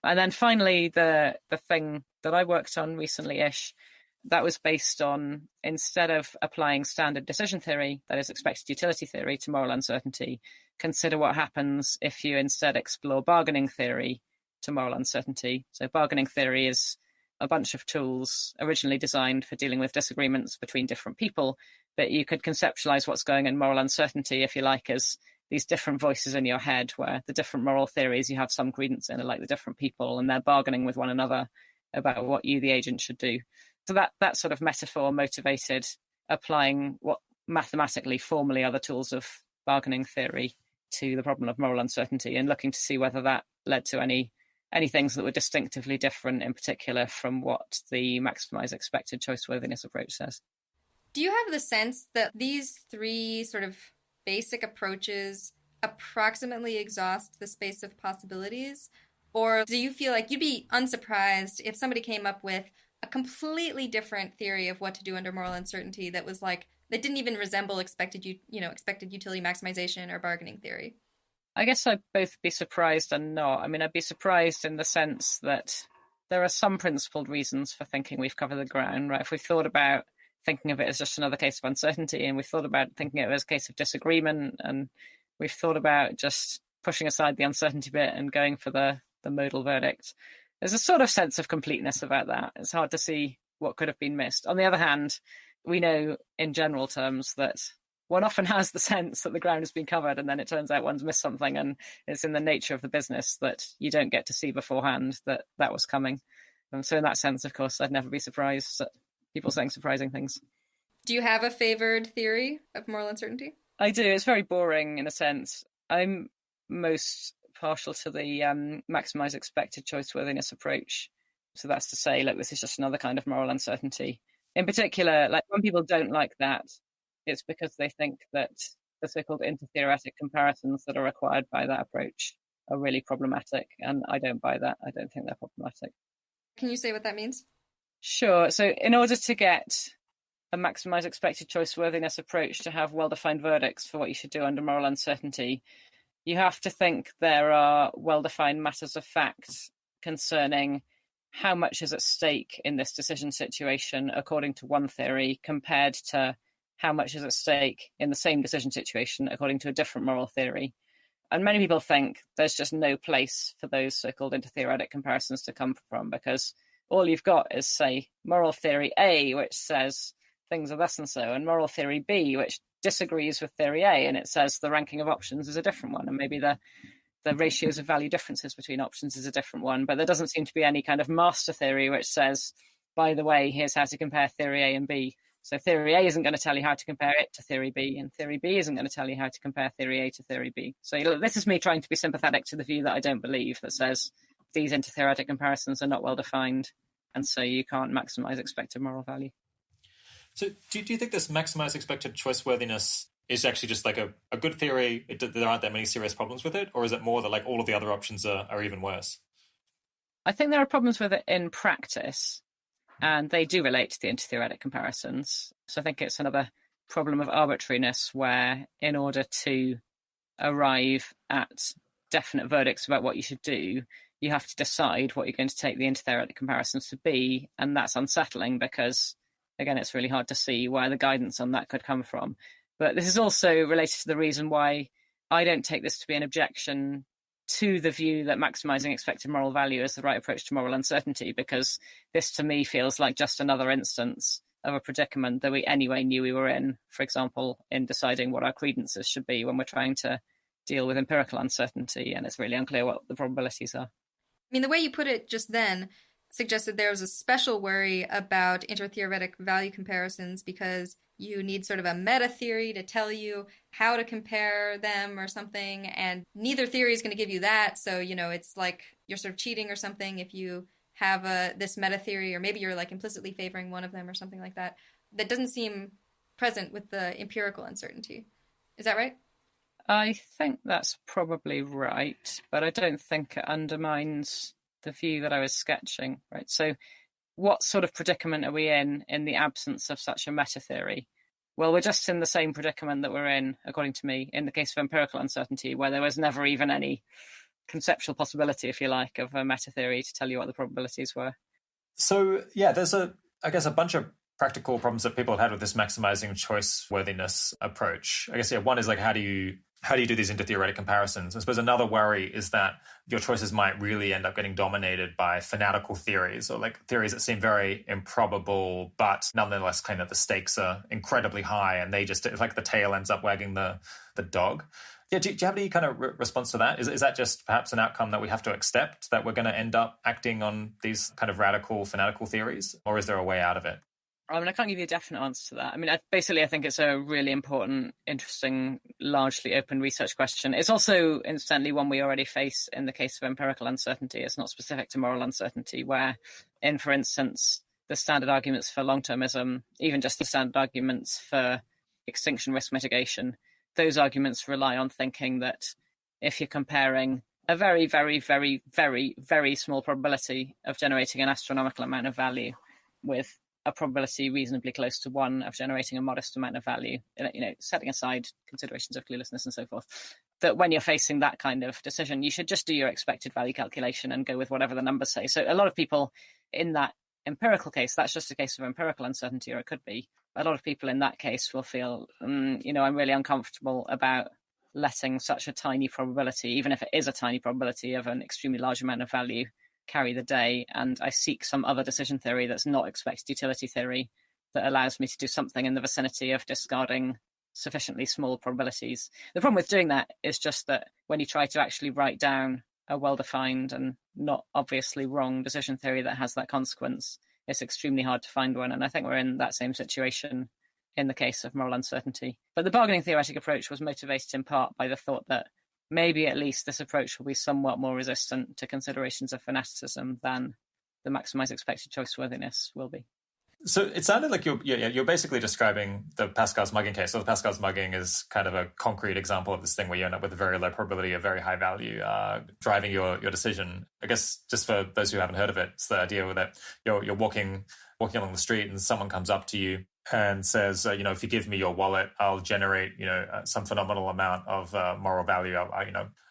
And then finally, the thing that I worked on recently-ish, that was based on, instead of applying standard decision theory, that is expected utility theory, to moral uncertainty, consider what happens if you instead explore bargaining theory to moral uncertainty. So bargaining theory is a bunch of tools originally designed for dealing with disagreements between different people, but you could conceptualize what's going on in moral uncertainty, if you like, as these different voices in your head, where the different moral theories you have some credence in are like the different people, and they're bargaining with one another about what you, the agent, should do. So that sort of metaphor motivated applying what mathematically, formally are the tools of bargaining theory to the problem of moral uncertainty, and looking to see whether that led to any things that were distinctively different, in particular from what the maximize expected choice-worthiness approach says. Do you have the sense that these three sort of basic approaches approximately exhaust the space of possibilities? Or do you feel like you'd be unsurprised if somebody came up with a completely different theory of what to do under moral uncertainty that was like, that didn't even resemble expected utility maximization or bargaining theory? I guess I'd both be surprised and not. I mean, I'd be surprised in the sense that there are some principled reasons for thinking we've covered the ground, right? If we thought about thinking of it as just another case of uncertainty, and we've thought about thinking of it as a case of disagreement, and we've thought about just pushing aside the uncertainty bit and going for the modal verdict, there's a sort of sense of completeness about that. It's hard to see what could have been missed. On the other hand, we know in general terms that one often has the sense that the ground has been covered, and then it turns out one's missed something, and it's in the nature of the business that you don't get to see beforehand that was coming. And so in that sense, of course, I'd never be surprised at people saying surprising things. Do you have a favored theory of moral uncertainty? I do. It's very boring in a sense. I'm most partial to the maximize expected choice-worthiness approach. So that's to say, look, this is just another kind of moral uncertainty. In particular, like when people don't like that, it's because they think that the so-called intertheoretic comparisons that are required by that approach are really problematic. And I don't buy that. I don't think they're problematic. Can you say what that means? Sure. So in order to get a maximize expected choice-worthiness approach to have well-defined verdicts for what you should do under moral uncertainty, you have to think there are well-defined matters of fact concerning how much is at stake in this decision situation according to one theory compared to how much is at stake in the same decision situation according to a different moral theory. And many people think there's just no place for those so-called intertheoretic comparisons to come from, because all you've got is, say, moral theory A, which says things are thus and so, and moral theory B, which disagrees with theory A, and it says the ranking of options is a different one, and maybe the ratios of value differences between options is a different one. But there doesn't seem to be any kind of master theory which says, by the way, here's how to compare theory A and B. So theory A isn't going to tell you how to compare it to theory B, and theory B isn't going to tell you how to compare theory A to theory B. So this is me trying to be sympathetic to the view that I don't believe, that says these intertheoretic comparisons are not well defined, and so you can't maximize expected moral value. So do you think this maximize expected choice-worthiness is actually just like a good theory, there aren't that many serious problems with it, or is it more that like all of the other options are even worse? I think there are problems with it in practice, and they do relate to the intertheoretic comparisons. So I think it's another problem of arbitrariness, where in order to arrive at definite verdicts about what you should do, you have to decide what you're going to take the intertheoretic comparisons to be, and that's unsettling because, again, it's really hard to see where the guidance on that could come from. But this is also related to the reason why I don't take this to be an objection to the view that maximizing expected moral value is the right approach to moral uncertainty, because this to me feels like just another instance of a predicament that we anyway knew we were in, for example, in deciding what our credences should be when we're trying to deal with empirical uncertainty, and it's really unclear what the probabilities are. I mean, the way you put it just then suggested there was a special worry about intertheoretic value comparisons because you need sort of a meta theory to tell you how to compare them or something, and neither theory is going to give you that. So, it's like you're sort of cheating or something if you have this meta theory, or maybe you're like implicitly favoring one of them or something like that. That doesn't seem present with the empirical uncertainty. Is that right? I think that's probably right, but I don't think it undermines the view that I was sketching, right? So what sort of predicament are we in the absence of such a meta theory? Well, we're just in the same predicament that we're in, according to me, in the case of empirical uncertainty, where there was never even any conceptual possibility, if you like, of a meta theory to tell you what the probabilities were. So, yeah, there's I guess a bunch of practical problems that people have had with this maximizing choice worthiness approach. I guess, yeah, one is like, how do you do these intertheoretic comparisons? I suppose another worry is that your choices might really end up getting dominated by fanatical theories, or like theories that seem very improbable, but nonetheless claim that the stakes are incredibly high, and they just, it's like the tail ends up wagging the dog. Yeah, do you have any kind of response to that? Is that just perhaps an outcome that we have to accept, that we're going to end up acting on these kind of radical fanatical theories, or is there a way out of it? I mean, I can't give you a definite answer to that. I mean, I think it's a really important, interesting, largely open research question. It's also, incidentally, one we already face in the case of empirical uncertainty. It's not specific to moral uncertainty, where, for instance, the standard arguments for long-termism, even just the standard arguments for extinction risk mitigation, those arguments rely on thinking that if you're comparing a very, very, very, very, very small probability of generating an astronomical amount of value with a probability reasonably close to 1 of generating a modest amount of value, setting aside considerations of cluelessness and so forth, that when you're facing that kind of decision, you should just do your expected value calculation and go with whatever the numbers say. So a lot of people in that empirical case, that's just a case of empirical uncertainty, or it could be. A lot of people in that case will feel, I'm really uncomfortable about letting such a tiny probability, even if it is a tiny probability of an extremely large amount of value, carry the day, and I seek some other decision theory that's not expected utility theory that allows me to do something in the vicinity of discarding sufficiently small probabilities. The problem with doing that is just that when you try to actually write down a well-defined and not obviously wrong decision theory that has that consequence, it's extremely hard to find one. And I think we're in that same situation in the case of moral uncertainty. But the bargaining theoretic approach was motivated in part by the thought that maybe at least this approach will be somewhat more resistant to considerations of fanaticism than the maximized expected choice worthiness will be. So it sounded like you're basically describing the Pascal's mugging case. So the Pascal's mugging is kind of a concrete example of this thing where you end up with a very low probability, a very high value, driving your decision. I guess just for those who haven't heard of it, it's the idea that you're walking along the street and someone comes up to you and says, if you give me your wallet, I'll generate, some phenomenal amount of moral value.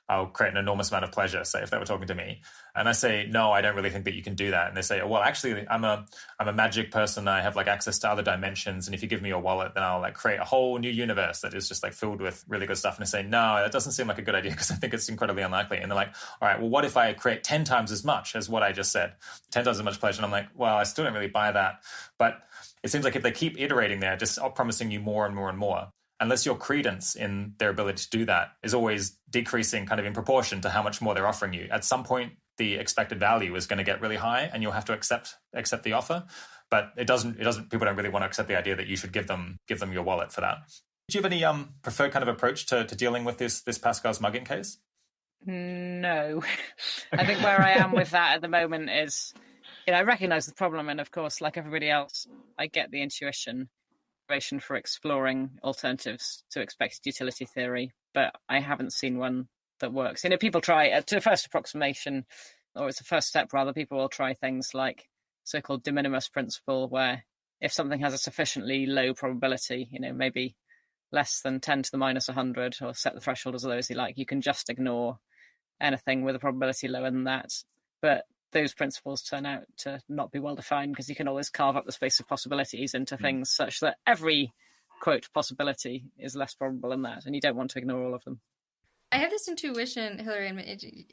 I'll create an enormous amount of pleasure, say, if they were talking to me. And I say, no, I don't really think that you can do that. And they say, well, actually, I'm a magic person. I have access to other dimensions. And if you give me your wallet, then I'll create a whole new universe that is just filled with really good stuff. And I say, no, that doesn't seem like a good idea because I think it's incredibly unlikely. And they're like, all right, well, what if I create 10 times as much as what I just said? 10 times as much pleasure. And I'm like, well, I still don't really buy that. But it seems like if they keep iterating, they're just promising you more and more and more. Unless your credence in their ability to do that is always decreasing kind of in proportion to how much more they're offering you. At some point, the expected value is going to get really high and you'll have to accept the offer. But it doesn't, people don't really want to accept the idea that you should give them your wallet for that. Do you have any preferred kind of approach to dealing with this Pascal's mugging case? No. I think where I am with that at the moment is, I recognize the problem. And of course, like everybody else, I get the intuition for exploring alternatives to expected utility theory, but I haven't seen one that works. People try to a first approximation, or it's a first step rather, people will try things like so-called de minimis principle, where if something has a sufficiently low probability, maybe less than 10 to the minus 100, or set the threshold as low as you like, you can just ignore anything with a probability lower than that. But those principles turn out to not be well defined because you can always carve up the space of possibilities into things such that every, quote, possibility is less probable than that, and you don't want to ignore all of them. I have this intuition, Hilary, and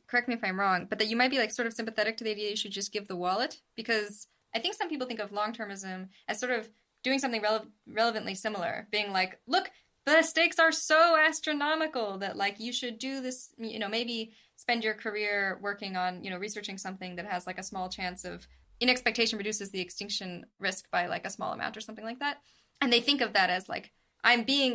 correct me if I'm wrong, but that you might be sort of sympathetic to the idea you should just give the wallet, because I think some people think of long-termism as sort of doing something relevantly similar, being like, look, the stakes are so astronomical that you should do this, maybe spend your career working on, researching something that has a small chance of, in expectation reduces the extinction risk by a small amount or something like that. And they think of that as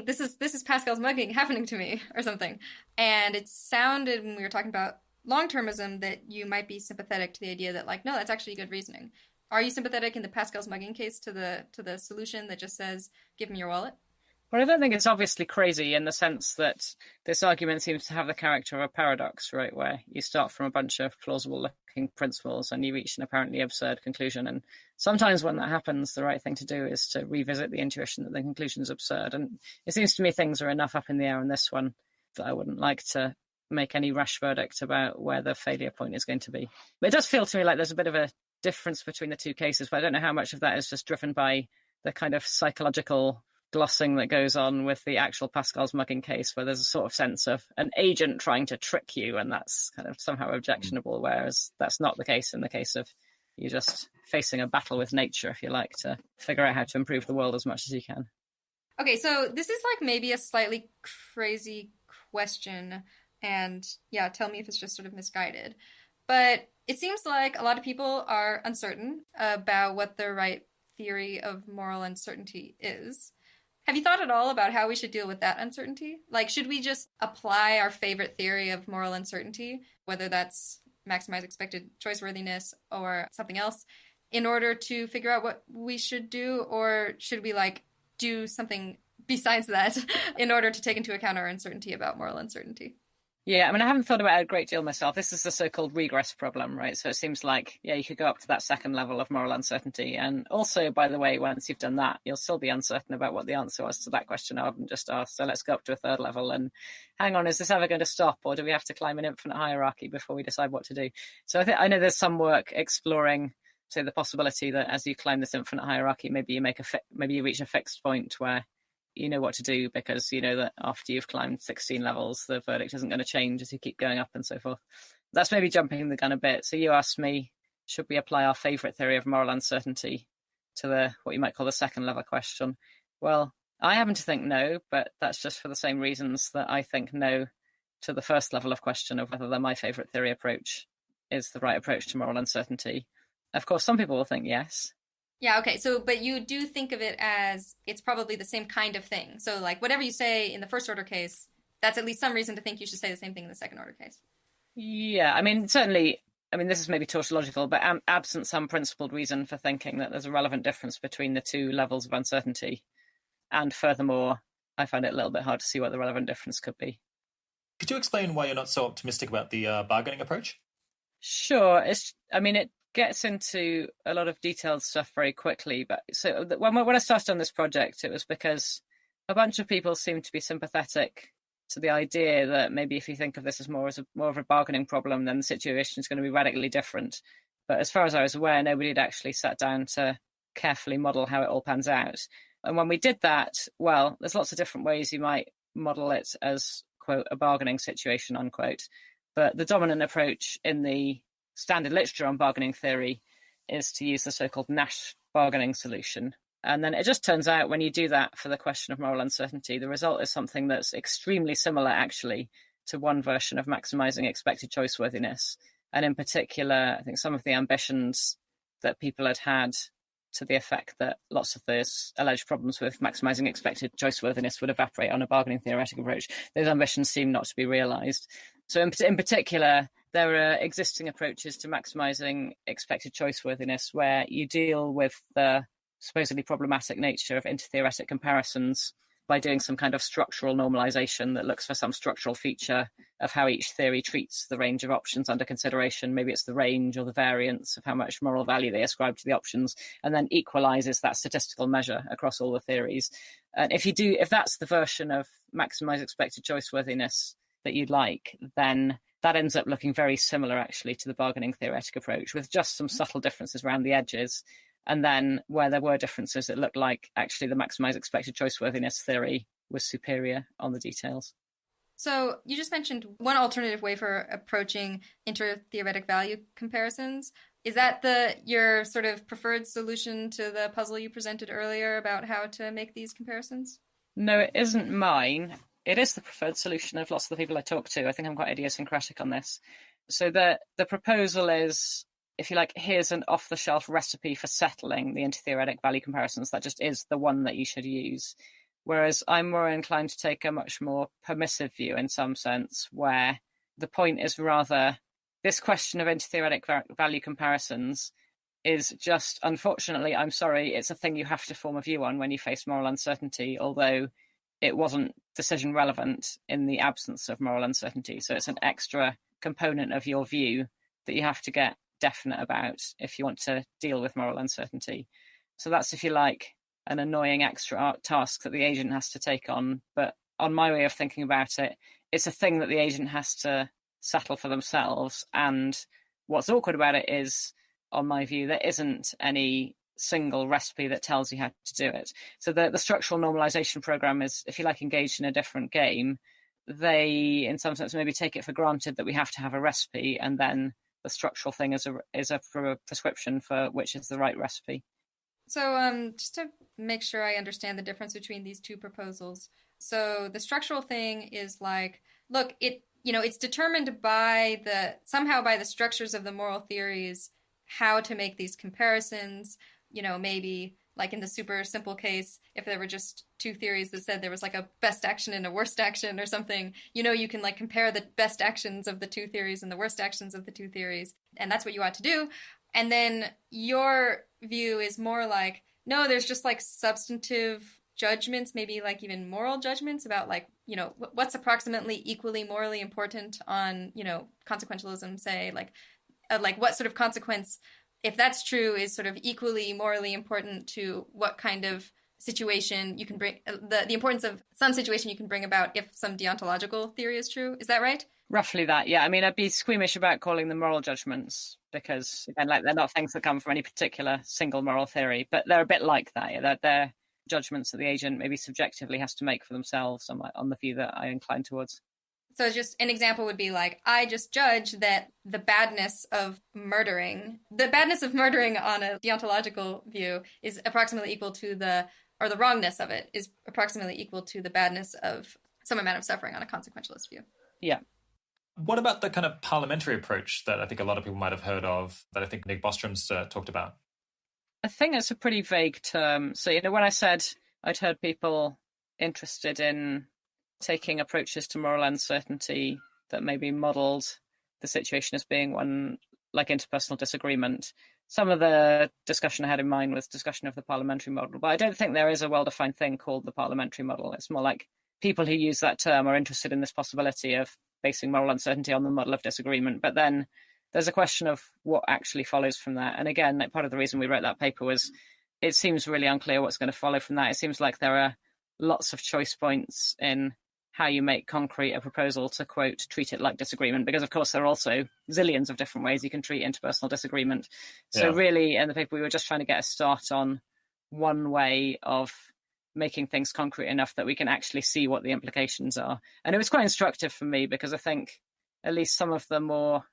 this is Pascal's mugging happening to me or something. And it sounded when we were talking about long-termism that you might be sympathetic to the idea that no, that's actually good reasoning. Are you sympathetic in the Pascal's mugging case to the solution that just says, give me your wallet? Well, I don't think it's obviously crazy in the sense that this argument seems to have the character of a paradox, right, where you start from a bunch of plausible-looking principles and you reach an apparently absurd conclusion. And sometimes when that happens, the right thing to do is to revisit the intuition that the conclusion is absurd. And it seems to me things are enough up in the air on this one that I wouldn't like to make any rash verdict about where the failure point is going to be. But it does feel to me like there's a bit of a difference between the two cases, but I don't know how much of that is just driven by the kind of psychological glossing that goes on with the actual Pascal's mugging case, where there's a sort of sense of an agent trying to trick you, and that's kind of somehow objectionable, whereas that's not the case in the case of you just facing a battle with nature, if you like, to figure out how to improve the world as much as you can. Okay, so this is like maybe a slightly crazy question, and yeah, tell me if it's just sort of misguided. But it seems like a lot of people are uncertain about what the right theory of moral uncertainty is. Have you thought at all about how we should deal with that uncertainty? Like, should we just apply our favorite theory of moral uncertainty, whether that's maximize expected choiceworthiness or something else, in order to figure out what we should do? Or should we, like, do something besides that in order to take into account our uncertainty about moral uncertainty? Yeah, I mean, I haven't thought about it a great deal myself. This is the so-called regress problem, right? So it seems like, yeah, you could go up to that second level of moral uncertainty. And also, by the way, once you've done that, you'll still be uncertain about what the answer was to that question I haven't just asked. So let's go up to a third level and hang on, is this ever going to stop? Or do we have to climb an infinite hierarchy before we decide what to do? So I know there's some work exploring, say, the possibility that as you climb this infinite hierarchy, maybe you reach a fixed point where you know what to do because you know that after you've climbed 16 levels, the verdict isn't going to change as you keep going up and so forth. That's maybe jumping the gun a bit. So you asked me, should we apply our favourite theory of moral uncertainty to what you might call the second level question? Well, I happen to think no, but that's just for the same reasons that I think no to the first level of question of whether my favourite theory approach is the right approach to moral uncertainty. Of course, some people will think yes. Yeah, okay. So, but you do think of it as it's probably the same kind of thing. So, like, whatever you say in the first order case, that's at least some reason to think you should say the same thing in the second order case. Yeah, I mean, certainly, this is maybe tautological, but absent some principled reason for thinking that there's a relevant difference between the two levels of uncertainty. And furthermore, I find it a little bit hard to see what the relevant difference could be. Could you explain why you're not so optimistic about the bargaining approach? Sure. It gets into a lot of detailed stuff very quickly. But so when I started on this project, it was because a bunch of people seemed to be sympathetic to the idea that maybe if you think of this as more of a bargaining problem, then the situation is going to be radically different. But as far as I was aware, nobody had actually sat down to carefully model how it all pans out. And when we did that, well, there's lots of different ways you might model it as, quote, a bargaining situation, unquote. But the dominant approach in the standard literature on bargaining theory is to use the so-called Nash bargaining solution. And then it just turns out when you do that for the question of moral uncertainty, the result is something that's extremely similar, actually, to one version of maximizing expected choiceworthiness. And in particular, I think some of the ambitions that people had to the effect that lots of those alleged problems with maximizing expected choiceworthiness would evaporate on a bargaining theoretic approach, those ambitions seem not to be realized. So in particular, there are existing approaches to maximizing expected choiceworthiness where you deal with the supposedly problematic nature of intertheoretic comparisons by doing some kind of structural normalization that looks for some structural feature of how each theory treats the range of options under consideration. Maybe it's the range or the variance of how much moral value they ascribe to the options, and then equalizes that statistical measure across all the theories. And if that's the version of maximize expected choiceworthiness that you'd like, then that ends up looking very similar actually to the bargaining theoretic approach, with just some subtle differences around the edges. And then where there were differences, it looked like actually the maximized expected choiceworthiness theory was superior on the details. So you just mentioned one alternative way for approaching intertheoretic value comparisons. Is that your sort of preferred solution to the puzzle you presented earlier about how to make these comparisons? No, it isn't mine. It is the preferred solution of lots of the people I talk to. I think I'm quite idiosyncratic on this. So the proposal is, if you like, here's an off-the-shelf recipe for settling the intertheoretic value comparisons. That just is the one that you should use. Whereas I'm more inclined to take a much more permissive view in some sense, where the point is rather this question of intertheoretic value comparisons is just, unfortunately, I'm sorry, it's a thing you have to form a view on when you face moral uncertainty, although it wasn't decision relevant in the absence of moral uncertainty. So it's an extra component of your view that you have to get definite about if you want to deal with moral uncertainty. So that's, if you like, an annoying extra task that the agent has to take on. But on my way of thinking about it, it's a thing that the agent has to settle for themselves. And what's awkward about it is, on my view, there isn't any single recipe that tells you how to do it. So the structural normalization program is, if you like, engaged in a different game. They, in some sense, maybe take it for granted that we have to have a recipe, and then the structural thing is a prescription for which is the right recipe. So just to make sure I understand the difference between these two proposals. So the structural thing is like, look, it's determined by somehow by the structures of the moral theories how to make these comparisons. Maybe like in the super simple case, if there were just two theories that said there was like a best action and a worst action or something, you can like compare the best actions of the two theories and the worst actions of the two theories. And that's what you ought to do. And then your view is more like, no, there's just like substantive judgments, maybe like even moral judgments about like, what's approximately equally morally important on, consequentialism, say, like what sort of consequence, if that's true, is sort of equally morally important to what kind of situation you can bring, the importance of some situation you can bring about if some deontological theory is true. Is that right? Roughly that, yeah. I mean, I'd be squeamish about calling them moral judgments because, again, like, they're not things that come from any particular single moral theory, but they're a bit like that. Yeah, they're judgments that the agent maybe subjectively has to make for themselves on the view that I incline towards. So just an example would be like, I just judge that the badness of murdering on a deontological view is approximately equal to the wrongness of it is approximately equal to the badness of some amount of suffering on a consequentialist view. Yeah. What about the kind of parliamentary approach that I think a lot of people might have heard of, that I think Nick Bostrom's talked about? I think it's a pretty vague term. So, when I said I'd heard people interested in taking approaches to moral uncertainty that maybe modelled the situation as being one like interpersonal disagreement, some of the discussion I had in mind was discussion of the parliamentary model. But I don't think there is a well-defined thing called the parliamentary model. It's more like people who use that term are interested in this possibility of basing moral uncertainty on the model of disagreement. But then there's a question of what actually follows from that. And again, like, part of the reason we wrote that paper was it seems really unclear what's going to follow from that. It seems like there are lots of choice points in how you make concrete a proposal to, quote, treat it like disagreement, because of course there are also zillions of different ways you can treat interpersonal disagreement. So really, in the paper, we were just trying to get a start on one way of making things concrete enough that we can actually see what the implications are. And it was quite instructive for me, because I think at least some of the more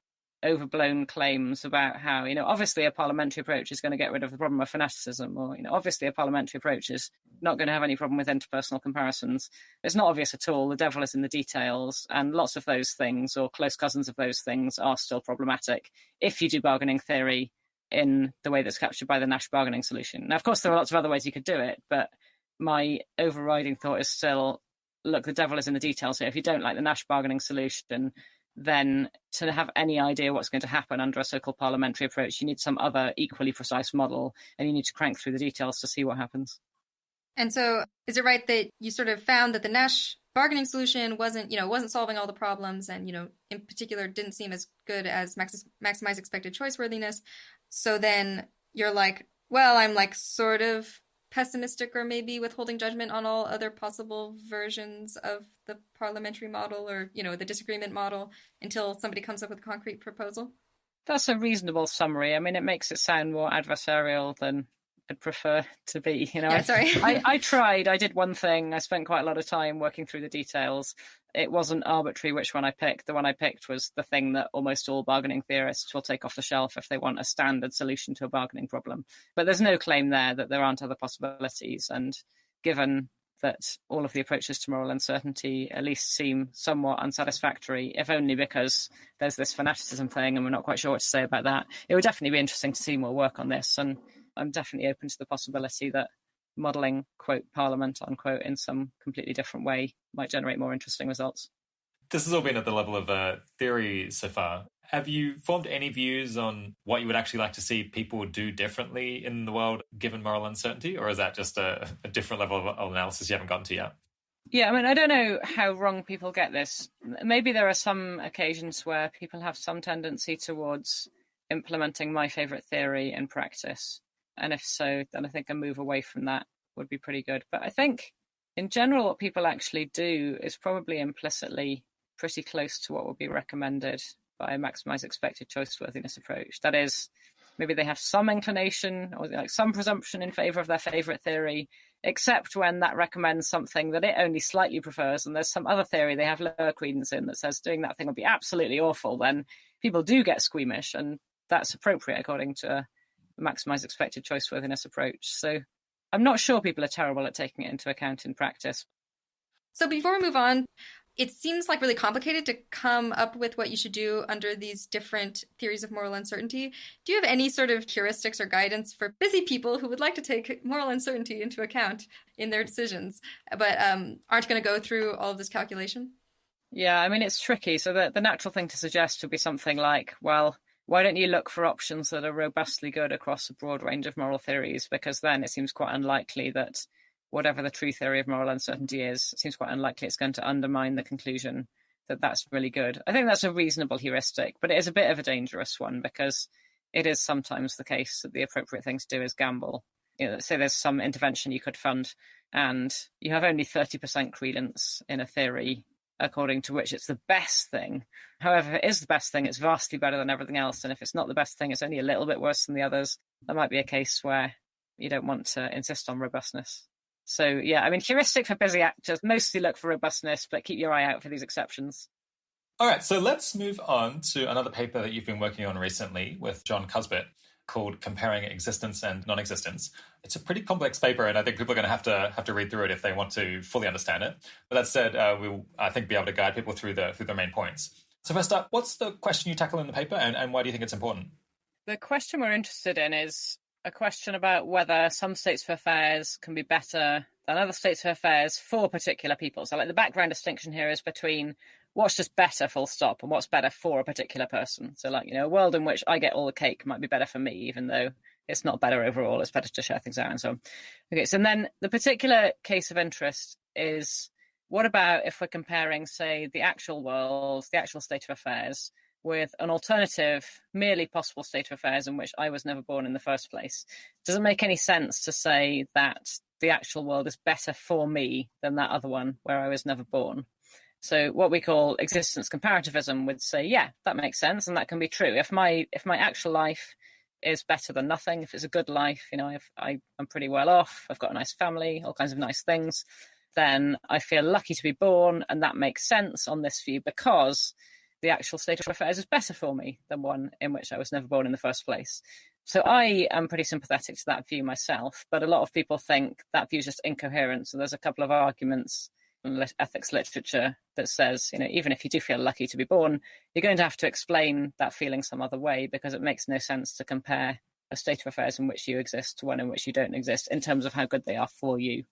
overblown claims about how, obviously a parliamentary approach is going to get rid of the problem of fanaticism, or, obviously a parliamentary approach is not going to have any problem with interpersonal comparisons. It's not obvious at all. The devil is in the details, and lots of those things, or close cousins of those things, are still problematic if you do bargaining theory in the way that's captured by the Nash bargaining solution. Now, of course, there are lots of other ways you could do it, but my overriding thought is still, look, the devil is in the details here. If you don't like the Nash bargaining solution, then to have any idea what's going to happen under a so-called parliamentary approach, you need some other equally precise model, and you need to crank through the details to see what happens. And so is it right that you sort of found that the Nash bargaining solution wasn't solving all the problems, and, in particular didn't seem as good as maximize expected choice worthiness? So then you're like, well, I'm like sort of pessimistic, or maybe withholding judgment on all other possible versions of the parliamentary model, or, the disagreement model, until somebody comes up with a concrete proposal? That's a reasonable summary. I mean, it makes it sound more adversarial than I'd prefer to be. Yeah, sorry. I tried. I did one thing. I spent quite a lot of time working through the details. It wasn't arbitrary which one I picked. The one I picked was the thing that almost all bargaining theorists will take off the shelf if they want a standard solution to a bargaining problem. But there's no claim there that there aren't other possibilities. And given that all of the approaches to moral uncertainty at least seem somewhat unsatisfactory, if only because there's this fanaticism thing and we're not quite sure what to say about that, it would definitely be interesting to see more work on this. And I'm definitely open to the possibility that modelling, quote, parliament, unquote, in some completely different way might generate more interesting results. This has all been at the level of theory so far. Have you formed any views on what you would actually like to see people do differently in the world given moral uncertainty, or is that just a different level of analysis you haven't gotten to yet? Yeah, I mean, I don't know how wrong people get this. Maybe there are some occasions where people have some tendency towards implementing my favourite theory in practice. And if so, then I think a move away from that would be pretty good. But I think in general, what people actually do is probably implicitly pretty close to what would be recommended by a maximise expected choice worthiness approach. That is, maybe they have some inclination or like some presumption in favour of their favourite theory, except when that recommends something that it only slightly prefers, and there's some other theory they have lower credence in that says doing that thing would be absolutely awful, then people do get squeamish, and that's appropriate according to a maximise expected choice worthiness approach. So I'm not sure people are terrible at taking it into account in practice. So before we move on, it seems like really complicated to come up with what you should do under these different theories of moral uncertainty. Do you have any sort of heuristics or guidance for busy people who would like to take moral uncertainty into account in their decisions, but aren't going to go through all of this calculation? Yeah, I mean, it's tricky. So the natural thing to suggest would be something like, well, why don't you look for options that are robustly good across a broad range of moral theories? Because then it seems quite unlikely that whatever the true theory of moral uncertainty is, it seems quite unlikely it's going to undermine the conclusion that that's really good. I think that's a reasonable heuristic, but it is a bit of a dangerous one because it is sometimes the case that the appropriate thing to do is gamble. You know, say there's some intervention you could fund and you have only 30% credence in a theory according to which it's the best thing. However, if it is the best thing, it's vastly better than everything else. And if it's not the best thing, it's only a little bit worse than the others. That might be a case where you don't want to insist on robustness. So, yeah, I mean, heuristic for busy actors, mostly look for robustness, but keep your eye out for these exceptions. All right, so let's move on to another paper that you've been working on recently with John Cusbett called Comparing Existence and Non-Existence. It's a pretty complex paper, and I think people are going to have to read through it if they want to fully understand it. But that said, we'll, I think, be able to guide people through the main points. So first up, what's the question you tackle in the paper, and why do you think it's important? The question we're interested in is a question about whether some states of affairs can be better than other states of affairs for particular people. So like the background distinction here is between what's just better full stop and what's better for a particular person. So like, you know, a world in which I get all the cake might be better for me, even though it's not better overall. It's better to share things out and so on. Okay, so then the particular case of interest is what about if we're comparing, say, the actual world, the actual state of affairs, with an alternative, merely possible state of affairs in which I was never born in the first place? Does it make any sense to say that the actual world is better for me than that other one where I was never born? So what we call existence comparativism would say, yeah, that makes sense, and that can be true. If my actual life is better than nothing, if it's a good life, you know, I'm pretty well off, I've got a nice family, all kinds of nice things, then I feel lucky to be born, and that makes sense on this view because the actual state of affairs is better for me than one in which I was never born in the first place. So I am pretty sympathetic to that view myself, but a lot of people think that view is just incoherent. So there's a couple of arguments in ethics literature that says, you know, even if you do feel lucky to be born, you're going to have to explain that feeling some other way because it makes no sense to compare a state of affairs in which you exist to one in which you don't exist in terms of how good they are for you.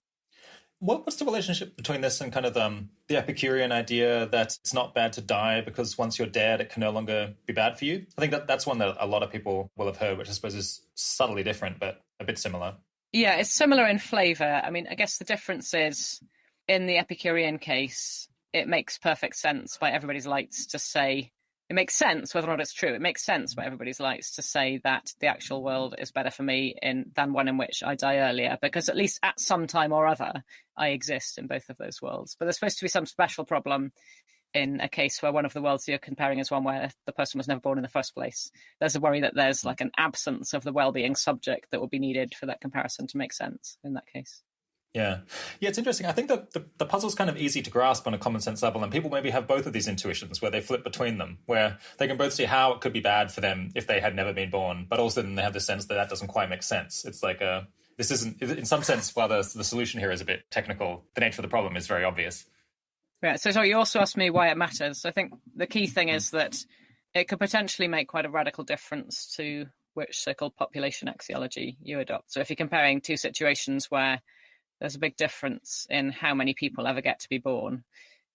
What's the relationship between this and kind of the Epicurean idea that it's not bad to die because once you're dead, it can no longer be bad for you? I think that's one that a lot of people will have heard, which I suppose is subtly different, but a bit similar. Yeah, it's similar in flavour. I mean, I guess the difference is in the Epicurean case, it makes perfect sense by everybody's lights to say, it makes sense whether or not it's true. It makes sense by everybody's lights to say that the actual world is better for me than one in which I die earlier, because at least at some time or other, I exist in both of those worlds. But there's supposed to be some special problem in a case where one of the worlds you're comparing is one where the person was never born in the first place. There's a worry that there's like an absence of the well-being subject that would be needed for that comparison to make sense in that case. Yeah, it's interesting. I think the puzzle's kind of easy to grasp on a common sense level, and people maybe have both of these intuitions where they flip between them, where they can both see how it could be bad for them if they had never been born, but also then they have the sense that doesn't quite make sense. It's like this isn't, in some sense, while the solution here is a bit technical, the nature of the problem is very obvious. Yeah, so you also asked me why it matters. I think the key thing is that it could potentially make quite a radical difference to which so-called population axiology you adopt. So if you're comparing two situations where there's a big difference in how many people ever get to be born,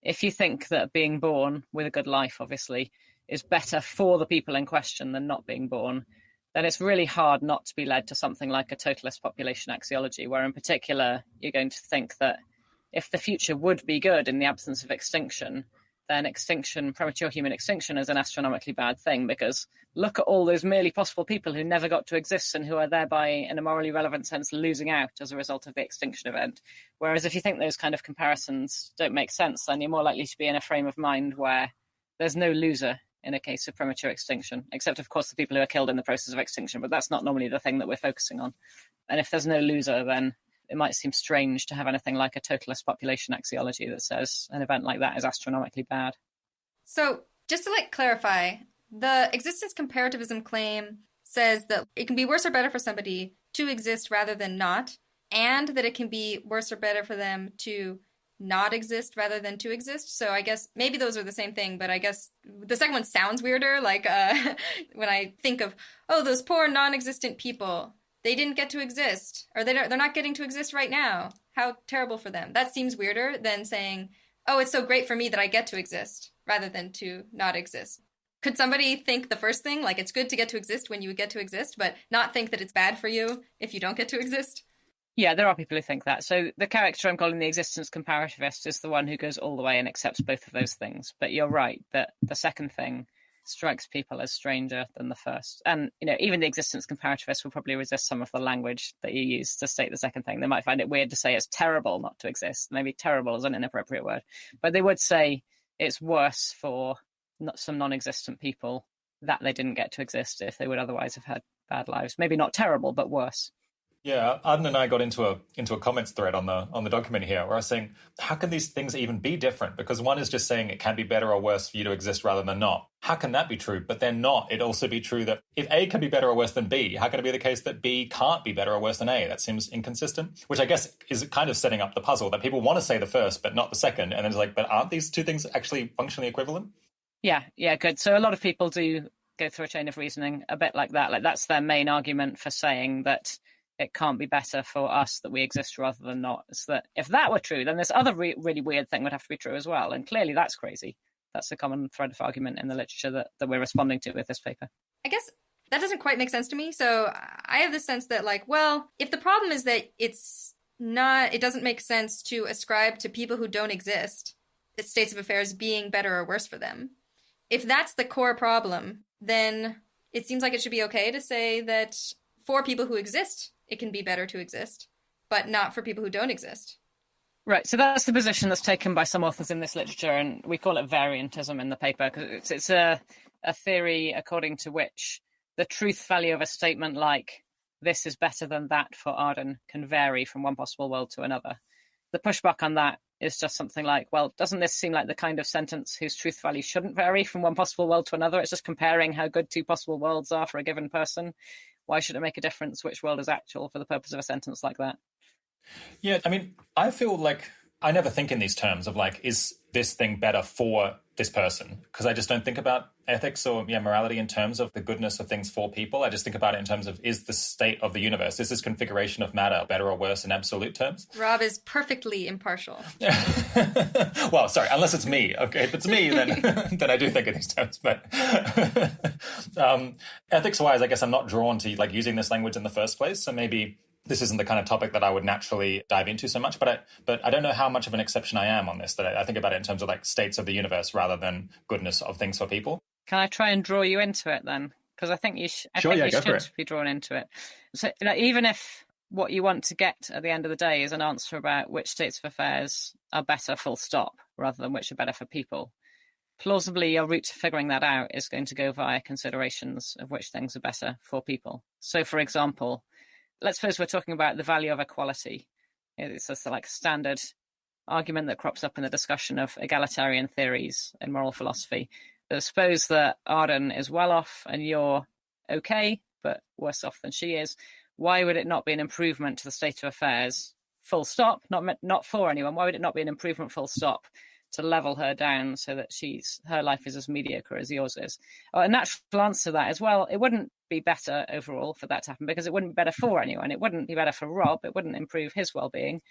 if you think that being born with a good life, obviously, is better for the people in question than not being born, then it's really hard not to be led to something like a totalist population axiology, where in particular, you're going to think that if the future would be good in the absence of extinction, then premature human extinction is an astronomically bad thing, because look at all those merely possible people who never got to exist and who are thereby, in a morally relevant sense, losing out as a result of the extinction event. Whereas if you think those kind of comparisons don't make sense, then you're more likely to be in a frame of mind where there's no loser in a case of premature extinction, except, of course, the people who are killed in the process of extinction. But that's not normally the thing that we're focusing on. And if there's no loser, then it might seem strange to have anything like a totalist population axiology that says an event like that is astronomically bad. So just to clarify, the existence comparativism claim says that it can be worse or better for somebody to exist rather than not, and that it can be worse or better for them to not exist rather than to exist. So I guess maybe those are the same thing, but I guess the second one sounds weirder. When I think of, those poor non-existent people, they didn't get to exist, or they're not getting to exist right now. How terrible for them. That seems weirder than saying, it's so great for me that I get to exist, rather than to not exist. Could somebody think the first thing, it's good to get to exist when you get to exist, but not think that it's bad for you if you don't get to exist? Yeah, there are people who think that. So the character I'm calling the existence comparativist is the one who goes all the way and accepts both of those things. But you're right that the second thing strikes people as stranger than the first. And, even the existence comparativist will probably resist some of the language that you use to state the second thing. They might find it weird to say it's terrible not to exist. Maybe terrible is an inappropriate word. But they would say it's worse for some non-existent people that they didn't get to exist if they would otherwise have had bad lives. Maybe not terrible, but worse. Yeah, Arden and I got into a comments thread on the document here where I was saying, how can these things even be different? Because one is just saying it can be better or worse for you to exist rather than not. How can that be true? But then not. It'd also be true that if A can be better or worse than B, how can it be the case that B can't be better or worse than A? That seems inconsistent, which I guess is kind of setting up the puzzle that people want to say the first but not the second. And then it's but aren't these two things actually functionally equivalent? Yeah, good. So a lot of people do go through a chain of reasoning a bit like that. That's their main argument for saying that it can't be better for us that we exist rather than not. It's that if that were true, then this other really weird thing would have to be true as well. And clearly that's crazy. That's a common thread of argument in the literature that we're responding to with this paper. I guess that doesn't quite make sense to me. So I have the sense that if the problem is that it doesn't make sense to ascribe to people who don't exist states of affairs being better or worse for them. If that's the core problem, then it seems like it should be okay to say that for people who exist, it can be better to exist, but not for people who don't exist. Right, so that's the position that's taken by some authors in this literature, and we call it variantism in the paper, because it's a theory according to which the truth value of a statement like, this is better than that for Arden, can vary from one possible world to another. The pushback on that is just something like, well, doesn't this seem like the kind of sentence whose truth value shouldn't vary from one possible world to another? It's just comparing how good two possible worlds are for a given person. Why should it make a difference which world is actual for the purpose of a sentence like that? Yeah, I mean, I feel like I never think in these terms of is this thing better for this person? Because I just don't think about ethics or morality in terms of the goodness of things for people. I just think about it in terms of, is the state of the universe, is this configuration of matter better or worse in absolute terms? Rob is perfectly impartial. Well, sorry, unless it's me. Okay, if it's me, then then I do think in these terms. But ethics-wise, I guess I'm not drawn to using this language in the first place. So maybe this isn't the kind of topic that I would naturally dive into so much, but I don't know how much of an exception I am on this, that I think about it in terms of states of the universe rather than goodness of things for people. Can I try and draw you into it then? Because I think you should be drawn into it. So even if what you want to get at the end of the day is an answer about which states of affairs are better full stop, rather than which are better for people, plausibly your route to figuring that out is going to go via considerations of which things are better for people. So for example, let's suppose we're talking about the value of equality. It's just a standard argument that crops up in the discussion of egalitarian theories in moral philosophy. Suppose that Arden is well off and you're okay, but worse off than she is. Why would it not be an improvement to the state of affairs, full stop, not for anyone? Why would it not be an improvement, full stop, to level her down so that her life is as mediocre as yours is? A natural answer to that is, well, it wouldn't be better overall for that to happen because it wouldn't be better for anyone. It wouldn't be better for Rob. It wouldn't improve his well-being.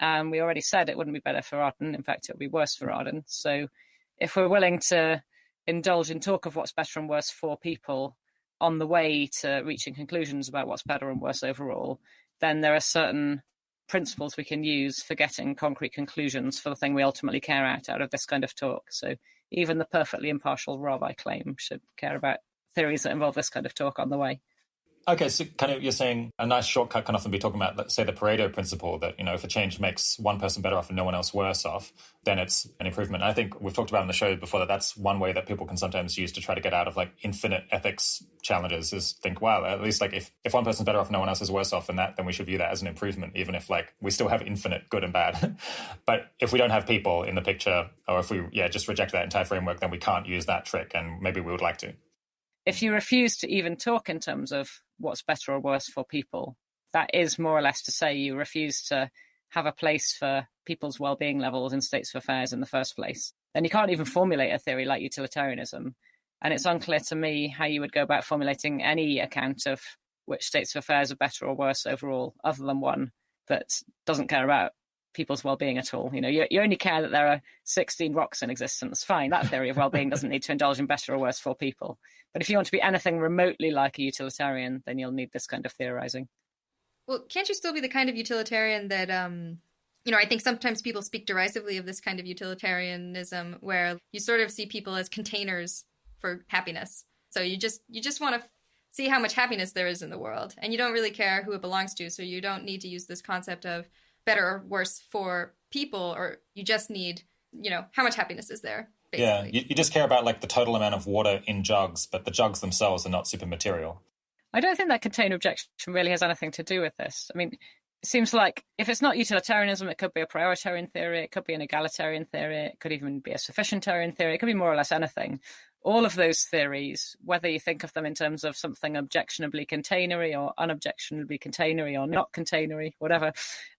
We already said it wouldn't be better for Arden. In fact, it would be worse for Arden. So if we're willing to indulge in talk of what's better and worse for people on the way to reaching conclusions about what's better and worse overall, then there are certain principles we can use for getting concrete conclusions for the thing we ultimately care out of this kind of talk. So even the perfectly impartial Rob, I claim, should care about theories that involve this kind of talk on the way. Okay, so kind of you're saying a nice shortcut can often be talking about, let's say, the Pareto principle that, if a change makes one person better off and no one else worse off, then it's an improvement. And I think we've talked about in the show before that that's one way that people can sometimes use to try to get out of like infinite ethics challenges is think, well, at least like if one person's better off and no one else is worse off, then we should view that as an improvement, even if like we still have infinite good and bad. But if we don't have people in the picture, or if we just reject that entire framework, then we can't use that trick, and maybe we would like to. If you refuse to even talk in terms of what's better or worse for people, that is more or less to say you refuse to have a place for people's well-being levels in states of affairs in the first place. Then you can't even formulate a theory like utilitarianism. And it's unclear to me how you would go about formulating any account of which states of affairs are better or worse overall, other than one that doesn't care about people's well-being at all. You only care that there are 16 rocks in existence. Fine, that theory of well-being doesn't need to indulge in better or worse for people. But if you want to be anything remotely like a utilitarian, then you'll need this kind of theorizing. Well, can't you still be the kind of utilitarian that, I think sometimes people speak derisively of this kind of utilitarianism where you sort of see people as containers for happiness. So you just want to see how much happiness there is in the world, and you don't really care who it belongs to. So you don't need to use this concept of better or worse for people, or you just need, how much happiness is there, basically. Yeah, you just care about like the total amount of water in jugs, but the jugs themselves are not super material. I don't think that container objection really has anything to do with this. I mean, it seems like if it's not utilitarianism, it could be a prioritarian theory, it could be an egalitarian theory, it could even be a sufficientarian theory, it could be more or less anything. All of those theories, whether you think of them in terms of something objectionably containery or unobjectionably containery or not containery, whatever,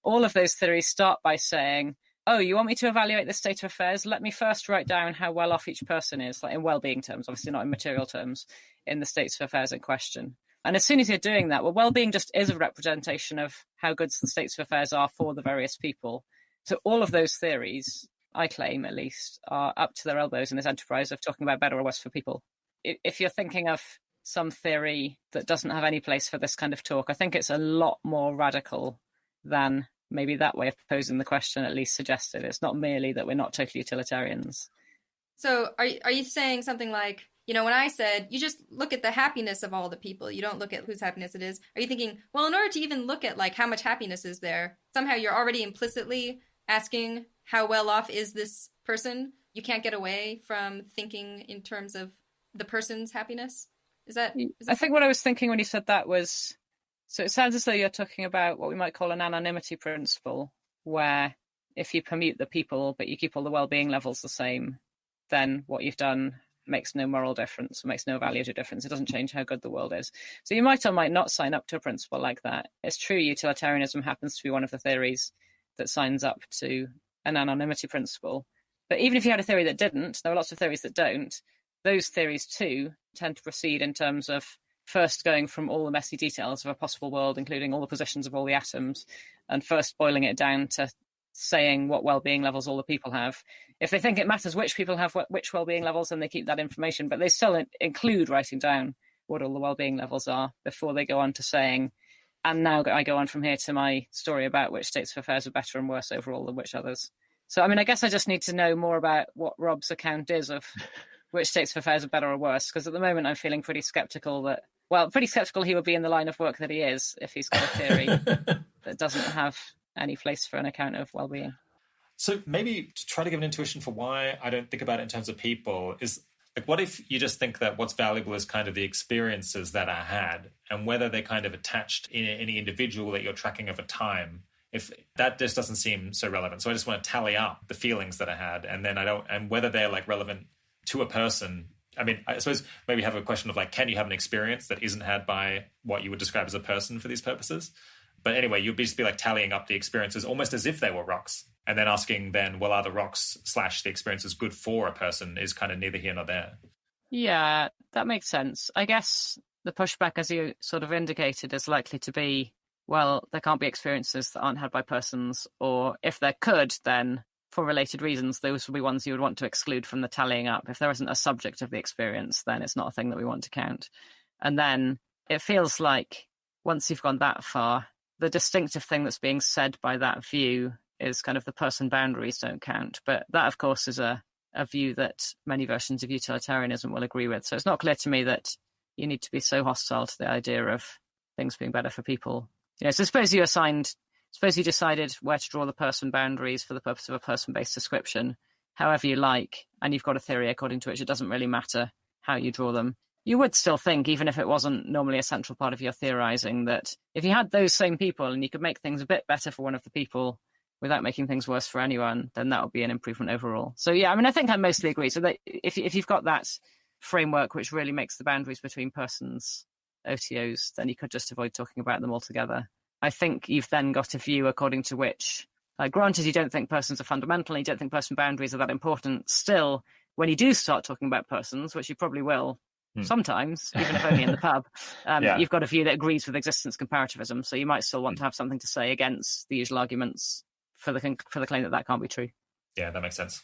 all of those theories start by saying, oh, you want me to evaluate the state of affairs? Let me first write down how well off each person is, like in well-being terms, obviously not in material terms, in the states of affairs in question. And as soon as you're doing that, well, well-being just is a representation of how good the states of affairs are for the various people. So all of those theories, I claim at least, are up to their elbows in this enterprise of talking about better or worse for people. If you're thinking of some theory that doesn't have any place for this kind of talk, I think it's a lot more radical than maybe that way of posing the question at least suggested. It's not merely that we're not totally utilitarians. So are you saying something like, when I said, you just look at the happiness of all the people, you don't look at whose happiness it is. Are you thinking, well, in order to even look at like how much happiness is there, somehow you're already implicitly asking how well off is this person? You can't get away from thinking in terms of the person's happiness? Is that I think what I was thinking when you said that was, so it sounds as though you're talking about what we might call an anonymity principle, where if you permute the people, but you keep all the well-being levels the same, then what you've done makes no moral difference, makes no value difference. It doesn't change how good the world is. So you might or might not sign up to a principle like that. It's true utilitarianism happens to be one of the theories that signs up to an anonymity principle. But even if you had a theory that didn't, there are lots of theories that don't. Those theories too tend to proceed in terms of first going from all the messy details of a possible world, including all the positions of all the atoms, and first boiling it down to saying what well-being levels all the people have. If they think it matters which people have which well-being levels, then they keep that information, but they still include writing down what all the well-being levels are before they go on to saying, and now I go on from here to my story about which states of affairs are better and worse overall than which others. So, I mean, I guess I just need to know more about what Rob's account is of which states of affairs are better or worse, because at the moment I'm feeling pretty skeptical he would be in the line of work that he is if he's got a theory that doesn't have any place for an account of well-being. So maybe to try to give an intuition for why I don't think about it in terms of people is, like, what if you just think that what's valuable is kind of the experiences that are had and whether they're kind of attached in any individual that you're tracking over time. If that just doesn't seem so relevant. So I just want to tally up the feelings that I had and whether they're like relevant to a person. I mean, I suppose maybe have a question of like, can you have an experience that isn't had by what you would describe as a person for these purposes? But anyway, you'd just be like tallying up the experiences almost as if they were rocks. And then asking then, well, are the rocks / the experiences good for a person is kind of neither here nor there. Yeah, that makes sense. I guess the pushback, as you sort of indicated, is likely to be, well, there can't be experiences that aren't had by persons, or if there could, then for related reasons, those would be ones you would want to exclude from the tallying up. If there isn't a subject of the experience, then it's not a thing that we want to count. And then it feels like once you've gone that far, the distinctive thing that's being said by that view is kind of the person boundaries don't count. But that, of course, is a view that many versions of utilitarianism will agree with. So it's not clear to me that you need to be so hostile to the idea of things being better for people. So suppose you decided where to draw the person boundaries for the purpose of a person-based description, however you like, and you've got a theory according to which it doesn't really matter how you draw them. You would still think, even if it wasn't normally a central part of your theorizing, that if you had those same people and you could make things a bit better for one of the people without making things worse for anyone, then that would be an improvement overall. So yeah, I think I mostly agree. So that if you've got that framework which really makes the boundaries between persons OTOs, then you could just avoid talking about them altogether. I think you've then got a view according to which, granted you don't think persons are fundamental, and you don't think person boundaries are that important, still, when you do start talking about persons, which you probably will sometimes, even if only in the pub, you've got a view that agrees with existence comparativism, so you might still want to have something to say against the usual arguments for the claim that can't be true. Yeah, that makes sense.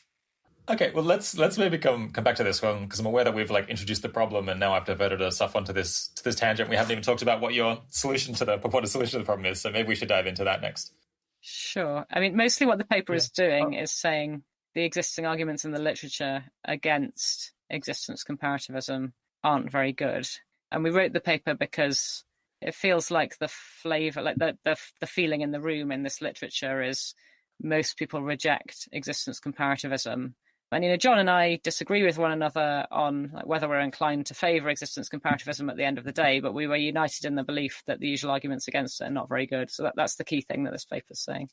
Okay, well, let's maybe come back to this one, because I'm aware that we've introduced the problem, and now I've diverted us off onto this tangent. We haven't even talked about what your purported solution to the problem is, so maybe we should dive into that next. Sure. Mostly what the paper is doing is saying the existing arguments in the literature against existence comparativism aren't very good. And we wrote the paper because it feels like the flavor, like the feeling in the room in this literature is most people reject existence comparativism. And, John and I disagree with one another on whether we're inclined to favour existence comparativism at the end of the day, but we were united in the belief that the usual arguments against it are not very good. So that's the key thing that this paper is saying.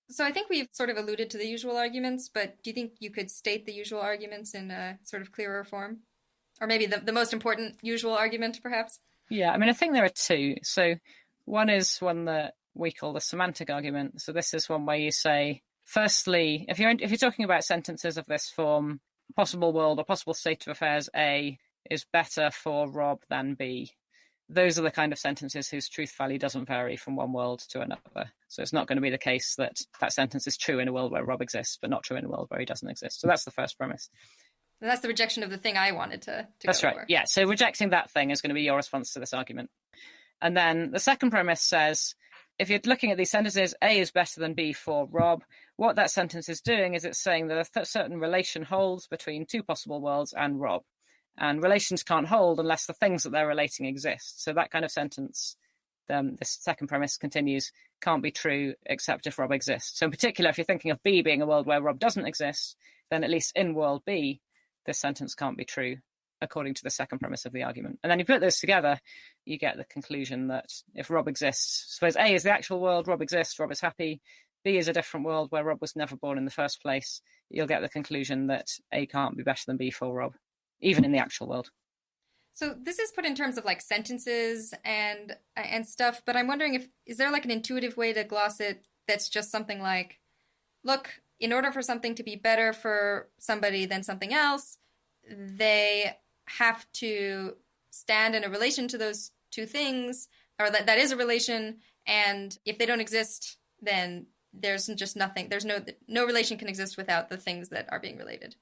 So I think we've sort of alluded to the usual arguments, but do you think you could state the usual arguments in a sort of clearer form? Or maybe the most important usual argument, perhaps? Yeah, I think there are two. So one is one that we call the semantic argument. So this is one where you say, firstly, if you're talking about sentences of this form, possible world or possible state of affairs A is better for Rob than B. Those are the kind of sentences whose truth value doesn't vary from one world to another. So it's not going to be the case that sentence is true in a world where Rob exists, but not true in a world where he doesn't exist. So that's the first premise. And that's the rejection of the thing I wanted to That's go right. for. Yeah. So rejecting that thing is going to be your response to this argument. And then the second premise says, if you're looking at these sentences, A is better than B for Rob, what that sentence is doing is it's saying that a certain relation holds between two possible worlds and Rob. And relations can't hold unless the things that they're relating exist. So that kind of sentence, this second premise continues, can't be true except if Rob exists. So in particular, if you're thinking of B being a world where Rob doesn't exist, then at least in world B, this sentence can't be true according to the second premise of the argument. And then you put those together, you get the conclusion that if Rob exists, suppose A is the actual world, Rob exists, Rob is happy, B is a different world where Rob was never born in the first place, you'll get the conclusion that A can't be better than B for Rob, even in the actual world. So this is put in terms of sentences and stuff, but I'm wondering is there an intuitive way to gloss it that's just something like, look, in order for something to be better for somebody than something else, they have to stand in a relation to those two things, or that is a relation, and if they don't exist, then there's just nothing. There's no relation can exist without the things that are being related.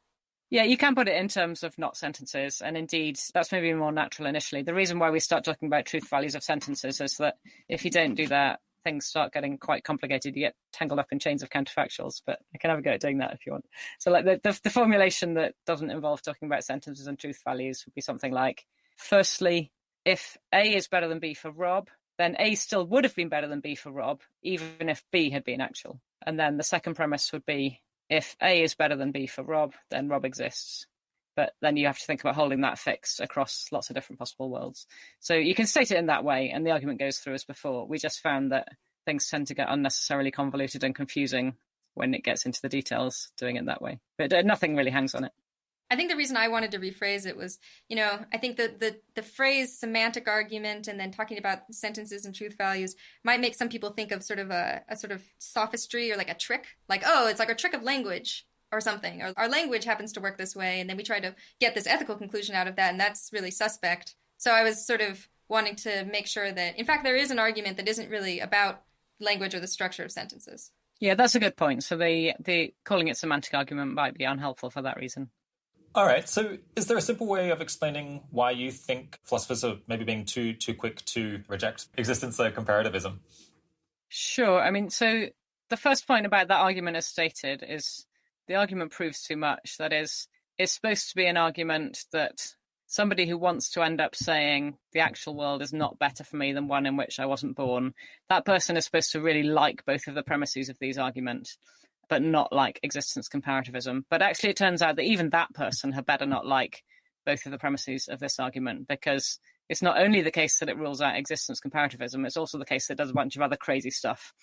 Yeah, you can put it in terms of not sentences, and indeed, that's maybe more natural initially. The reason why we start talking about truth values of sentences is that if you don't do that, things start getting quite complicated. You get tangled up in chains of counterfactuals, but I can have a go at doing that if you want. So the formulation that doesn't involve talking about sentences and truth values would be something like, firstly, if A is better than B for Rob, then A still would have been better than B for Rob, even if B had been actual. And then the second premise would be, if A is better than B for Rob, then Rob exists. But then you have to think about holding that fixed across lots of different possible worlds. So you can state it in that way, and the argument goes through as before. We just found that things tend to get unnecessarily convoluted and confusing when it gets into the details doing it that way. But nothing really hangs on it. I think the reason I wanted to rephrase it was, I think that the phrase semantic argument and then talking about sentences and truth values might make some people think of sort of a sort of sophistry or a trick. It's a trick of language or something. Or our language happens to work this way, and then we try to get this ethical conclusion out of that, and that's really suspect. So I was sort of wanting to make sure that, in fact, there is an argument that isn't really about language or the structure of sentences. Yeah, that's a good point. So the calling it semantic argument might be unhelpful for that reason. All right. So is there a simple way of explaining why you think philosophers are maybe being too quick to reject existence comparativism? Sure. I mean, so the first point about that argument as stated is the argument proves too much. That is, it's supposed to be an argument that somebody who wants to end up saying the actual world is not better for me than one in which I wasn't born, that person is supposed to really like both of the premises of these arguments, but not like existence comparativism. But actually, it turns out that even that person had better not like both of the premises of this argument, because it's not only the case that it rules out existence comparativism, it's also the case that it does a bunch of other crazy stuff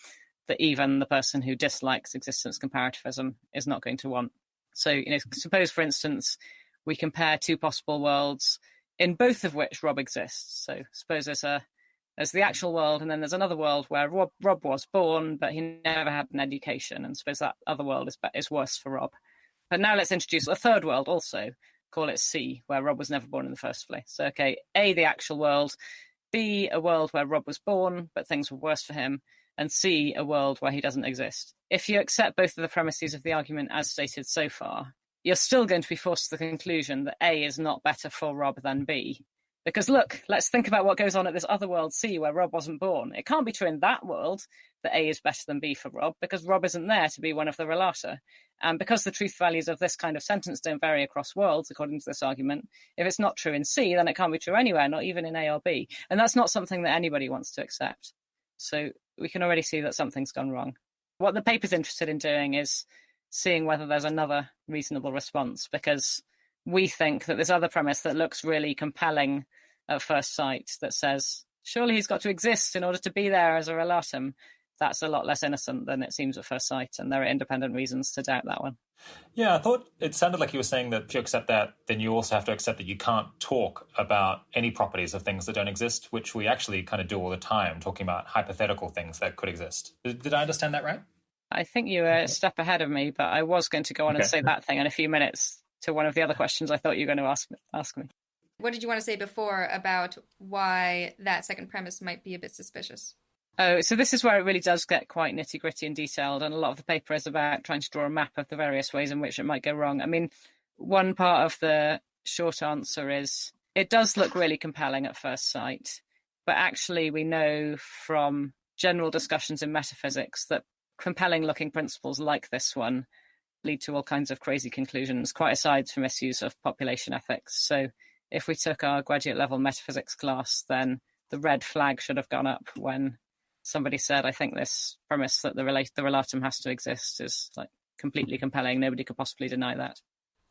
that even the person who dislikes existence comparativism is not going to want. So, suppose, for instance, we compare two possible worlds in both of which Rob exists. So suppose there's the actual world, and then there's another world where Rob was born, but he never had an education, and suppose that other world is worse for Rob. But now let's introduce a third world also, call it C, where Rob was never born in the first place. So, okay, A, the actual world, B, a world where Rob was born, but things were worse for him, and C, a world where he doesn't exist. If you accept both of the premises of the argument as stated so far, you're still going to be forced to the conclusion that A is not better for Rob than B. Because look, let's think about what goes on at this other world C where Rob wasn't born. It can't be true in that world that A is better than B for Rob, because Rob isn't there to be one of the relata. And because the truth values of this kind of sentence don't vary across worlds, according to this argument, if it's not true in C, then it can't be true anywhere, not even in A or B. And that's not something that anybody wants to accept. So we can already see that something's gone wrong. What the paper's interested in doing is seeing whether there's another reasonable response, because we think that this other premise that looks really compelling at first sight, that says, surely he's got to exist in order to be there as a relatum, that's a lot less innocent than it seems at first sight, and there are independent reasons to doubt that one. Yeah, I thought it sounded like you were saying that if you accept that, then you also have to accept that you can't talk about any properties of things that don't exist, which we actually kind of do all the time, talking about hypothetical things that could exist. Did I understand that right? I think you were a step ahead of me, but I was going to go on and say that thing in a few minutes to one of the other questions I thought you were going to ask me. What did you want to say before about why that second premise might be a bit suspicious? Oh, so this is where it really does get quite nitty-gritty and detailed, and a lot of the paper is about trying to draw a map of the various ways in which it might go wrong. I mean, one part of the short answer is it does look really compelling at first sight, but actually we know from general discussions in metaphysics that compelling-looking principles like this one lead to all kinds of crazy conclusions, quite aside from issues of population ethics. So if we took our graduate-level metaphysics class, then the red flag should have gone up when somebody said, I think this premise that the relatum has to exist is like completely compelling. Nobody could possibly deny that.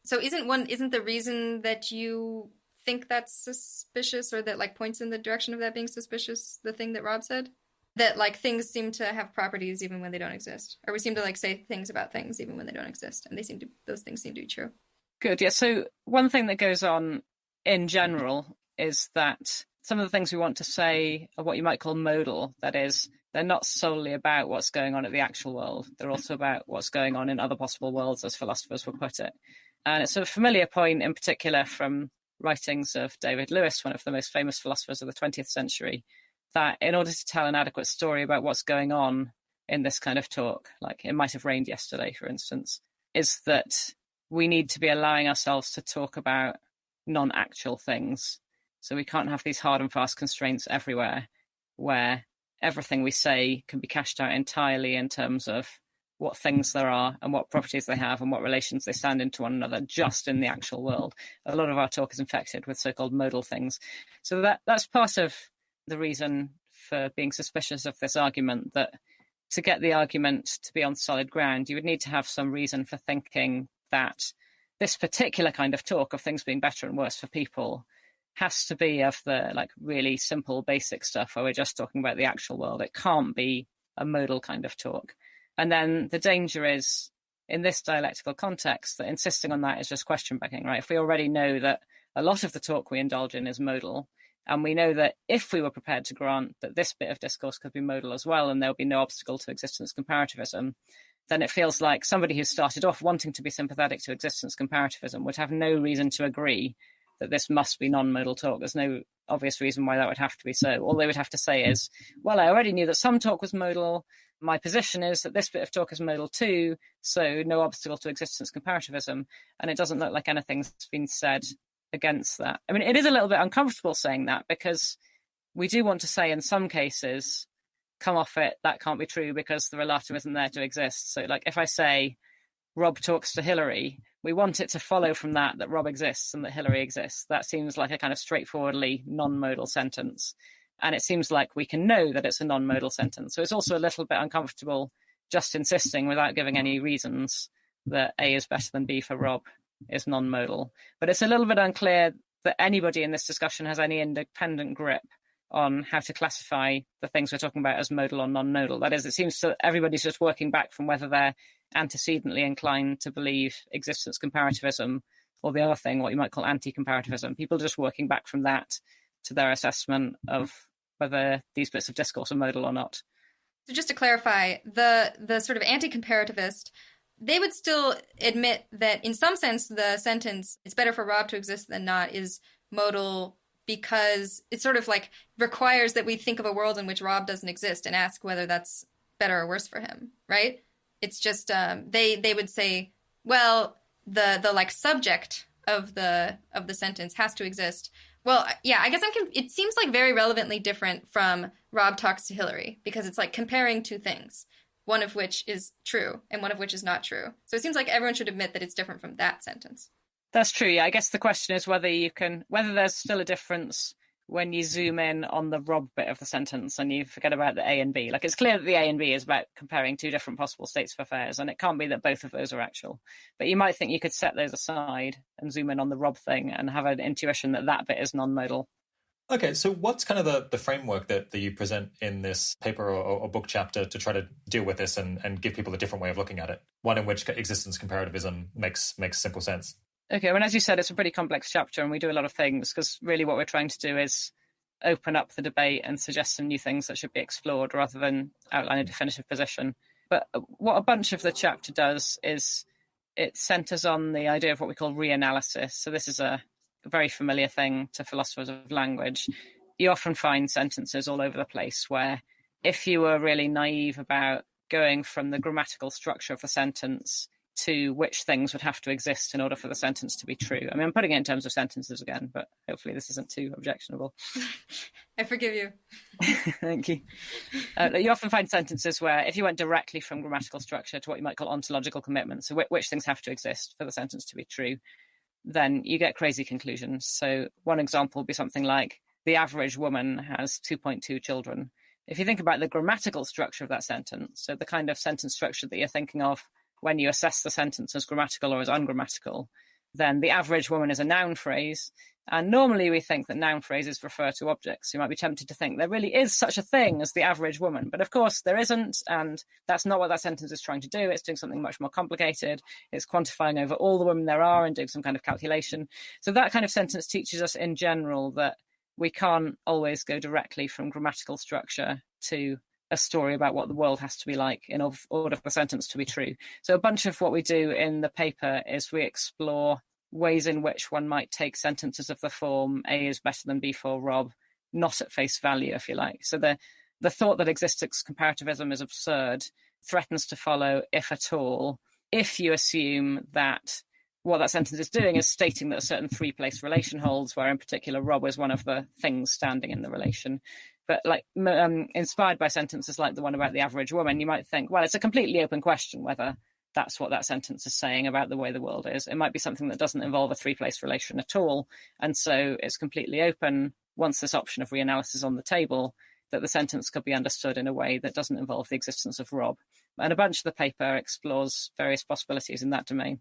So isn't the reason that you think that's suspicious, or that like points in the direction of that being suspicious, the thing that Rob said? That like things seem to have properties even when they don't exist, or we seem to like say things about things even when they don't exist, and those things seem to be true. Good, yeah. So one thing that goes on in general is that some of the things we want to say are what you might call modal. That is, they're not solely about what's going on at the actual world. They're also about what's going on in other possible worlds, as philosophers would put it. And it's a familiar point in particular from writings of David Lewis, one of the most famous philosophers of the 20th century, that in order to tell an adequate story about what's going on in this kind of talk, like it might have rained yesterday, for instance, is that we need to be allowing ourselves to talk about non-actual things. So we can't have these hard and fast constraints everywhere where everything we say can be cashed out entirely in terms of what things there are and what properties they have and what relations they stand into one another just in the actual world. A lot of our talk is infected with so-called modal things. So that's part of the reason for being suspicious of this argument, that to get the argument to be on solid ground, you would need to have some reason for thinking that this particular kind of talk of things being better and worse for people has to be of the like really simple basic stuff where we're just talking about the actual world. It can't be a modal kind of talk. And then the danger is, in this dialectical context, that insisting on that is just question begging, right? If we already know that a lot of the talk we indulge in is modal, and we know that if we were prepared to grant that this bit of discourse could be modal as well, and there would be no obstacle to existence comparativism, then it feels like somebody who started off wanting to be sympathetic to existence comparativism would have no reason to agree that this must be non-modal talk. There's no obvious reason why that would have to be so. All they would have to say is, well, I already knew that some talk was modal. My position is that this bit of talk is modal too, so no obstacle to existence comparativism. And it doesn't look like anything's been said against that. I mean, it is a little bit uncomfortable saying that, because we do want to say in some cases come off it, that can't be true because the relatum isn't there to exist. So like if I say Rob talks to Hilary, we want it to follow from that Rob exists and that Hilary exists. That seems like a kind of straightforwardly non-modal sentence. And it seems like we can know that it's a non-modal sentence. So it's also a little bit uncomfortable just insisting without giving any reasons that A is better than B for Rob is non-modal. But it's a little bit unclear that anybody in this discussion has any independent grip on how to classify the things we're talking about as modal or non-modal. That is, it seems that everybody's just working back from whether they're antecedently inclined to believe existence comparativism or the other thing, what you might call anti-comparativism. People just working back from that to their assessment of whether these bits of discourse are modal or not. So just to clarify, the sort of anti-comparativist, they would still admit that in some sense the sentence, it's better for Rob to exist than not, is modal because it sort of like requires that we think of a world in which Rob doesn't exist and ask whether that's better or worse for him, right? It's just they would say, well, the like subject of the sentence has to exist. Well, yeah, I guess it seems like very relevantly different from Rob talks to Hilary because it's like comparing two things, one of which is true and one of which is not true. So it seems like everyone should admit that it's different from that sentence. That's true. Yeah, I guess the question is whether there's still a difference when you zoom in on the Rob bit of the sentence and you forget about the A and B. Like it's clear that the A and B is about comparing two different possible states of affairs, and it can't be that both of those are actual. But you might think you could set those aside and zoom in on the Rob thing and have an intuition that that bit is non-modal. Okay, so what's kind of the framework that you present in this paper or book chapter to try to deal with this and give people a different way of looking at it? One in which existence comparativism makes simple sense. Okay, well, as you said, it's a pretty complex chapter and we do a lot of things because really what we're trying to do is open up the debate and suggest some new things that should be explored rather than outline a definitive position. But what a bunch of the chapter does is it centres on the idea of what we call reanalysis. So this is a very familiar thing to philosophers of language. You often find sentences all over the place where if you were really naive about going from the grammatical structure of the sentence to which things would have to exist in order for the sentence to be true. I mean, I'm putting it in terms of sentences again, but hopefully this isn't too objectionable. I forgive you. Thank you. You often find sentences where if you went directly from grammatical structure to what you might call ontological commitment, so which things have to exist for the sentence to be true, then you get crazy conclusions. So one example would be something like, the average woman has 2.2 children. If you think about the grammatical structure of that sentence, so the kind of sentence structure that you're thinking of when you assess the sentence as grammatical or as ungrammatical, then the average woman is a noun phrase. And normally we think that noun phrases refer to objects. You might be tempted to think there really is such a thing as the average woman. But of course there isn't. And that's not what that sentence is trying to do. It's doing something much more complicated. It's quantifying over all the women there are and doing some kind of calculation. So that kind of sentence teaches us in general that we can't always go directly from grammatical structure to a story about what the world has to be like in order for the sentence to be true. So a bunch of what we do in the paper is we explore ways in which one might take sentences of the form A is better than B for Rob, not at face value, if you like. So the thought that existence comparativism is absurd threatens to follow, if at all, if you assume that what that sentence is doing is stating that a certain three-place relation holds, where in particular Rob is one of the things standing in the relation. But like inspired by sentences like the one about the average woman, you might think, well, it's a completely open question whether that's what that sentence is saying about the way the world is. It might be something that doesn't involve a three-place relation at all. And so it's completely open, once this option of reanalysis is on the table, that the sentence could be understood in a way that doesn't involve the existence of Rob. And a bunch of the paper explores various possibilities in that domain.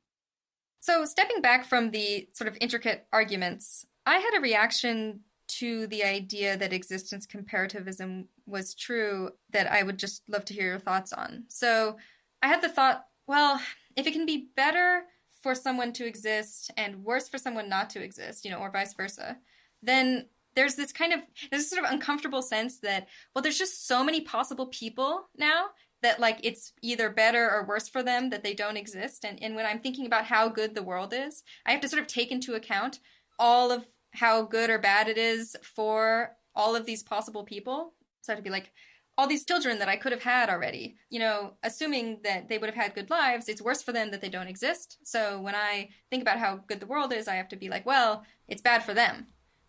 So stepping back from the sort of intricate arguments, I had a reaction to the idea that existence comparativism was true that I would just love to hear your thoughts on. So I had the thought, well, if it can be better for someone to exist and worse for someone not to exist, or vice versa, then there's this sort of uncomfortable sense that, well, there's just so many possible people now that like it's either better or worse for them that they don't exist. And when I'm thinking about how good the world is, I have to sort of take into account all of how good or bad it is for all of these possible people. So I have to be like, all these children that I could have had already, assuming that they would have had good lives, it's worse for them that they don't exist. So when I think about how good the world is, I have to be like, well, it's bad for them.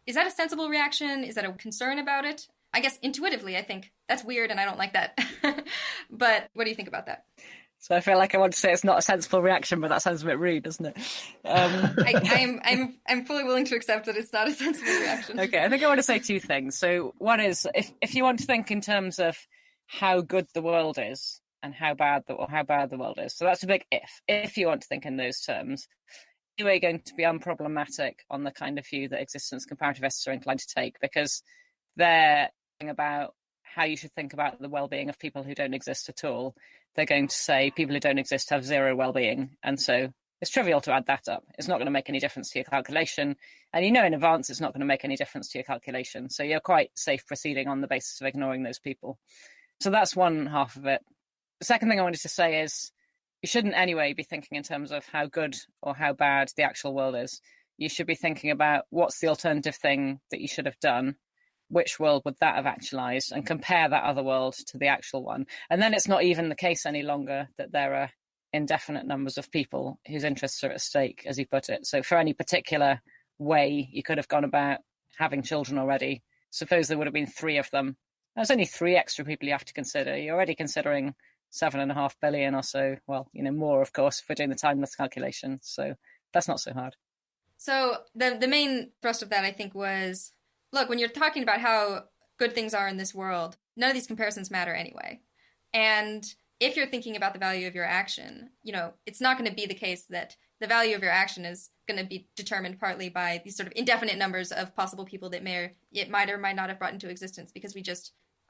Is that a sensible reaction? Is that a concern about it? I guess intuitively, I think that's weird and I don't like that. But what do you think about that? So I feel like I want to say it's not a sensible reaction, but that sounds a bit rude, doesn't it? I'm fully willing to accept that it's not a sensible reaction. Okay, I think I want to say two things. So one is, if you want to think in terms of how good the world is and how bad the world is, so that's a big if. If you want to think in those terms, you're going to be unproblematic on the kind of view that existence comparativists are inclined to take, because they're thinking about how you should think about the well-being of people who don't exist at all. They're going to say people who don't exist have zero well-being, and so it's trivial to add that up. It's not going to make any difference to your calculation, and you know in advance it's not going to make any difference to your calculation, so you're quite safe proceeding on the basis of ignoring those people. So that's one half of it. The second thing I wanted to say is you shouldn't anyway be thinking in terms of how good or how bad the actual world is. You should be thinking about what's the alternative thing that you should have done, which world would that have actualized, and compare that other world to the actual one. And then it's not even the case any longer that there are indefinite numbers of people whose interests are at stake, as you put it. So for any particular way you could have gone about having children already, suppose there would have been 3 of them. There's only 3 extra people you have to consider. You're already considering 7.5 billion or so. Well, more, of course, if we're doing the timeless calculation. So that's not so hard. So the main thrust of that, I think, was, look, when you're talking about how good things are in this world, none of these comparisons matter anyway. And if you're thinking about the value of your action, it's not going to be the case that the value of your action is going to be determined partly by these sort of indefinite numbers of possible people that might or might not have brought into existence, because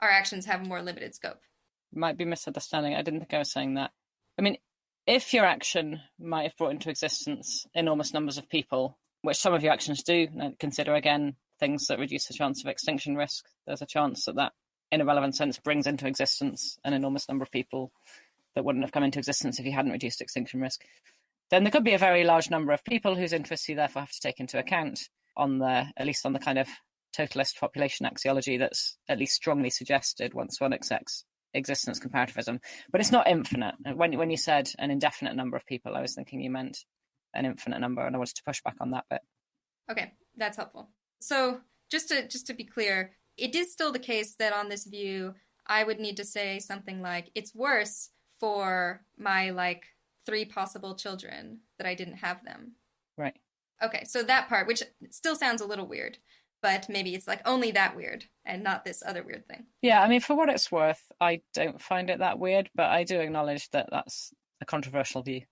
our actions have a more limited scope. Might be misunderstanding. I didn't think I was saying that. I mean, if your action might have brought into existence enormous numbers of people, which some of your actions do, and consider again things that reduce the chance of extinction risk, there's a chance that in a relevant sense brings into existence an enormous number of people that wouldn't have come into existence if you hadn't reduced extinction risk. Then there could be a very large number of people whose interests you therefore have to take into account at least on the kind of totalist population axiology that's at least strongly suggested once one accepts existence comparativism. But it's not infinite. When you said an indefinite number of people, I was thinking you meant an infinite number, and I wanted to push back on that bit. Okay, that's helpful. So just to be clear, it is still the case that on this view, I would need to say something like, it's worse for my 3 possible children that I didn't have them. Right. Okay, so that part, which still sounds a little weird, but maybe it's only that weird and not this other weird thing. Yeah, I mean, for what it's worth, I don't find it that weird, but I do acknowledge that that's a controversial view.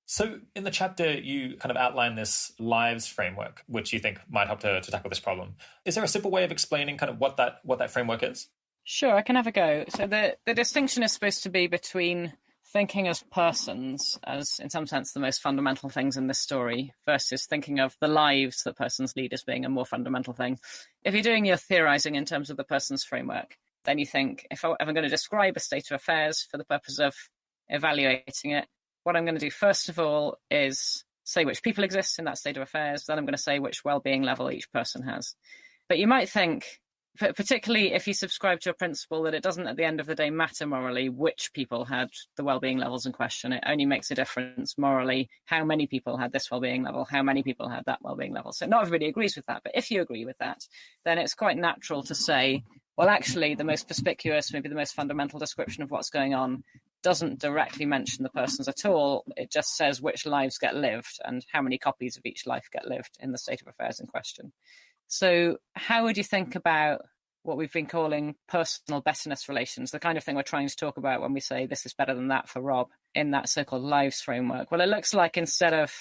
So in the chapter, you kind of outline this lives framework, which you think might help to tackle this problem. Is there a simple way of explaining kind of what that framework is? Sure, I can have a go. So the distinction is supposed to be between thinking as persons, as in some sense the most fundamental things in this story, versus thinking of the lives that persons lead as being a more fundamental thing. If you're doing your theorizing in terms of the person's framework, then you think, if I'm going to describe a state of affairs for the purpose of evaluating it, what I'm going to do first of all is say which people exist in that state of affairs. Then I'm going to say which well-being level each person has. But you might think, particularly if you subscribe to a principle that it doesn't at the end of the day matter morally which people had the well-being levels in question, it only makes a difference morally how many people had this well-being level, how many people had that well-being level. So not everybody agrees with that, but if you agree with that, then it's quite natural to say, well, actually the most perspicuous, maybe the most fundamental description of what's going on doesn't directly mention the persons at all. It just says which lives get lived and how many copies of each life get lived in the state of affairs in question. So how would you think about what we've been calling personal betterness relations, the kind of thing we're trying to talk about when we say this is better than that for Rob in that so-called lives framework? Well, it looks like instead of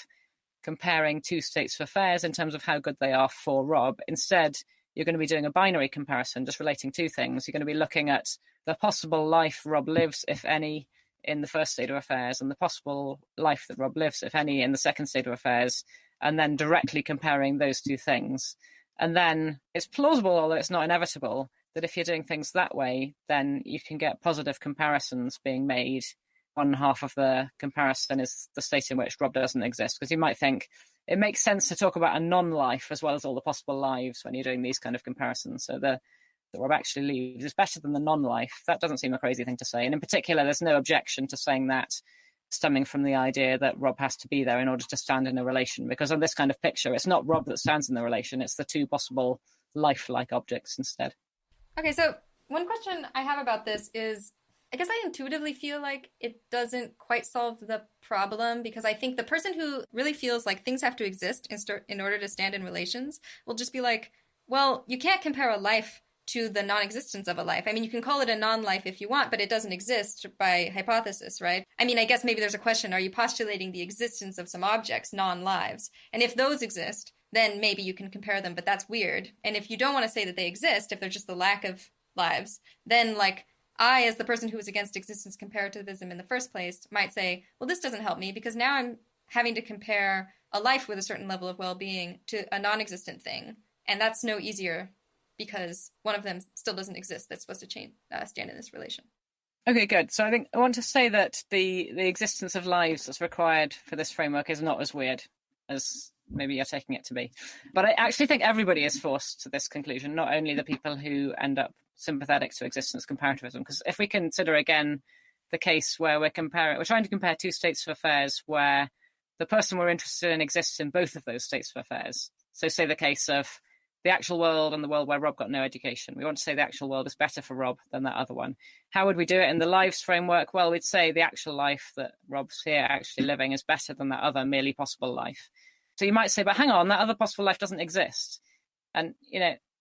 comparing 2 states of affairs in terms of how good they are for Rob, instead you're going to be doing a binary comparison, just relating 2 things. You're going to be looking at the possible life Rob lives, if any, in the first state of affairs, and the possible life that Rob lives, if any, in the second state of affairs, and then directly comparing those 2 things. And then it's plausible, although it's not inevitable, that if you're doing things that way, then you can get positive comparisons being made. One half of the comparison is the state in which Rob doesn't exist, because you might think it makes sense to talk about a non-life as well as all the possible lives when you're doing these kind of comparisons. So the Rob actually leaves is better than the non-life. That doesn't seem a crazy thing to say. And in particular, there's no objection to saying that stemming from the idea that Rob has to be there in order to stand in a relation, because on this kind of picture, it's not Rob that stands in the relation, it's the 2 possible lifelike objects instead. Okay, so one question I have about this is I guess I intuitively feel like it doesn't quite solve the problem because I think the person who really feels like things have to exist in order to stand in relations will just be like, well, you can't compare a life to the non-existence of a life. I mean, you can call it a non-life if you want, but it doesn't exist by hypothesis, right? I mean, I guess maybe there's a question, are you postulating the existence of some objects, non-lives? And if those exist, then maybe you can compare them, but that's weird. And if you don't want to say that they exist, if they're just the lack of lives, then like I, as the person who was against existence comparativism in the first place, might say, well, this doesn't help me because now I'm having to compare a life with a certain level of well-being to a non-existent thing. And that's no easier because one of them still doesn't exist that's supposed to stand in this relation. Okay, good. So I think I want to say that the existence of lives that's required for this framework is not as weird as maybe you're taking it to be. But I actually think everybody is forced to this conclusion, not only the people who end up sympathetic to existence comparativism. Because if we consider again the case where we're trying to compare two states of affairs where the person we're interested in exists in both of those states of affairs. So say the case of the actual world and the world where Rob got no education. We want to say the actual world is better for Rob than that other one. How would we do it in the lives framework? Well, we'd say the actual life that Rob's here actually living is better than that other merely possible life. So you might say, but hang on, that other possible life doesn't exist. And,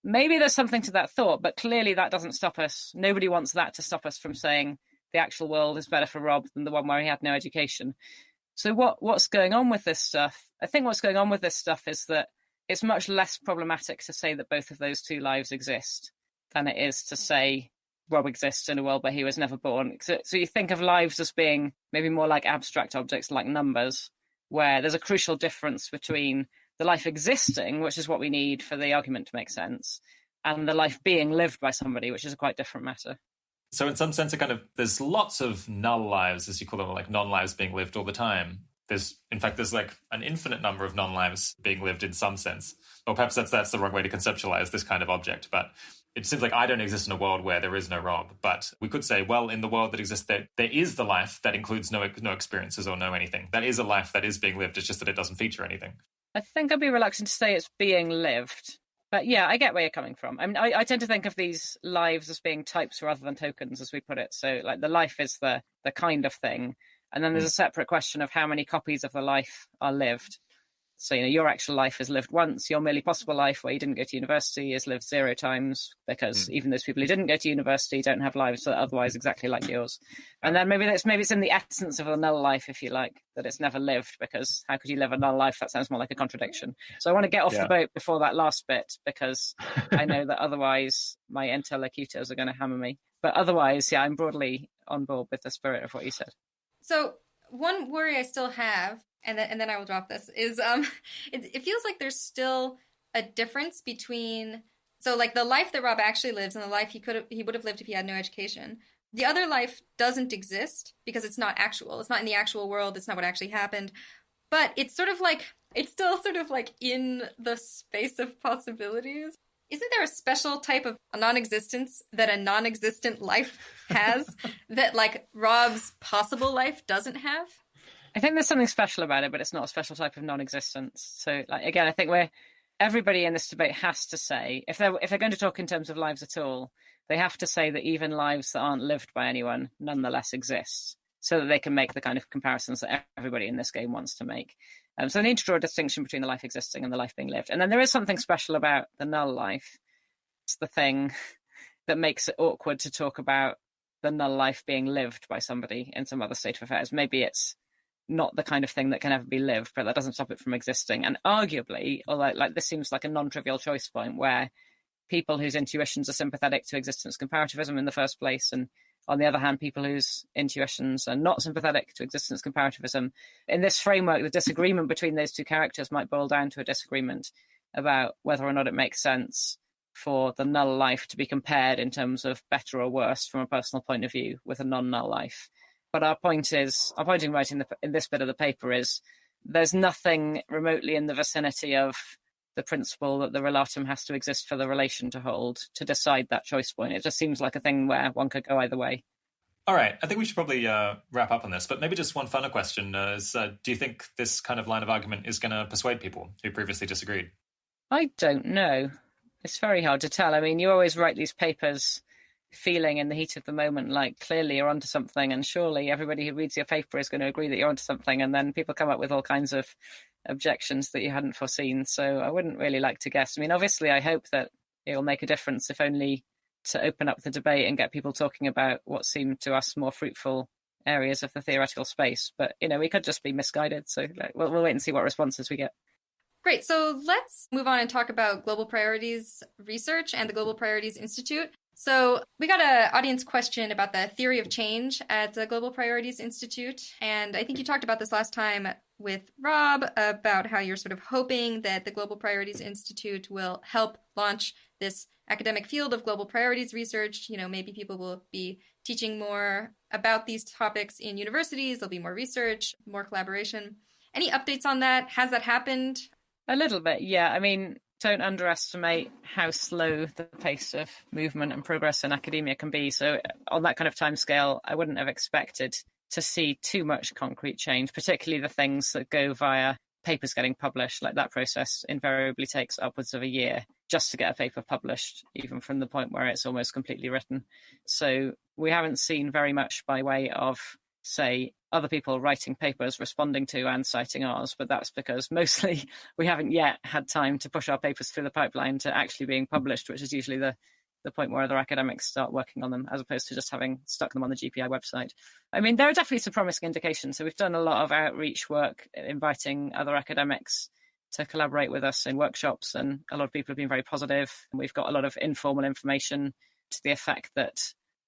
maybe there's something to that thought, but clearly that doesn't stop us. Nobody wants that to stop us from saying the actual world is better for Rob than the one where he had no education. So what's going on with this stuff? I think what's going on with this stuff is that it's much less problematic to say that both of those two lives exist than it is to say Rob exists in a world where he was never born. So you think of lives as being maybe more like abstract objects, like numbers, where there's a crucial difference between the life existing, which is what we need for the argument to make sense, and the life being lived by somebody, which is a quite different matter. So in some sense, there's lots of null lives, as you call them, like non-lives being lived all the time. There's like an infinite number of non-lives being lived in some sense. Or perhaps that's the wrong way to conceptualize this kind of object. But it seems like I don't exist in a world where there is no Rob. But we could say, well, in the world that exists, there is the life that includes no experiences or no anything. That is a life that is being lived. It's just that it doesn't feature anything. I think I'd be reluctant to say it's being lived. But yeah, I get where you're coming from. I mean, I tend to think of these lives as being types rather than tokens, as we put it. So like the life is the kind of thing. And then there's a separate question of how many copies of the life are lived. So, your actual life is lived once. Your merely possible life where you didn't go to university is lived 0 times because even those people who didn't go to university don't have lives that are otherwise exactly like yours. And then maybe it's in the essence of a null life, if you like, that it's never lived, because how could you live a null life? That sounds more like a contradiction. So I want to get off the boat before that last bit because I know that otherwise my interlocutors are going to hammer me. But otherwise, I'm broadly on board with the spirit of what you said. So one worry I still have, and then I will drop this, is it feels like there's still a difference between, so like the life that Rob actually lives and the life he would have lived if he had no education. The other life doesn't exist because it's not actual. It's not in the actual world. It's not what actually happened. But it's still sort of like in the space of possibilities. Isn't there a special type of non-existence that a non-existent life has that like Rob's possible life doesn't have? I think there's something special about it, but it's not a special type of non-existence. So like, again, I think everybody in this debate has to say, if they're going to talk in terms of lives at all, they have to say that even lives that aren't lived by anyone nonetheless exist, so that they can make the kind of comparisons that everybody in this game wants to make. So they need to draw a distinction between the life existing and the life being lived. And then there is something special about the null life. It's the thing that makes it awkward to talk about the null life being lived by somebody in some other state of affairs. Maybe it's not the kind of thing that can ever be lived, but that doesn't stop it from existing. And arguably, although like this seems like a non-trivial choice point where people whose intuitions are sympathetic to existence comparativism in the first place, and on the other hand, people whose intuitions are not sympathetic to existence comparativism, in this framework, the disagreement between those two characters might boil down to a disagreement about whether or not it makes sense for the null life to be compared in terms of better or worse from a personal point of view with a non-null life. But our pointing right in this bit of the paper is there's nothing remotely in the vicinity of the principle that the relatum has to exist for the relation to hold to decide that choice point. It just seems like a thing where one could go either way. All right, I think we should probably wrap up on this, but maybe just one final question is, do you think this kind of line of argument is going to persuade people who previously disagreed? I don't know. It's very hard to tell. I mean, you always write these papers feeling in the heat of the moment like clearly you're onto something, and surely everybody who reads your paper is going to agree that you're onto something, and then people come up with all kinds of objections that you hadn't foreseen. So I wouldn't really like to guess. I mean, obviously I hope that it'll make a difference, if only to open up the debate and get people talking about what seem to us more fruitful areas of the theoretical space. But, you know, we could just be misguided. So we'll wait and see what responses we get. Great. So let's move on and talk about global priorities research and the Global Priorities Institute. So we got an audience question about the theory of change at the Global Priorities Institute. And I think you talked about this last time with Rob about how you're sort of hoping that the Global Priorities Institute will help launch this academic field of global priorities research. You know, maybe people will be teaching more about these topics in universities. There'll be more research, more collaboration. Any updates on that? Has that happened? A little bit, yeah. I mean, don't underestimate how slow the pace of movement and progress in academia can be. So on that kind of timescale, I wouldn't have expected to see too much concrete change, particularly the things that go via papers getting published. Like, that process invariably takes upwards of a year just to get a paper published, even from the point where it's almost completely written. So we haven't seen very much by way of, say, other people writing papers, responding to and citing ours, but that's because mostly we haven't yet had time to push our papers through the pipeline to actually being published, which is usually the point where other academics start working on them, as opposed to just having stuck them on the GPI website. I mean, there are definitely some promising indications. So we've done a lot of outreach work, inviting other academics to collaborate with us in workshops, and a lot of people have been very positive. We've got a lot of informal information to the effect that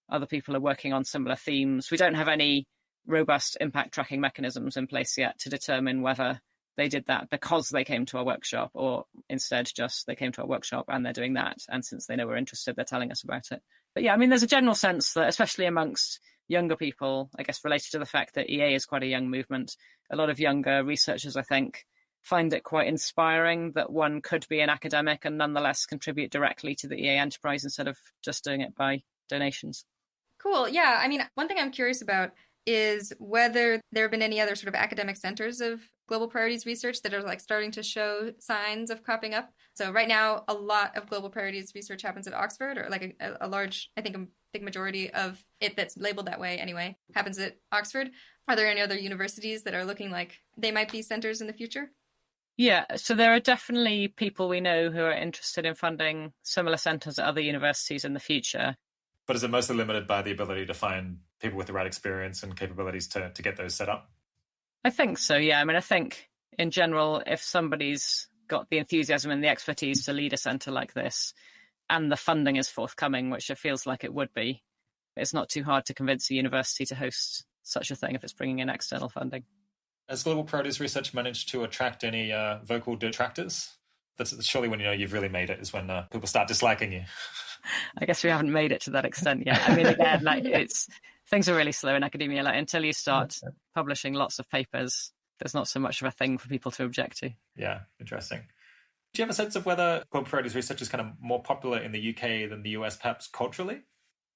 other people are working on similar themes. We don't have any robust impact tracking mechanisms in place yet to determine whether they did that because they came to our workshop, or instead just they came to our workshop and they're doing that. And since they know we're interested, they're telling us about it. But yeah, I mean, there's a general sense that, especially amongst younger people, I guess related to the fact that EA is quite a young movement, a lot of younger researchers, I think, find it quite inspiring that one could be an academic and nonetheless contribute directly to the EA enterprise instead of just doing it by donations. Cool. Yeah. I mean, one thing I'm curious about is whether there have been any other sort of academic centers of global priorities research that are like starting to show signs of cropping up. So right now, a lot of global priorities research happens at Oxford, or like a large, I think a big majority of it that's labeled that way anyway, happens at Oxford. Are there any other universities that are looking like they might be centers in the future? Yeah, so there are definitely people we know who are interested in funding similar centres at other universities in the future. But is it mostly limited by the ability to find people with the right experience and capabilities to get those set up? I think so, yeah. I mean, I think in general, if somebody's got the enthusiasm and the expertise to lead a centre like this, and the funding is forthcoming, which it feels like it would be, it's not too hard to convince a university to host such a thing if it's bringing in external funding. Has global priorities research managed to attract any vocal detractors? That's surely when you know you've really made it, is when people start disliking you. I guess we haven't made it to that extent yet. I mean, again, like things are really slow in academia. Like, until you start publishing lots of papers, there's not so much of a thing for people to object to. Yeah, interesting. Do you have a sense of whether global priorities research is kind of more popular in the UK than the US, perhaps culturally?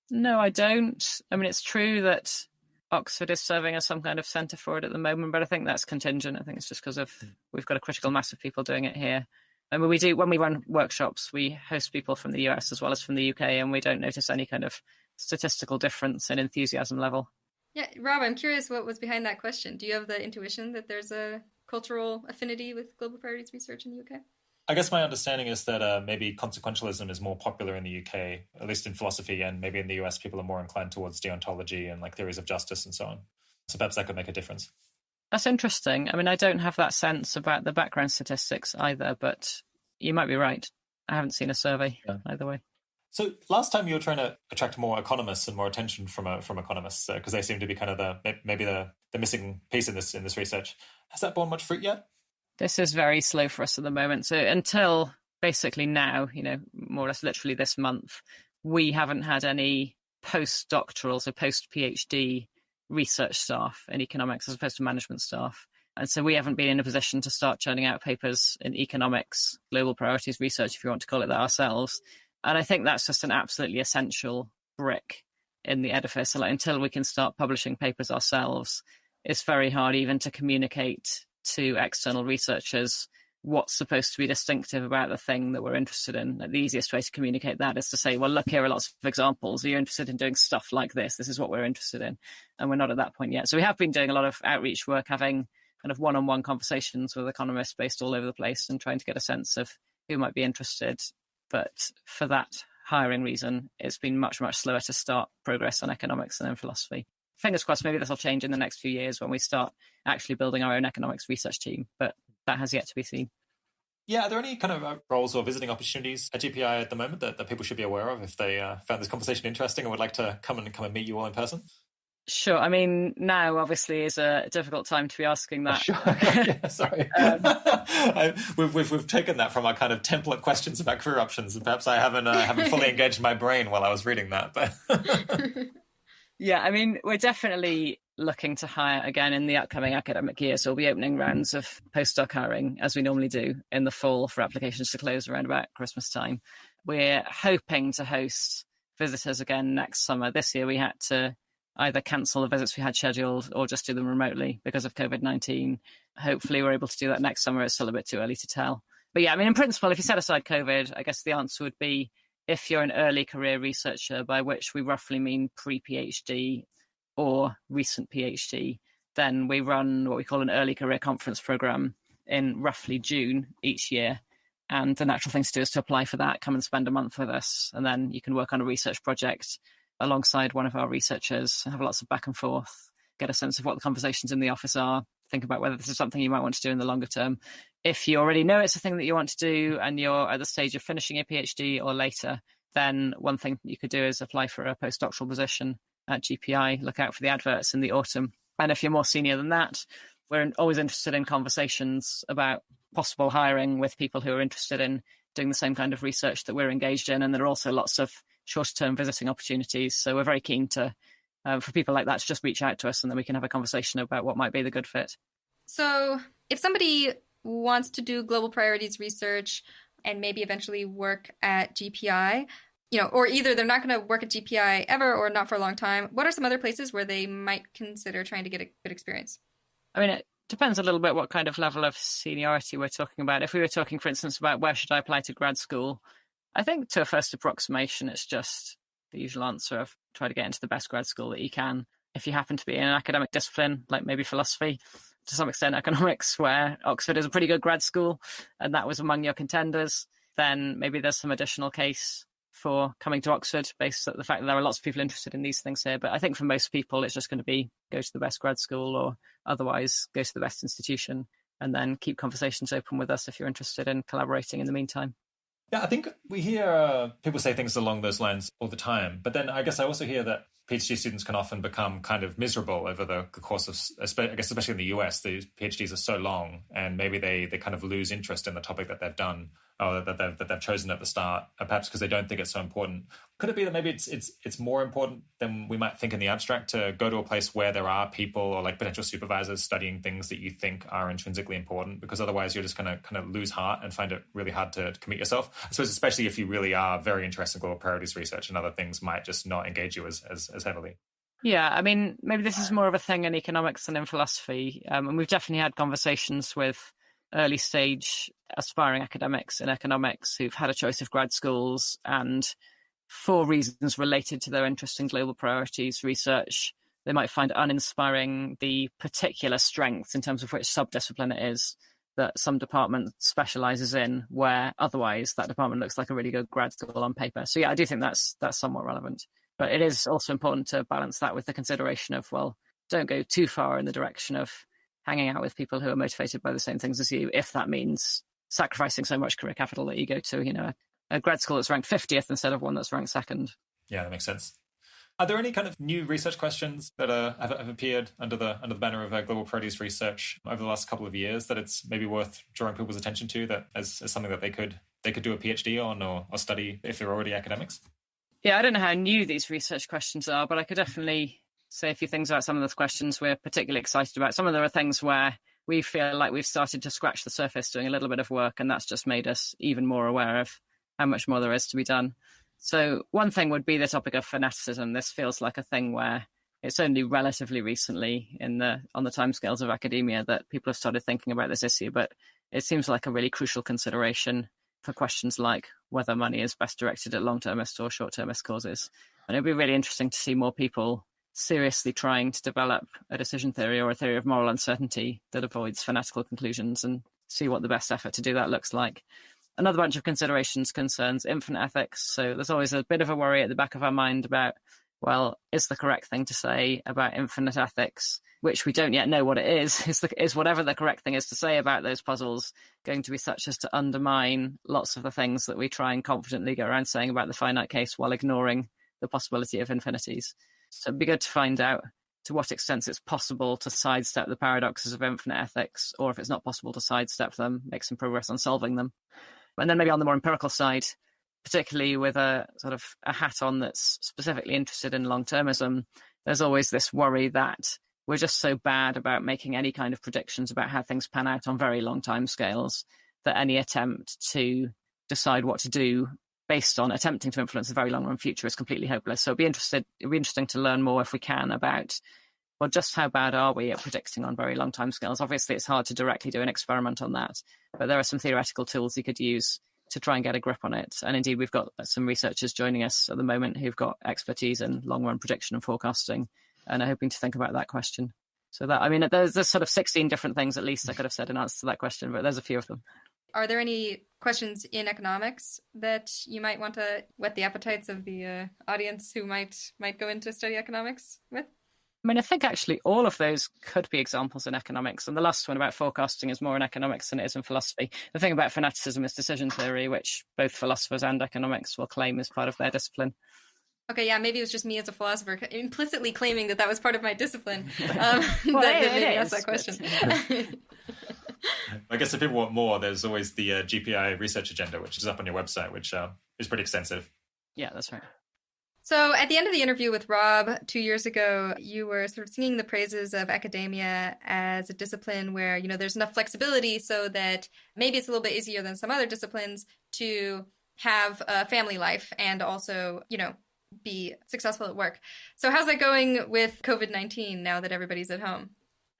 No, I don't. I mean, it's true that Oxford is serving as some kind of centre for it at the moment, but I think that's contingent. I think it's just because we've got a critical mass of people doing it here. I mean, when we run workshops, we host people from the US as well as from the UK, and we don't notice any kind of statistical difference in enthusiasm level. Yeah, Rob, I'm curious what was behind that question. Do you have the intuition that there's a cultural affinity with global priorities research in the UK? I guess my understanding is that maybe consequentialism is more popular in the UK, at least in philosophy, and maybe in the US people are more inclined towards deontology and like theories of justice and so on. So perhaps that could make a difference. That's interesting. I mean, I don't have that sense about the background statistics either, but you might be right. I haven't seen a survey either way. So last time you were trying to attract more economists and more attention from economists, because they seem to be kind of the missing piece in this research. Has that borne much fruit yet? This is very slow for us at the moment. So until basically now, more or less literally this month, we haven't had any postdoctoral, so post-PhD research staff in economics as opposed to management staff. And so we haven't been in a position to start churning out papers in economics, global priorities research, if you want to call it that, ourselves. And I think that's just an absolutely essential brick in the edifice. So until we can start publishing papers ourselves, it's very hard even to communicate to external researchers what's supposed to be distinctive about the thing that we're interested in. Like, the easiest way to communicate that is to say, well, look, here are lots of examples. Are you interested in doing stuff like this? This is what we're interested in. And we're not at that point yet. So we have been doing a lot of outreach work, having kind of one-on-one conversations with economists based all over the place and trying to get a sense of who might be interested. But for that hiring reason, it's been much, much slower to start progress on economics than in philosophy. Fingers crossed, maybe this will change in the next few years when we start actually building our own economics research team, but that has yet to be seen. Yeah, are there any kind of roles or visiting opportunities at GPI at the moment that people should be aware of if they found this conversation interesting and would like to come and meet you all in person? Sure. I mean, now obviously is a difficult time to be asking that. Oh, sure. Yeah, sorry. We've taken that from our kind of template questions about career options, and perhaps I haven't fully engaged my brain while I was reading that. But yeah, I mean, we're definitely looking to hire again in the upcoming academic year. So we'll be opening rounds of postdoc hiring, as we normally do in the fall, for applications to close around about Christmas time. We're hoping to host visitors again next summer. This year we had to either cancel the visits we had scheduled or just do them remotely because of COVID-19. Hopefully we're able to do that next summer. It's still a bit too early to tell. But yeah, I mean, in principle, if you set aside COVID, I guess the answer would be, if you're an early career researcher, by which we roughly mean pre-PhD or recent PhD, then we run what we call an early career conference program in roughly June each year. And the natural thing to do is to apply for that, come and spend a month with us, and then you can work on a research project alongside one of our researchers, have lots of back and forth, get a sense of what the conversations in the office are, think about whether this is something you might want to do in the longer term. If you already know it's a thing that you want to do and you're at the stage of finishing a PhD or later, then one thing you could do is apply for a postdoctoral position at GPI, look out for the adverts in the autumn. And if you're more senior than that, we're always interested in conversations about possible hiring with people who are interested in doing the same kind of research that we're engaged in. And there are also lots of shorter-term visiting opportunities. So we're very keen to, for people like that, to just reach out to us and then we can have a conversation about what might be the good fit. So if somebody wants to do global priorities research and maybe eventually work at GPI, or either they're not going to work at GPI ever or not for a long time, what are some other places where they might consider trying to get a good experience? I mean, it depends a little bit what kind of level of seniority we're talking about. If we were talking, for instance, about where should I apply to grad school, I think to a first approximation, it's just the usual answer of try to get into the best grad school that you can. If you happen to be in an academic discipline, like maybe philosophy, to some extent economics, where Oxford is a pretty good grad school, and that was among your contenders, then maybe there's some additional case for coming to Oxford based on the fact that there are lots of people interested in these things here. But I think for most people, it's just going to be go to the best grad school or otherwise go to the best institution, and then keep conversations open with us if you're interested in collaborating in the meantime. Yeah, I think we hear people say things along those lines all the time. But then I guess I also hear that PhD students can often become kind of miserable over the course of, I guess, especially in the US, the PhDs are so long, and maybe they kind of lose interest in the topic that they've done or that they've chosen at the start, perhaps because they don't think it's so important. Could it be that maybe it's more important than we might think in the abstract to go to a place where there are people or like potential supervisors studying things that you think are intrinsically important? Because otherwise you're just going to kind of lose heart and find it really hard to commit yourself. I suppose especially if you really are very interested in global priorities research, and other things might just not engage you as heavily. Yeah, I mean, maybe this is more of a thing in economics than in philosophy. And we've definitely had conversations with early stage aspiring academics in economics who've had a choice of grad schools, and for reasons related to their interest in global priorities research, they might find uninspiring the particular strengths in terms of which subdiscipline it is that some department specializes in, where otherwise that department looks like a really good grad school on paper. So yeah, I do think that's somewhat relevant. But it is also important to balance that with the consideration of, well, don't go too far in the direction of hanging out with people who are motivated by the same things as you, if that means sacrificing so much career capital that you go to, a grad school that's ranked 50th instead of one that's ranked second. Yeah, that makes sense. Are there any kind of new research questions that have appeared under the banner of global priorities research over the last couple of years that it's maybe worth drawing people's attention to, that as something that they could do a PhD on or study if they're already academics? Yeah, I don't know how new these research questions are, but I could definitely say a few things about some of those questions we're particularly excited about. Some of them are things where we feel like we've started to scratch the surface doing a little bit of work, and that's just made us even more aware of how much more there is to be done. So one thing would be the topic of fanaticism. This feels like a thing where it's only relatively recently on the timescales of academia that people have started thinking about this issue, but it seems like a really crucial consideration for questions like whether money is best directed at long-termist or short-termist causes. And it'd be really interesting to see more people seriously trying to develop a decision theory or a theory of moral uncertainty that avoids fanatical conclusions and see what the best effort to do that looks like. Another bunch of considerations concerns infinite ethics. So there's always a bit of a worry at the back of our mind about, well, is the correct thing to say about infinite ethics, which we don't yet know what it is whatever the correct thing is to say about those puzzles going to be such as to undermine lots of the things that we try and confidently go around saying about the finite case while ignoring the possibility of infinities. So it'd be good to find out to what extent it's possible to sidestep the paradoxes of infinite ethics, or if it's not possible to sidestep them, make some progress on solving them. And then maybe on the more empirical side, particularly with a sort of a hat on that's specifically interested in long-termism, there's always this worry that we're just so bad about making any kind of predictions about how things pan out on very long time scales that any attempt to decide what to do based on attempting to influence the very long run future is completely hopeless. So it'd be interesting to learn more if we can about, well, just how bad are we at predicting on very long time scales? Obviously, it's hard to directly do an experiment on that, but there are some theoretical tools you could use to try and get a grip on it. And indeed, we've got some researchers joining us at the moment who've got expertise in long run prediction and forecasting and are hoping to think about that question. So that, I mean, there's sort of 16 different things at least I could have said in answer to that question, but there's a few of them. Are there any questions in economics that you might want to whet the appetites of the audience who might go into study economics with? I mean, I think actually all of those could be examples in economics. And the last one about forecasting is more in economics than it is in philosophy. The thing about fanaticism is decision theory, which both philosophers and economics will claim as part of their discipline. Okay, yeah, maybe it was just me as a philosopher implicitly claiming that was part of my discipline. Well, that made me ask that question. I guess if people want more, there's always the GPI research agenda, which is up on your website, which is pretty extensive. Yeah, that's right. So at the end of the interview with Rob 2 years ago, you were sort of singing the praises of academia as a discipline where, there's enough flexibility so that maybe it's a little bit easier than some other disciplines to have a family life and also, be successful at work. So how's that going with COVID-19 now that everybody's at home?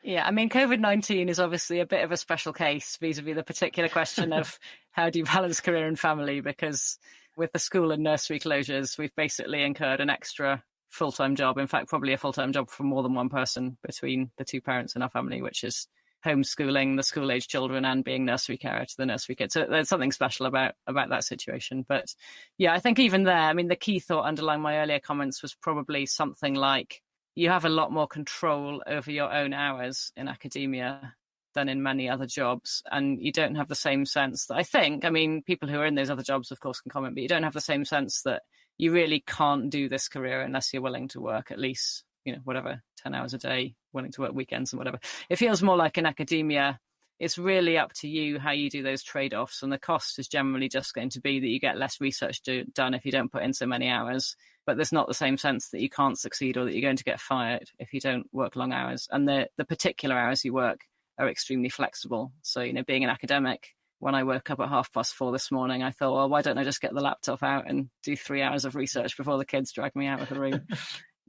Yeah, I mean, COVID-19 is obviously a bit of a special case vis-a-vis the particular question of how do you balance career and family, because with the school and nursery closures, we've basically incurred an extra full-time job. In fact, probably a full-time job for more than one person between the two parents in our family, which is homeschooling the school-age children and being nursery carer to the nursery kids. So there's something special about that situation. But yeah, I think even there, I mean, the key thought underlying my earlier comments was probably something like you have a lot more control over your own hours in academia than in many other jobs. And you don't have the same sense that I mean, people who are in those other jobs, of course, can comment, but you don't have the same sense that you really can't do this career unless you're willing to work at least, 10 hours a day, willing to work weekends and whatever. It feels more like in academia, it's really up to you how you do those trade-offs. And the cost is generally just going to be that you get less research done if you don't put in so many hours. But there's not the same sense that you can't succeed or that you're going to get fired if you don't work long hours. And the particular hours you work are extremely flexible. So, being an academic, when I woke up at 4:30 this morning, I thought, well, why don't I just get the laptop out and do 3 hours of research before the kids drag me out of the room?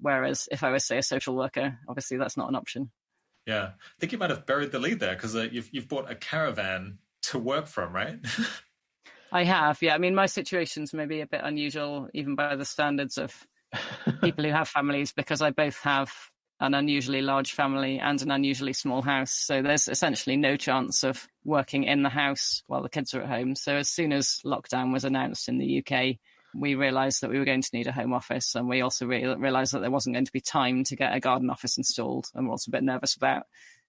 Whereas if I was, say, a social worker, obviously that's not an option. Yeah, I think you might have buried the lead there because you've bought a caravan to work from, right? I have, yeah. I mean, my situation's maybe a bit unusual, even by the standards of people who have families, because I both have an unusually large family and an unusually small house. So there's essentially no chance of working in the house while the kids are at home. So as soon as lockdown was announced in the UK, we realised that we were going to need a home office, and we also realised that there wasn't going to be time to get a garden office installed. And we're also a bit nervous about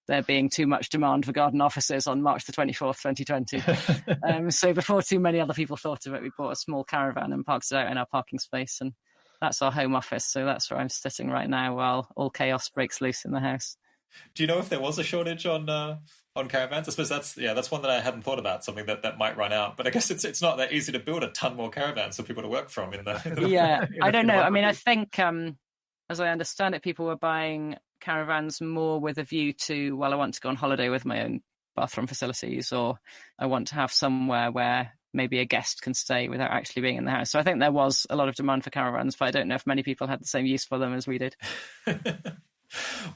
there being too much demand for garden offices on March the 24th, 2020. So before too many other people thought of it, we bought a small caravan and parked it out in our parking space. And that's our home office. So that's where I'm sitting right now while all chaos breaks loose in the house. Do you know if there was a shortage on caravans? I suppose that's one that I hadn't thought about, something that might run out. But I guess it's not that easy to build a ton more caravans for people to work from in the yeah, I don't know. I mean, I think as I understand it, people were buying caravans more with a view to, well, I want to go on holiday with my own bathroom facilities, or I want to have somewhere where maybe a guest can stay without actually being in the house. So I think there was a lot of demand for caravans, but I don't know if many people had the same use for them as we did.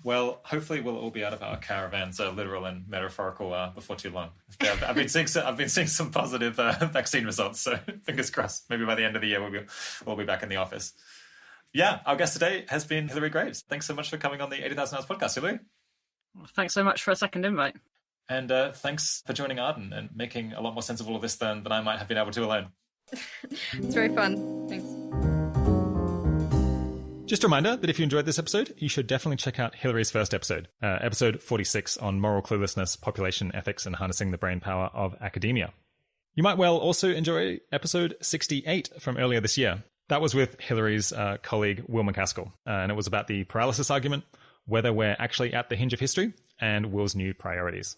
Well, hopefully we'll all be out of our caravans, literal and metaphorical, before too long. I've been seeing some positive vaccine results, so fingers crossed. Maybe by the end of the year we'll be back in the office. Yeah, our guest today has been Hilary Greaves. Thanks so much for coming on the 80,000 Hours podcast, Hilary. Well, thanks so much for a second invite. And thanks for joining Arden and making a lot more sense of all of this than I might have been able to alone. It's very fun. Thanks. Just a reminder that if you enjoyed this episode, you should definitely check out Hilary's first episode, episode 46 on moral cluelessness, population ethics, and harnessing the brain power of academia. You might well also enjoy episode 68 from earlier this year. That was with Hilary's colleague, Will MacAskill, and it was about the paralysis argument, whether we're actually at the hinge of history, and Will's new priorities.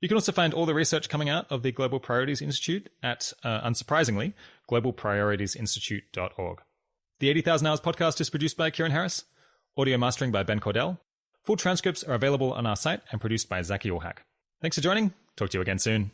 You can also find all the research coming out of the Global Priorities Institute at, unsurprisingly, globalprioritiesinstitute.org. The 80,000 Hours podcast is produced by Kieran Harris, audio mastering by Ben Cordell. Full transcripts are available on our site and produced by Zaki Ulhak. Thanks for joining. Talk to you again soon.